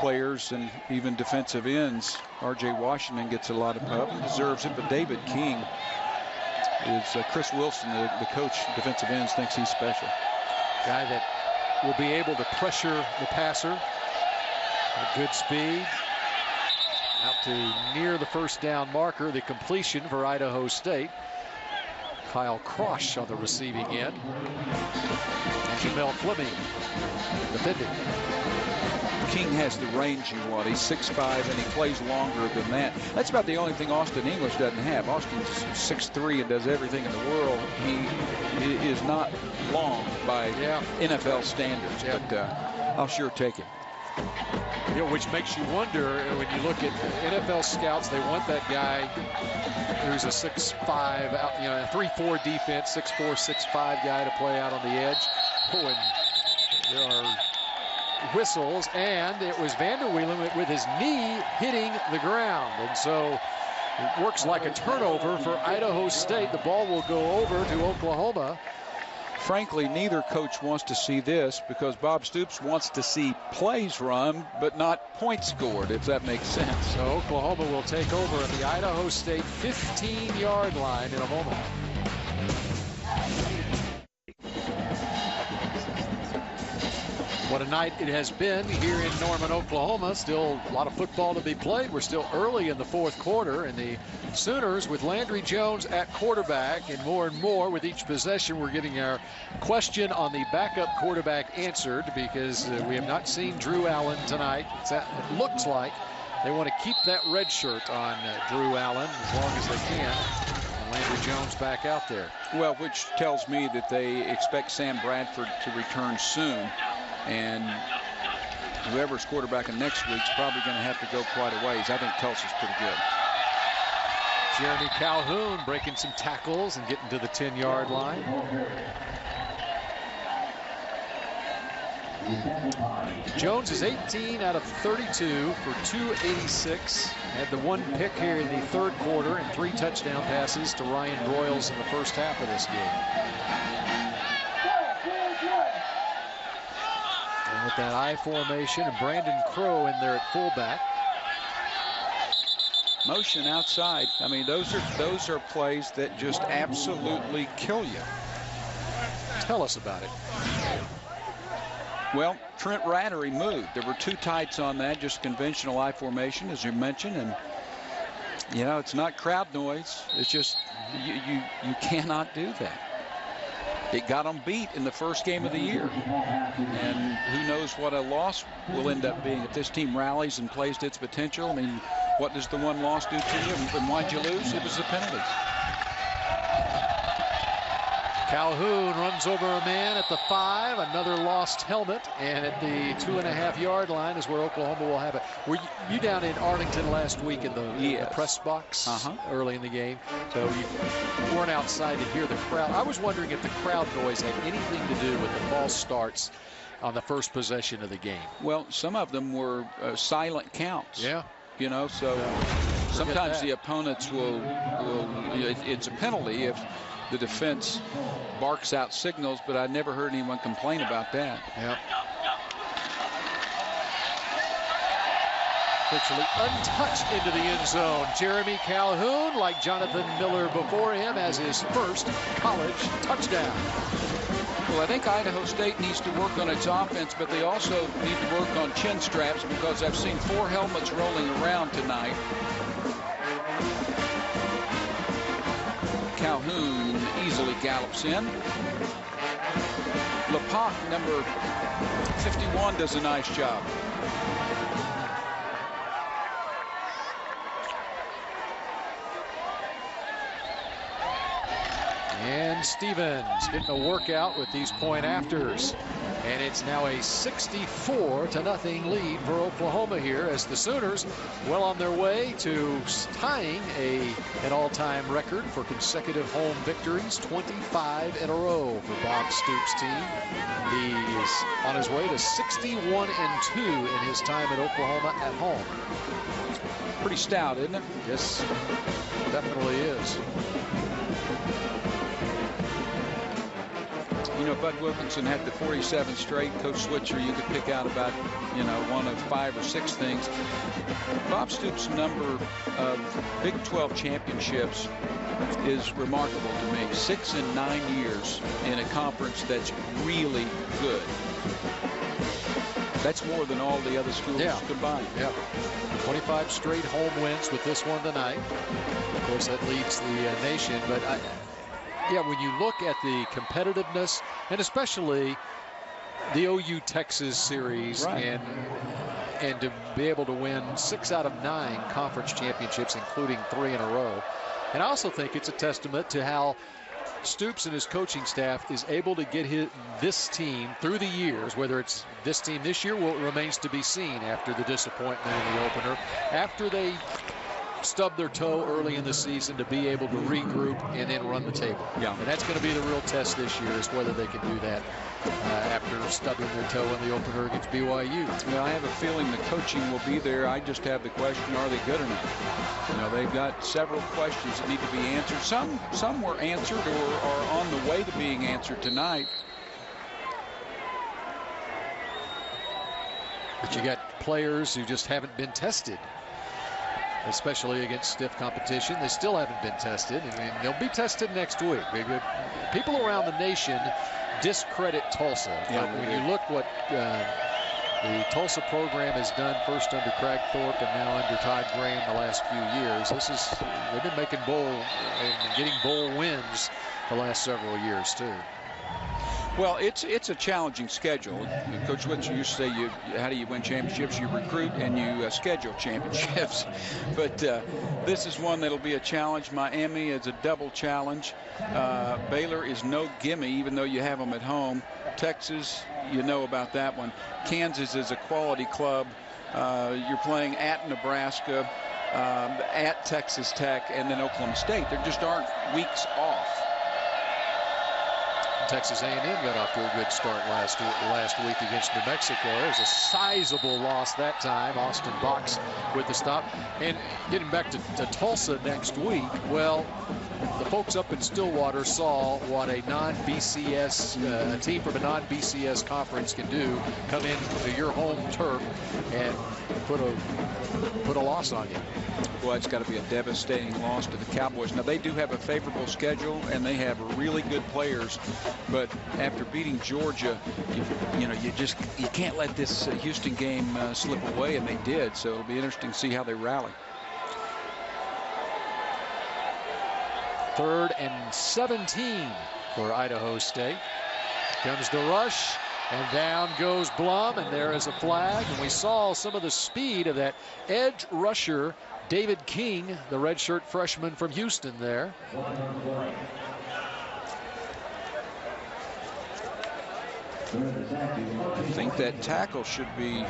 players and even defensive ends. R.J. Washington gets a lot of pub. He deserves it, but David King is Chris Wilson, the coach, defensive ends, thinks he's special. Guy that will be able to pressure the passer at good speed. Out to near the first down marker, the completion for Idaho State. Kyle Krosh on the receiving end. And Jamel Fleming defending. King has the range you want. He's 6'5", and he plays longer than that. That's about the only thing Austin English doesn't have. Austin's 6'3" and does everything in the world. He is not long by NFL standards, but I'll sure take him. You know, which makes you wonder when you look at NFL scouts, they want that guy who's a 6'5", you know, a 3-4 defense, 6'4", 6'5" guy to play out on the edge. Oh, and there are whistles, and it was Vanderwielen with his knee hitting the ground, and so it works like a turnover for Idaho State. The ball will go over to Oklahoma. Frankly, neither coach wants to see this, because Bob Stoops wants to see plays run but not points scored, if that makes sense. So Oklahoma will take over at the Idaho State 15-yard line in a moment. What a night it has been here in Norman, Oklahoma. Still a lot of football to be played. We're still early in the fourth quarter, and the Sooners with Landry Jones at quarterback, and more with each possession. We're getting our question on the backup quarterback answered, because we have not seen Drew Allen tonight. It looks like they want to keep that red shirt on Drew Allen as long as they can. And Landry Jones back out there. Well, which tells me that they expect Sam Bradford to return soon. And whoever's quarterbacking next week's probably going to have to go quite a ways. I think Tulsa's pretty good. Jeremy Calhoun breaking some tackles and getting to the 10-yard line. Jones is 18 out of 32 for 286. Had the one pick here in the third quarter and 3 touchdown passes to Ryan Broyles in the first half of this game. And with that I formation, and Brandon Crow in there at fullback. Motion outside. I mean, those are plays that just absolutely kill you. Tell us about it. Well, Trent Rattery moved. There were 2 tights on that, just conventional I formation, as you mentioned, and you know, it's not crowd noise. It's just you cannot do that. It got them beat in the first game of the year, and who knows what a loss will end up being if this team rallies and plays to its potential. I mean, what does the one loss do to you, and why'd you lose? It was the penalties. Calhoun runs over a man at the 5, another lost helmet, and at the 2.5-yard line is where Oklahoma will have it. Were you down in Arlington last week in the press box early in the game? So you weren't outside to hear the crowd. I was wondering if the crowd noise had anything to do with the false starts on the first possession of the game. Well, some of them were silent counts. Yeah. You know, so sometimes the opponents will it's a penalty if the defense barks out signals, but I never heard anyone complain about that. Yep. virtually untouched into the end zone. Jeremy Calhoun, like Jonathan Miller before him, has his first college touchdown. Well, I think Idaho State needs to work on its offense, but they also need to work on chin straps, because I've seen 4 helmets rolling around tonight. Calhoun easily gallops in. Lepak, number 51, does a nice job. And Stevens getting a workout with these point afters. And it's now a 64-0 lead for Oklahoma here, as the Sooners well on their way to tying an all-time record for consecutive home victories, 25 in a row for Bob Stoops' team. He is on his way to 61-2 in his time at Oklahoma at home. Pretty stout, isn't it? Yes, definitely is. You know, Bud Wilkinson had the 47 straight. Coach Switzer, you could pick out about, one of 5 or 6 things. Bob Stoops' number of Big 12 championships is remarkable to me. 6 in 9 years in a conference that's really good. That's more than all the other schools combined. Yeah. 25 straight home wins with this one tonight. Of course, that leads the nation, but when you look at the competitiveness, and especially the OU Texas series, right, and to be able to win 6 out of 9 conference championships, including 3 in a row. And I also think it's a testament to how Stoops and his coaching staff is able to get this team through the years. Whether it's this team this year, remains to be seen after the disappointment in the opener. After they stub their toe early in the season, to be able to regroup and then run the table. Yeah. And that's going to be the real test this year, is whether they can do that after stubbing their toe in the opener against BYU. Well, I have a feeling the coaching will be there. I just have the question, are they good or not? They've got several questions that need to be answered. Some were answered or are on the way to being answered tonight. But you got players who just haven't been tested, especially against stiff competition. They still haven't been tested, and they'll be tested next week. People around the nation discredit Tulsa. Yeah, when you look what the Tulsa program has done, first under Craig Thorpe and now under Todd Graham the last few years, they've been making bowl and getting bowl wins the last several years too. Well, it's a challenging schedule. Coach Switzer used to say, how do you win championships? You recruit and you schedule championships. But this is one that'll be a challenge. Miami is a double challenge. Baylor is no gimme, even though you have them at home. Texas, you know about that one. Kansas is a quality club. You're playing at Nebraska, at Texas Tech, and then Oklahoma State. There just aren't weeks off. Texas A&M got off to a good start last week against New Mexico. It was a sizable loss that time. Austin Box with the stop. And getting back to Tulsa next week, well, the folks up in Stillwater saw what a non-BCS, a team from a non-BCS conference can do. Come into your home turf and put a loss on you. Well, it's got to be a devastating loss to the Cowboys. Now, they do have a favorable schedule, and they have really good players. But after beating Georgia, you can't let this Houston game slip away, and they did. So it'll be interesting to see how they rally. 3rd and 17 for Idaho State. Comes the rush, and down goes Blum, and there is a flag. And we saw some of the speed of that edge rusher, David King, the redshirt freshman from Houston there. I think that tackle should be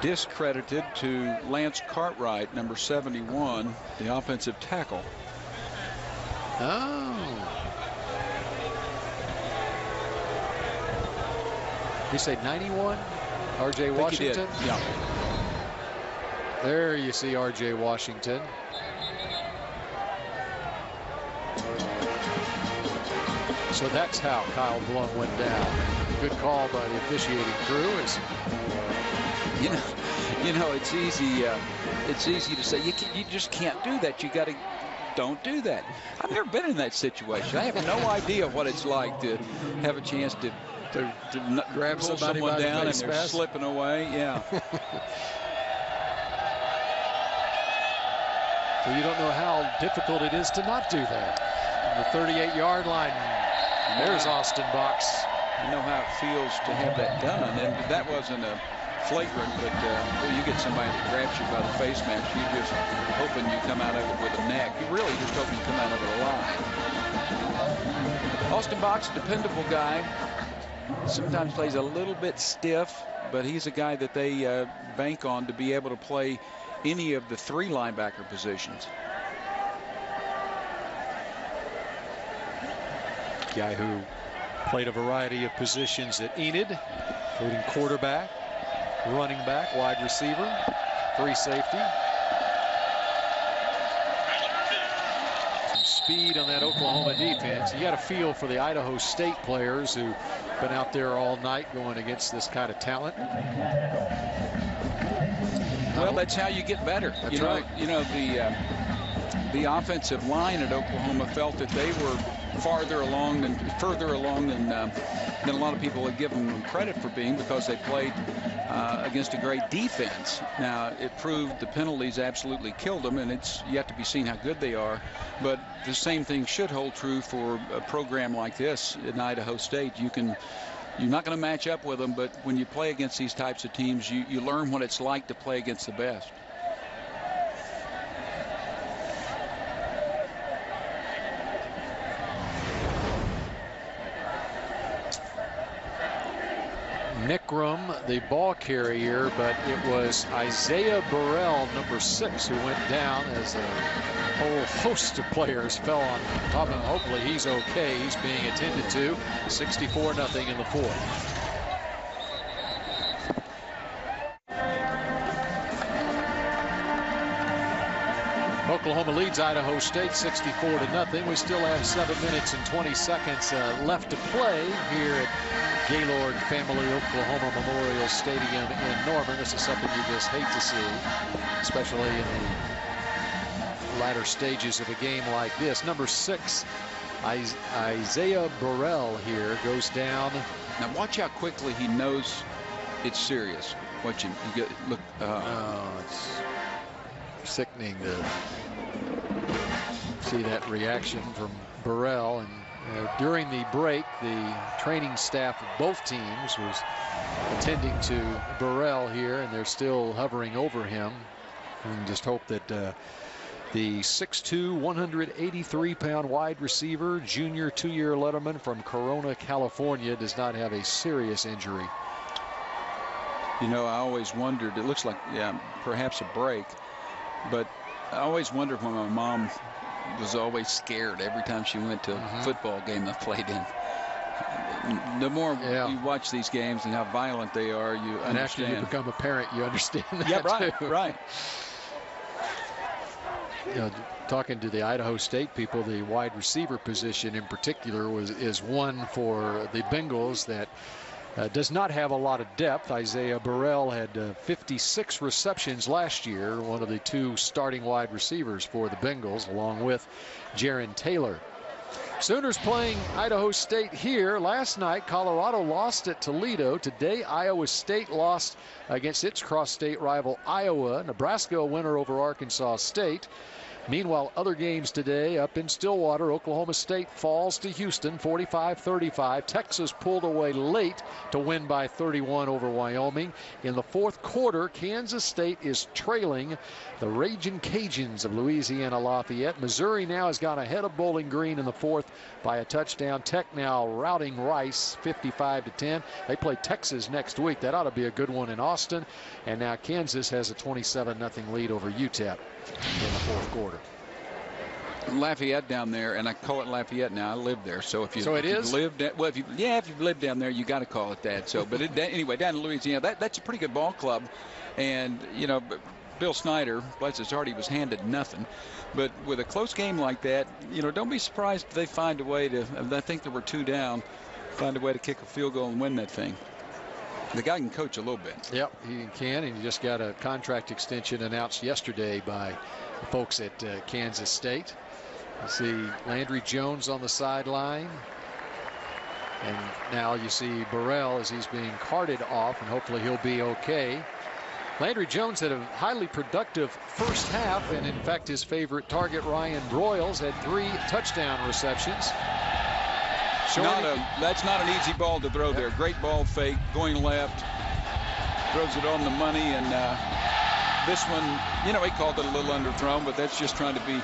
discredited to Lance Cartwright, number 71, the offensive tackle. Oh. You say 91? R.J. Washington? Yeah. There you see R.J. Washington. So that's how Kyle Blum went down. Good call by the officiating crew. You know, it's easy to say you just can't do that. You got to don't do that. I've never been in that situation. I have no idea what it's like to have a chance to grab pull somebody someone by down the and face they're mask. slipping away. Yeah. So you don't know how difficult it is to not do that. The 38-yard line. There's Austin Box. You know how it feels to have that done, and that wasn't a flagrant, but you get somebody that grabs you by the face mask, you're just hoping you come out of it with a neck. You're really just hoping you come out of it alive. Austin Box, dependable guy. Sometimes plays a little bit stiff, but he's a guy that they bank on to be able to play any of the 3 linebacker positions. Guy who played a variety of positions at Enid, including quarterback, running back, wide receiver, free safety. Some speed on that Oklahoma defense. You got a feel for the Idaho State players who've been out there all night going against this kind of talent. Well, that's how you get better. That's right. You know, the offensive line at Oklahoma felt that they were further along than a lot of people had given them credit for being, because they played against a great defense. Now, it proved the penalties absolutely killed them, and it's yet to be seen how good they are. But the same thing should hold true for a program like this in Idaho State. You're not going to match up with them, but when you play against these types of teams, you learn what it's like to play against the best. Nickram, the ball carrier, but it was Isaiah Burrell, number 6, who went down as a whole host of players fell on top of him. Hopefully he's okay. He's being attended to. 64-0 in the 4th. Oklahoma leads Idaho State 64-0. We still have 7 minutes and 20 seconds left to play here at Gaylord Family Oklahoma Memorial Stadium in Norman. This is something you just hate to see, especially in the latter stages of a game like this. Number 6, Isaiah Burrell here goes down. Now watch how quickly he knows it's serious. Watch him. Look. It's sickening to see that reaction from Burrell. And during the break, the training staff of both teams was attending to Burrell here, and they're still hovering over him. And just hope that the 6'2", 183-pound wide receiver, junior 2-year letterman from Corona, California, does not have a serious injury. You know, I always wondered, it looks like, yeah, perhaps a break, but I always wondered when my mom was always scared every time she went to a football game I played in. The more you watch these games and how violent they are, you understand. And after you become a parent, you understand that. Yeah, right, too. right. You know, talking to the Idaho State people, the wide receiver position in particular is one for the Bengals that does not have a lot of depth. Isaiah Burrell had 56 receptions last year, one of the 2 starting wide receivers for the Bengals, along with Jaron Taylor. Sooners playing Idaho State here. Last night, Colorado lost at Toledo. Today, Iowa State lost against its cross-state rival Iowa. Nebraska a winner over Arkansas State. Meanwhile, other games today up in Stillwater. Oklahoma State falls to Houston 45-35. Texas pulled away late to win by 31 over Wyoming. In the 4th quarter, Kansas State is trailing the Ragin' Cajuns of Louisiana Lafayette. Missouri now has gone ahead of Bowling Green in the 4th by a touchdown. Tech now routing Rice 55-10. They play Texas next week. That ought to be a good one in Austin. And now Kansas has a 27-0 lead over UTEP in the 4th quarter. Lafayette down there, and I call it Lafayette now. I live there, so if you've lived down there, you got to call it that. So, but anyway, down in Louisiana, that's a pretty good ball club, and you know, Bill Snyder, bless his heart, he was handed nothing. But with a close game like that, you know, don't be surprised if they find a way to. I think there were 2 down, find a way to kick a field goal and win that thing. The guy can coach a little bit. Yep, he can, and he just got a contract extension announced yesterday by the folks at Kansas State. You see Landry Jones on the sideline. And now you see Burrell as he's being carted off, and hopefully he'll be okay. Landry Jones had a highly productive first half, and in fact his favorite target, Ryan Broyles, had 3 touchdown receptions. That's not an easy ball to throw there. Great ball fake, going left, throws it on the money, and this one, you know, he called it a little underthrown, but that's just trying to be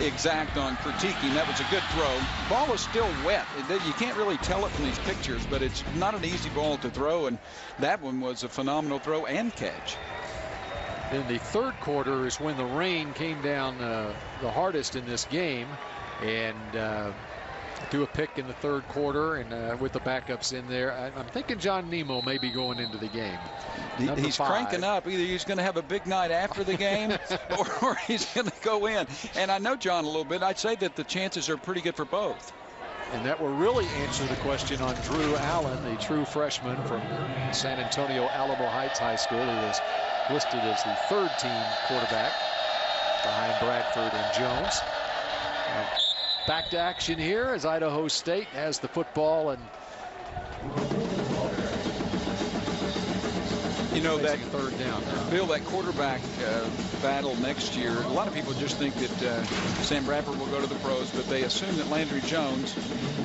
exact on critiquing. That was a good throw. Ball is still wet. You can't really tell it from these pictures, but it's not an easy ball to throw, and that one was a phenomenal throw and catch. In the third quarter is when the rain came down the hardest in this game, and threw a pick in the third quarter, and with the backups in there, I'm thinking John Nemo may be going into the game. He's cranking up. Either he's going to have a big night after the game or he's going to go in. And I know John a little bit. I'd say that the chances are pretty good for both. And that will really answer the question on Drew Allen, the true freshman from San Antonio Alamo Heights High School. He was listed as the third-team quarterback behind Bradford and Jones. Back to action here as Idaho State has the football, and you know that third down. Bill, that quarterback battle next year, a lot of people just think that Sam Bradford will go to the pros, but they assume that Landry Jones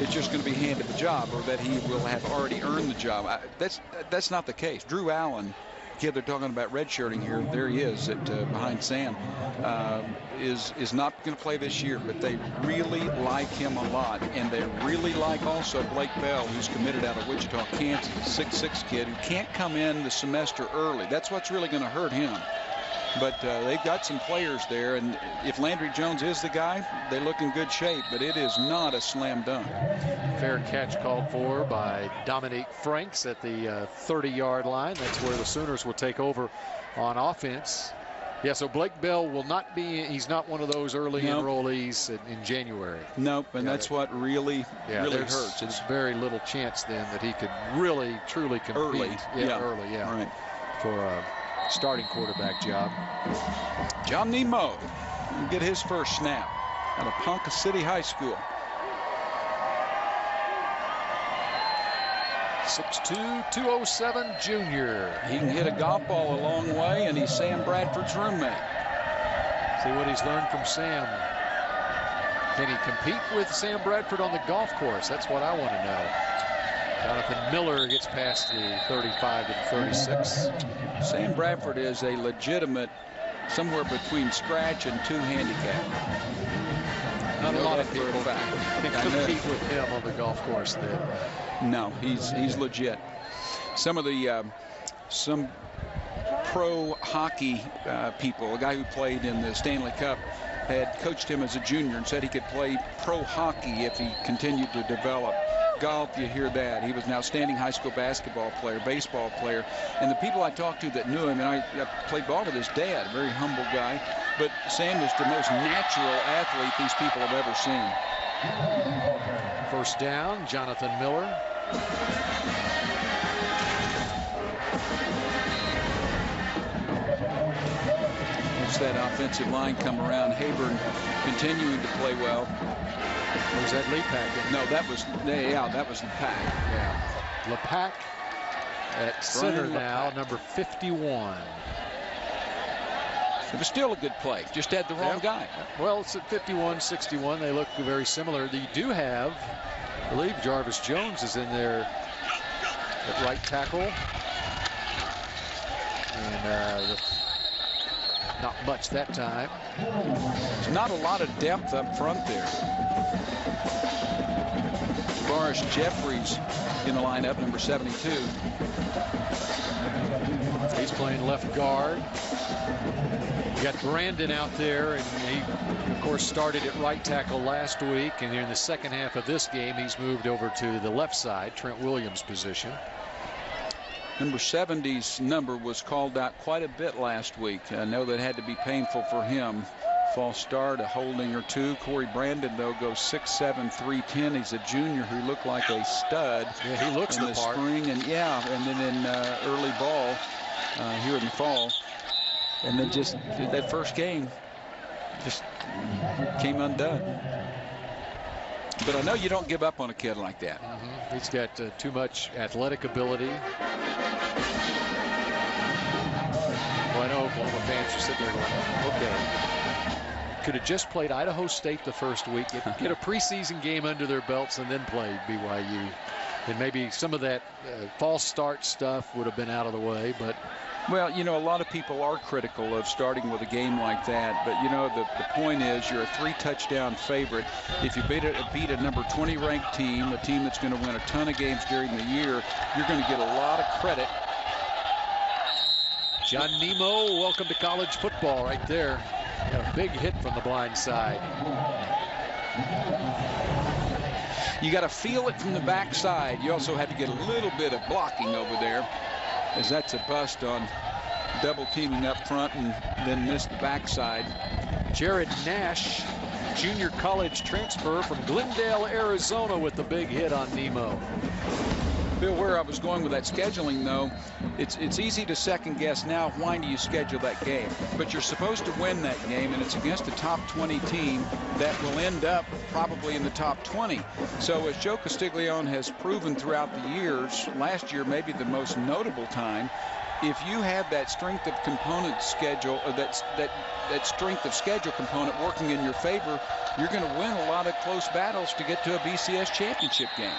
is just going to be handed the job, or that he will have already earned the job. That's not the case. Drew Allen, kid they're talking about redshirting here, there he is behind Sam, is not going to play this year, but they really like him a lot, and they really like also Blake Bell, who's committed out of Wichita, Kansas, 6'6" kid who can't come in the semester early. That's what's really going to hurt him. But they've got some players there, and if Landry Jones is the guy, they look in good shape, but it is not a slam dunk. Fair catch called for by Dominique Franks at the 30-yard line. That's where the Sooners will take over on offense. Yeah, so Blake Bell will not be, he's not one of those early enrollees in January. Nope, and that's what really hurts. It's very little chance then that he could really, truly compete. Early, right. For a starting quarterback job. John Nemo will get his first snap out of Ponca City High School. 6'2", 207 junior. He can hit a golf ball a long way, and he's Sam Bradford's roommate. See what he's learned from Sam. Can he compete with Sam Bradford on the golf course? That's what I want to know. Jonathan Miller gets past the 35 to the 36. Sam Bradford is a legitimate somewhere between scratch and 2 handicap. Not a lot of people can compete with him on the golf course then. No, he's legit. Some of the some pro hockey people, a guy who played in the Stanley Cup, had coached him as a junior and said he could play pro hockey if he continued to develop. Golf, you hear that. He was an outstanding high school basketball player, baseball player. And the people I talked to that knew him, and I played ball with his dad, a very humble guy. But Sam is the most natural athlete these people have ever seen. First down, Jonathan Miller. Watch that offensive line come around. Hayburn continuing to play well. Was that Lepak? No, that was Lepak. Yeah, Lepak at center now, number 51. It was still a good play. Just had the wrong guy. Well, it's at 51, 61. They look very similar. They do have, I believe, Jarvis Jones is in there at right tackle. And not much that time. There's not a lot of depth up front there. Boris Jeffries in the lineup, number 72. He's playing left guard. You got Brandon out there, and he, of course, started at right tackle last week. And in the second half of this game, he's moved over to the left side, Trent Williams' position. Number 70's number was called out quite a bit last week. I know that had to be painful for him. false start, a holding or two. Corey Brandon, though, goes 6'7", 310. He's a junior who looked like a stud. Yeah, he looks in the spring, and then in early ball here in the fall. And then just that first game just came undone. But I know you don't give up on a kid like that. He's got too much athletic ability. Well, I know Oklahoma fans are sitting there going, okay, could have just played Idaho State the first week, get a preseason game under their belts, and then play BYU. And maybe some of that false start stuff would have been out of the way. But well, you know, a lot of people are critical of starting with a game like that. But, you know, the point is you're a 3-touchdown favorite. If you beat a number 20 ranked team, a team that's going to win a ton of games during the year, you're going to get a lot of credit. John Nemo, welcome to college football right there. Got a big hit from the blind side. You got to feel it from the backside. You also had to get a little bit of blocking over there, as that's a bust on double teaming up front and then missed the backside. Jared Nash, junior college transfer from Glendale, Arizona, with the big hit on Nemo. Bill, where I was going with that scheduling, though, it's easy to second guess now. Why do you schedule that game? But you're supposed to win that game, and it's against a top 20 team that will end up probably in the top 20. So as Joe Castiglione has proven throughout the years, last year maybe the most notable time, if you have that strength of component schedule, or that strength of schedule component working in your favor, you're going to win a lot of close battles to get to a BCS championship game.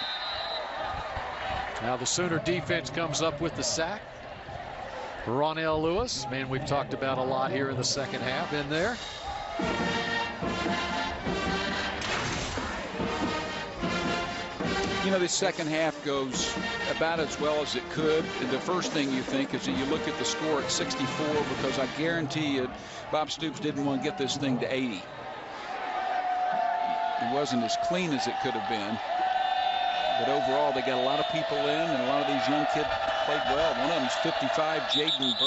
Now the Sooner defense comes up with the sack. Ronell Lewis, man we've talked about a lot here in the second half, in there. You know, this second half goes about as well as it could. The first thing you think is that you look at the score at 64, because I guarantee you Bob Stoops didn't want to get this thing to 80. It wasn't as clean as it could have been. But overall, they got a lot of people in, and a lot of these young kids played well. One of them is 55, Jaden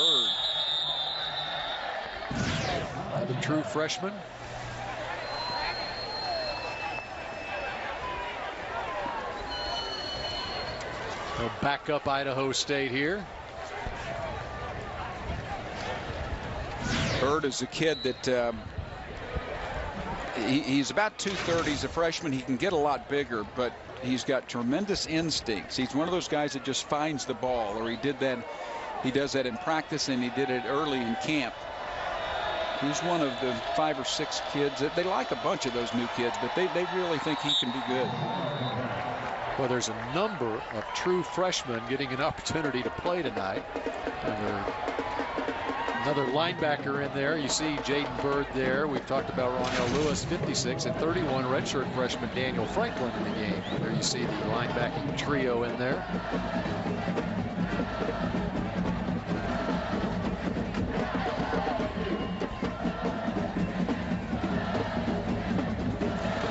Bird. The true freshman. They'll back up Idaho State here. Bird is a kid that he's about 230. He's a freshman. He can get a lot bigger, but he's got tremendous instincts. He's one of those guys that just finds the ball, or he does that in practice, and he did it early in camp. He's one of the 5 or 6 kids that they like a bunch of those new kids, but they really think he can be good. Well, there's a number of true freshmen getting an opportunity to play tonight. Another linebacker in there. You see Jaden Bird there. We've talked about Ronell Lewis, 56, and 31 redshirt freshman Daniel Franklin in the game. There you see the linebacking trio in there.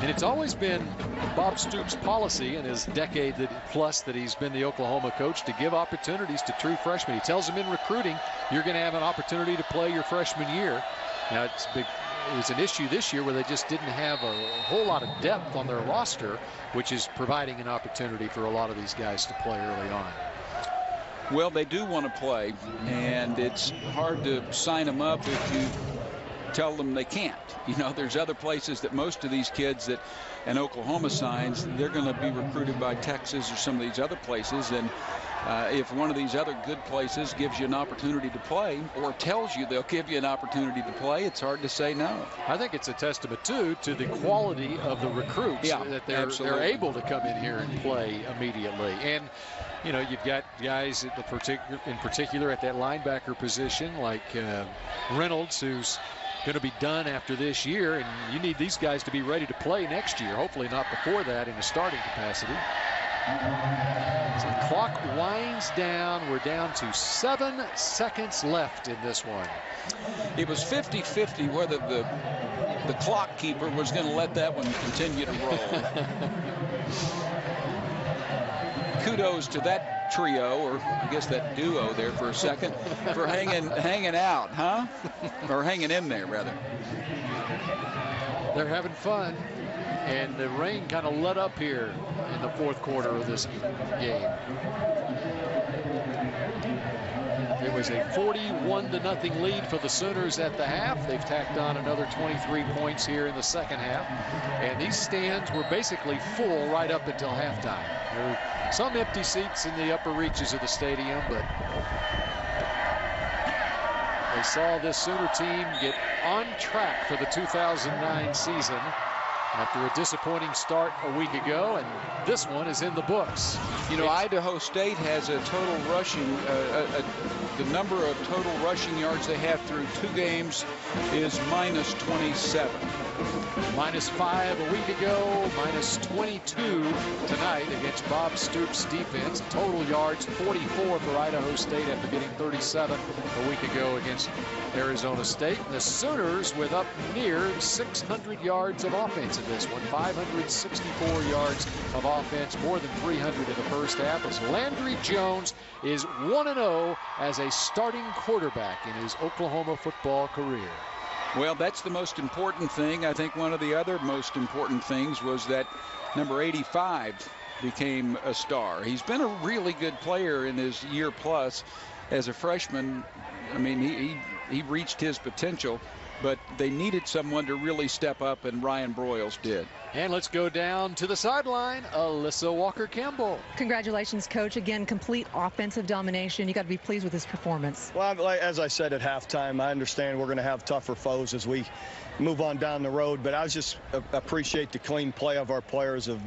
And it's always been Bob Stoops' policy in his decade plus that he's been the Oklahoma coach to give opportunities to true freshmen. He tells them in recruiting, you're going to have an opportunity to play your freshman year. Now, it was an issue this year where they just didn't have a whole lot of depth on their roster, which is providing an opportunity for a lot of these guys to play early on. Well, they do want to play, and it's hard to sign them up if you tell them they can't. You know, there's other places that most of these kids that and Oklahoma signs, they're going to be recruited by Texas or some of these other places, and if one of these other good places gives you an opportunity to play, or tells you they'll give you an opportunity to play, it's hard to say no. I think it's a testament too to the quality of the recruits, that they're able to come in here and play immediately. And you know, you've got guys in particular at that linebacker position like Reynolds, who's going to be done after this year, and you need these guys to be ready to play next year, hopefully not before that in a starting capacity. So the clock winds down. We're down to 7 seconds left in this one. It was 50-50 whether the clock keeper was going to let that one continue to roll. Kudos to that trio, or I guess that duo there for a second, for hanging out, huh? Or hanging in there, rather. They're having fun, and the rain kind of let up here in the fourth quarter of this game. It was a 41-0 lead for the Sooners at the half. They've tacked on another 23 points here in the second half. And these stands were basically full right up until halftime. There were some empty seats in the upper reaches of the stadium, but they saw this Sooner team get on track for the 2009 season after a disappointing start a week ago, and this one is in the books. You know, Idaho State has a total rushing, the number of total rushing yards they have through 2 games is minus 27. Minus 5 a week ago, minus 22 tonight against Bob Stoops' defense. Total yards 44 for Idaho State after getting 37 a week ago against Arizona State. The Sooners with up near 600 yards of offense in this one. 564 yards of offense, more than 300 in the first half, as Landry Jones is 1-0 as a starting quarterback in his Oklahoma football career. Well, that's the most important thing. I think one of the other most important things was that number 85 became a star. He's been a really good player in his year plus as a freshman. I mean, he reached his potential, but they needed someone to really step up, and Ryan Broyles did. And let's go down to the sideline. Alyssa Walker-Campbell. Congratulations, Coach. Again, complete offensive domination. You got to be pleased with his performance. Well, as I said at halftime, I understand we're going to have tougher foes as we move on down the road, but I just appreciate the clean play of our players, of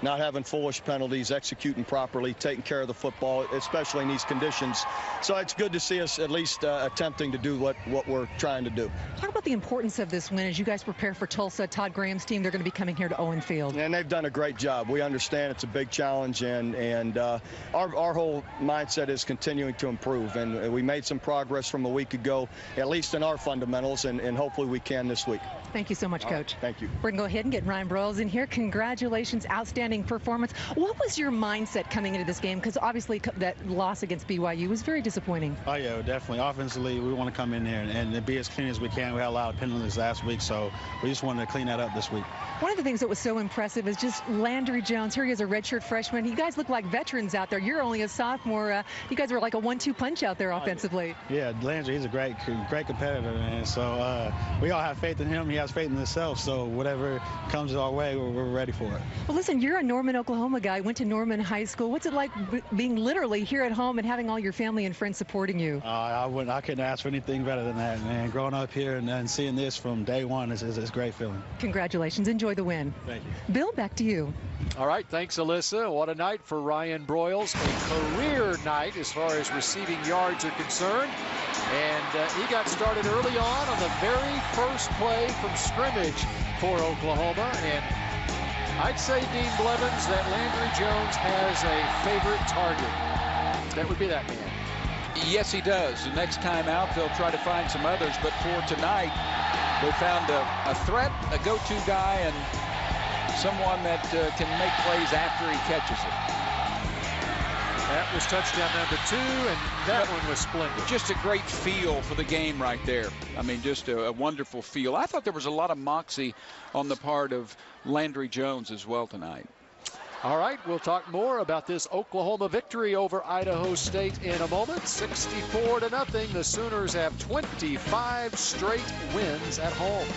not having foolish penalties, executing properly, taking care of the football, especially in these conditions. So it's good to see us at least attempting to do what we're trying to do. Talk about the importance of this win as you guys prepare for Tulsa. Todd Graham's team, they're going to be coming here to Owen Field. And they've done a great job. We understand it's a big challenge, and our whole mindset is continuing to improve. And we made some progress from a week ago, at least in our fundamentals, and hopefully we can this week. Thank you so much, Coach. Thank you. We're going to go ahead and get Ryan Broyles in here. Congratulations. Outstanding performance. What was your mindset coming into this game? Because obviously that loss against BYU was very disappointing. Oh, yeah, definitely. Offensively, we want to come in here and be as clean as we can. We had a lot of penalties last week, so we just wanted to clean that up this week. One of the things that was so impressive is just Landry Jones. Here he is, a redshirt freshman. You guys look like veterans out there. You're only a sophomore. You guys were like a 1-2 punch out there offensively. Yeah, Landry, he's a great competitor, man. So we all have faith in him. He has faith in himself. So whatever comes our way, we're ready for it. Well, listen, you're a Norman, Oklahoma guy. Went to Norman High School. What's it like being literally here at home and having all your family and friends supporting you? I couldn't ask for anything better than that, man. Growing up here and seeing this from day one is a great feeling. Congratulations. Enjoy the win. Thank you. Bill, back to you. All right, thanks, Alyssa. What a night for Ryan Broyles. A career night as far as receiving yards are concerned. And he got started early on the very first play from scrimmage for Oklahoma. And I'd say, Dean Blevins, that Landry Jones has a favorite target. That would be that man. Yes, he does. The next time out, they'll try to find some others. But for tonight, they found a threat, a go-to guy, and someone that can make plays after he catches it. That was touchdown number 2, and that one was splendid. Just a great feel for the game right there. I mean, just a wonderful feel. I thought there was a lot of moxie on the part of Landry Jones as well tonight. All right, we'll talk more about this Oklahoma victory over Idaho State in a moment. 64-0. The Sooners have 25 straight wins at home.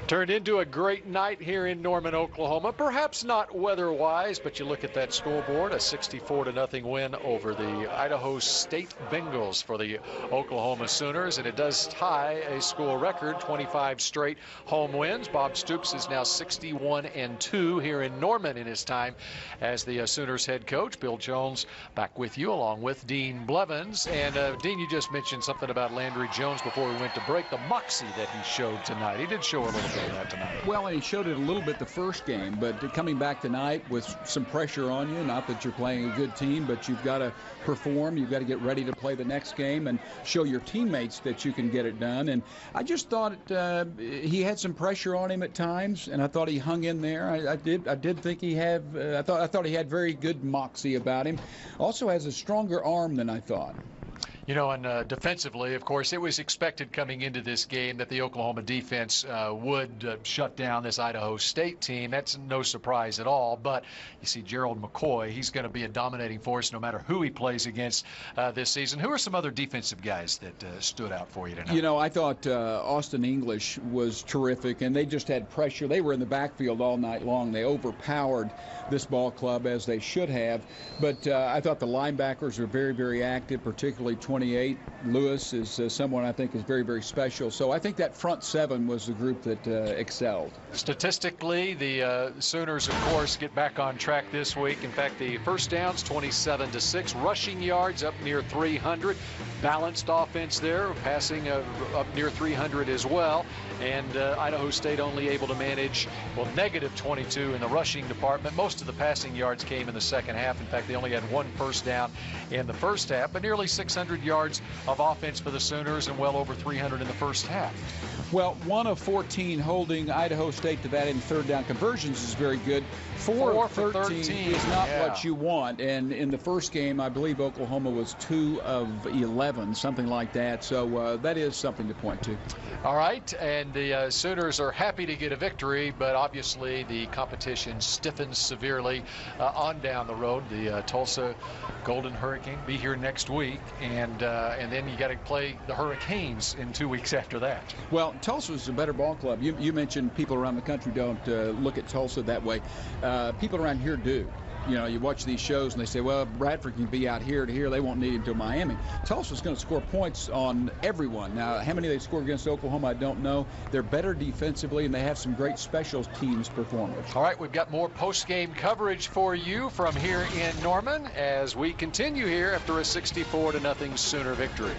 Turned into a great night here in Norman, Oklahoma. Perhaps not weather-wise, but you look at that scoreboard, a 64-0 win over the Idaho State Bengals for the Oklahoma Sooners, and it does tie a school record, 25 straight home wins. Bob Stoops is now 61-2 here in Norman in his time as the Sooners head coach. Bill Jones back with you along with Dean Blevins. And Dean, you just mentioned something about Landry Jones before we went to break, the moxie that he showed tonight. He did show a little bit. showed that tonight. Well, and he showed it a little bit the first game, but coming back tonight with some pressure on you, not that you're playing a good team, but you've got to perform. You've got to get ready to play the next game and show your teammates that you can get it done. And I just thought he had some pressure on him at times, and I thought he hung in there. I did think he had. I thought he had very good moxie about him. Also has a stronger arm than I thought. You know, and defensively, of course, it was expected coming into this game that the Oklahoma defense would shut down this Idaho State team. That's no surprise at all. But you see Gerald McCoy, he's going to be a dominating force no matter who he plays against this season. Who are some other defensive guys that stood out for you tonight? You know, I thought Austin English was terrific, and they just had pressure. They were in the backfield all night long. They overpowered this ball club as they should have. But I thought the linebackers were very, very active, particularly 28. Lewis is someone I think is very, very special. So I think that front seven was the group that excelled. Statistically, the Sooners, of course, get back on track this week. In fact, the first downs, 27-6. Rushing yards up near 300. Balanced offense there, passing up near 300 as well. And Idaho State only able to manage, well, negative 22 in the rushing department. Most of the passing yards came in the second half. In fact, they only had one first down in the first half, but nearly 600 yards of offense for the Sooners and well over 300 in the first half. Well, 1 of 14 holding Idaho State to that in third down conversions is very good. 4 of 13 is not what you want. And in the first game, I believe Oklahoma was 2 of 11, something like that. So that is something to point to. All right, and the Sooners are happy to get a victory, but obviously the competition stiffens severely on down the road. The Tulsa Golden Hurricane be here next week, and then you got to play the Hurricanes in 2 weeks after that. Well, Tulsa's a better ball club. You mentioned people around the country don't look at Tulsa that way. People around here do. You know, you watch these shows and they say, well, Bradford can be out here to here. They won't need him to Miami. Tulsa's going to score points on everyone. Now, how many they scored against Oklahoma, I don't know. They're better defensively, and they have some great special teams performers. All right, we've got more post-game coverage for you from here in Norman as we continue here after a 64-0 Sooner victory.